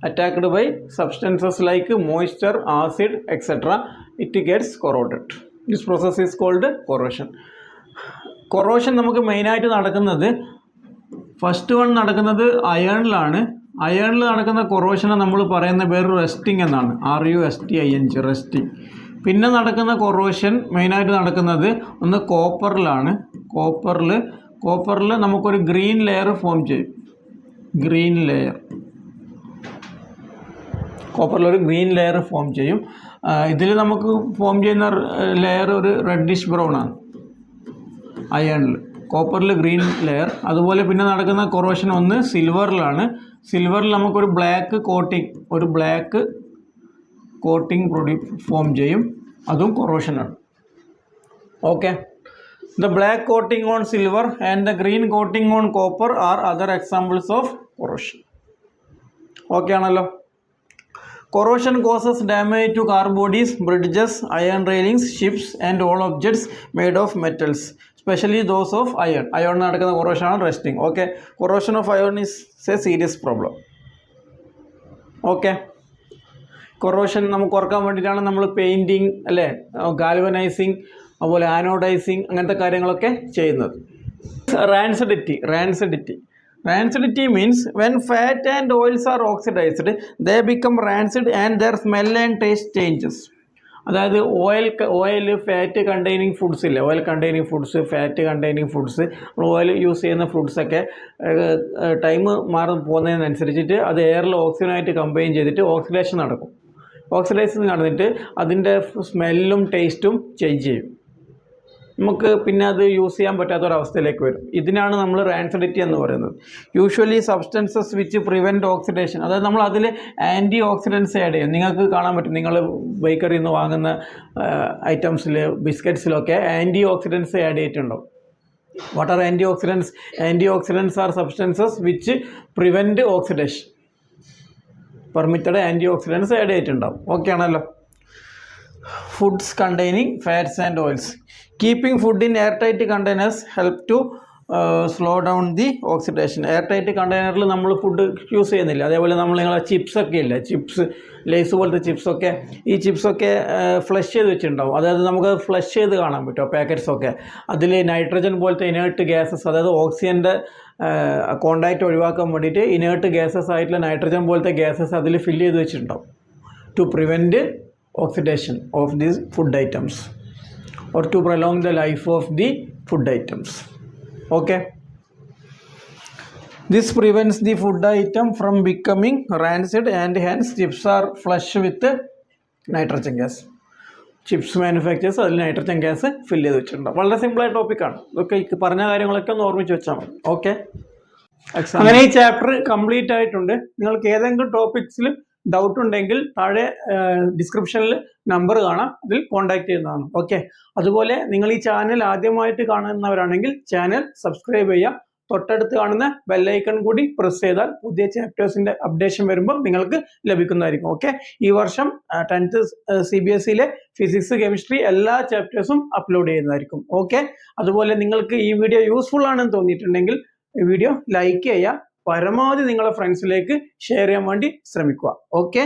attacked by substances like moisture, acid, etc., it gets corroded. This process is called corrosion. Corrosion നമുക്ക് മെയിനായിട്ട് നടക്കുന്നത്, first one നടക്കുന്നത് അയണിലാണ്. അയണിൽ നടക്കുന്ന കൊറോഷനെ നമ്മൾ പറയുന്ന പേര് rusting എന്നാണ്. RUSTING, rusting. പിന്നെ നടക്കുന്ന കൊറോഷൻ മെയിനായിട്ട് നടക്കുന്നത് ഒന്ന് കോപ്പറിലാണ്. കോപ്പറിൽ നമുക്കൊരു ഗ്രീൻ ലെയർ ഫോം ചെയ്യും. കോപ്പറിലൊരു ഗ്രീൻ ലെയർ ഫോം ചെയ്യും. ഇതിൽ നമുക്ക് ഫോം ചെയ്യുന്ന ലെയർ ഒരു റെഡിഷ് ബ്രൗൺ ആണ് അയണിൽ. കോപ്പറിൽ ഗ്രീൻ ലെയർ. അതുപോലെ പിന്നെ നടക്കുന്ന കൊറോഷൻ ഒന്ന് സിൽവറിലാണ്. സിൽവറിൽ നമുക്കൊരു ബ്ലാക്ക് കോട്ടിംഗ് ഫോം ചെയ്യും. അതും കൊറോഷനാണ്. Okay, the black coating on silver and the green coating on copper are other examples of corrosion. Okay ആണല്ലോ. Corrosion causes damage to car bodies, bridges, iron railings, ships and all objects made of metals, specially those of iron. Iron നടക്കുന്ന കൊറോഷനാണ് rusting. Okay, corrosion of iron is a serious problem. Okay, corrosion നമുക്ക് ഓർക്കാൻ വേണ്ടിയിട്ടാണ് നമ്മൾ painting അല്ലേ, ഗാൽവനൈസിങ്, അതുപോലെ ആനോഡൈസിങ്, അങ്ങനത്തെ കാര്യങ്ങളൊക്കെ ചെയ്യുന്നത്. Rancidity means when fat and oils are oxidized, they become rancid and their smell and taste changes. അതായത് ഓയിൽ ഫാറ്റ് കണ്ടെയ്നിങ് ഫുഡ്സ് ഇല്ലേ, oil containing foods, fat containing foods, oil use ചെയ്യുന്ന ഫുഡ്സൊക്കെ ടൈം മാറി പോകുന്നതിനനുസരിച്ചിട്ട് അത് എയറിൽ ഓക്സിജനായിട്ട് കമ്പൈൻ ചെയ്തിട്ട് oxidation നടക്കും. Oxidation നടന്നിട്ട് അതിൻ്റെ സ്മെല്ലും ടേസ്റ്റും ചേഞ്ച് ചെയ്യും. നമുക്ക് പിന്നെ അത് യൂസ് ചെയ്യാൻ പറ്റാത്തൊരവസ്ഥയിലേക്ക് വരും. ഇതിനാണ് നമ്മൾ റാൻസിഡിറ്റി എന്ന് പറയുന്നത്. Usually substances which prevent oxidation, അതായത് നമ്മൾ അതിൽ ആൻറ്റി ഓക്സിഡൻസ് ആഡ് ചെയ്യും. നിങ്ങൾക്ക് കാണാൻ പറ്റും, നിങ്ങൾ ബേക്കറിയിൽ നിന്ന് വാങ്ങുന്ന ഐറ്റംസിൽ, ബിസ്ക്കറ്റ്സിലൊക്കെ ആൻറ്റി ഓക്സിഡൻസ് ആഡ് ചെയ്തിട്ടുണ്ടാവും. What are anti oxidants? Anti oxidants are substances which prevent oxidation. Permitted anti oxidants add ചെയ്തിട്ടുണ്ടാവും. ഓക്കെ ആണല്ലോ. Foods containing fats and oils. Keeping food in air tight containers help to slow down the oxidation. Air tight കണ്ടെയ്നറിൽ നമ്മൾ food use ചെയ്യുന്നില്ല. അതേപോലെ നിങ്ങളെ ചിപ്സൊക്കെ ഇല്ല, chips, lace പോലത്തെ ചിപ്സൊക്കെ, ഈ ചിപ്സൊക്കെ ഫ്ലഷ് ചെയ്ത് വെച്ചിട്ടുണ്ടാവും. അതായത് നമുക്ക് ഫ്ലഷ് ചെയ്ത് കാണാൻ പറ്റും പാക്കറ്റ്സൊക്കെ. അതിൽ നൈട്രജൻ പോലത്തെ ഇനേർട്ട് ഗ്യാസസ്, അതായത് ഓക്സിജൻ്റെ കോണ്ടാക്റ്റ് ഒഴിവാക്കാൻ വേണ്ടിയിട്ട് ഇനേർട്ട് ഗ്യാസസ് ആയിട്ടുള്ള നൈട്രജൻ പോലത്തെ ഗ്യാസസ് അതിൽ ഫില്ല് ചെയ്ത് വെച്ചിട്ടുണ്ടാവും to prevent oxidation of these food items or to prolong the life of the food items. Okay, this prevents the food item from becoming rancid and hence chips are flush with nitrogen gas. Chips manufacturers അതിൽ nitrogen gas fill ചെയ്ത് വെച്ചിട്ടുണ്ടാവും. വളരെ സിമ്പിളായ ടോപ്പിക്കാണ്. ഇതൊക്കെ പറഞ്ഞ കാര്യങ്ങളൊക്കെ ഒന്ന് ഓർമ്മിച്ച് വെച്ചാൽ മതി. ഓക്കെ, അങ്ങനെ ഈ ചാപ്റ്റർ കംപ്ലീറ്റ് ആയിട്ടുണ്ട്. നിങ്ങൾക്ക് ഏതെങ്കിലും ടോപ്പിക്സിൽ ഡൗട്ട് ഉണ്ടെങ്കിൽ താഴെ ഡിസ്ക്രിപ്ഷനിൽ നമ്പർ കാണാം, അതിൽ കോൺടാക്ട് ചെയ്യുന്നതാണ്. ഓക്കെ, അതുപോലെ നിങ്ങൾ ഈ ചാനൽ ആദ്യമായിട്ട് കാണുന്നവരാണെങ്കിൽ ചാനൽ സബ്സ്ക്രൈബ് ചെയ്യുക. തൊട്ടടുത്ത് കാണുന്ന ബെല്ലൈക്കൺ കൂടി പ്രസ് ചെയ്താൽ പുതിയ ചാപ്റ്റേഴ്സിൻ്റെ അപ്ഡേഷൻ വരുമ്പോൾ നിങ്ങൾക്ക് ലഭിക്കുന്നതായിരിക്കും. ഓക്കെ, ഈ വർഷം 10th CBSEയിലെ ഫിസിക്സ്, കെമിസ്ട്രി എല്ലാ ചാപ്റ്റേഴ്സും അപ്ലോഡ് ചെയ്യുന്നതായിരിക്കും. ഓക്കെ, അതുപോലെ നിങ്ങൾക്ക് ഈ വീഡിയോ യൂസ്ഫുൾ ആണെന്ന് തോന്നിയിട്ടുണ്ടെങ്കിൽ ഈ വീഡിയോ ലൈക്ക് ചെയ്യുക, പരമാവധി നിങ്ങളുടെ ഫ്രണ്ട്സിലേക്ക് ഷെയർ ചെയ്യാൻ വേണ്ടി ശ്രമിക്കുക. ഓക്കെ.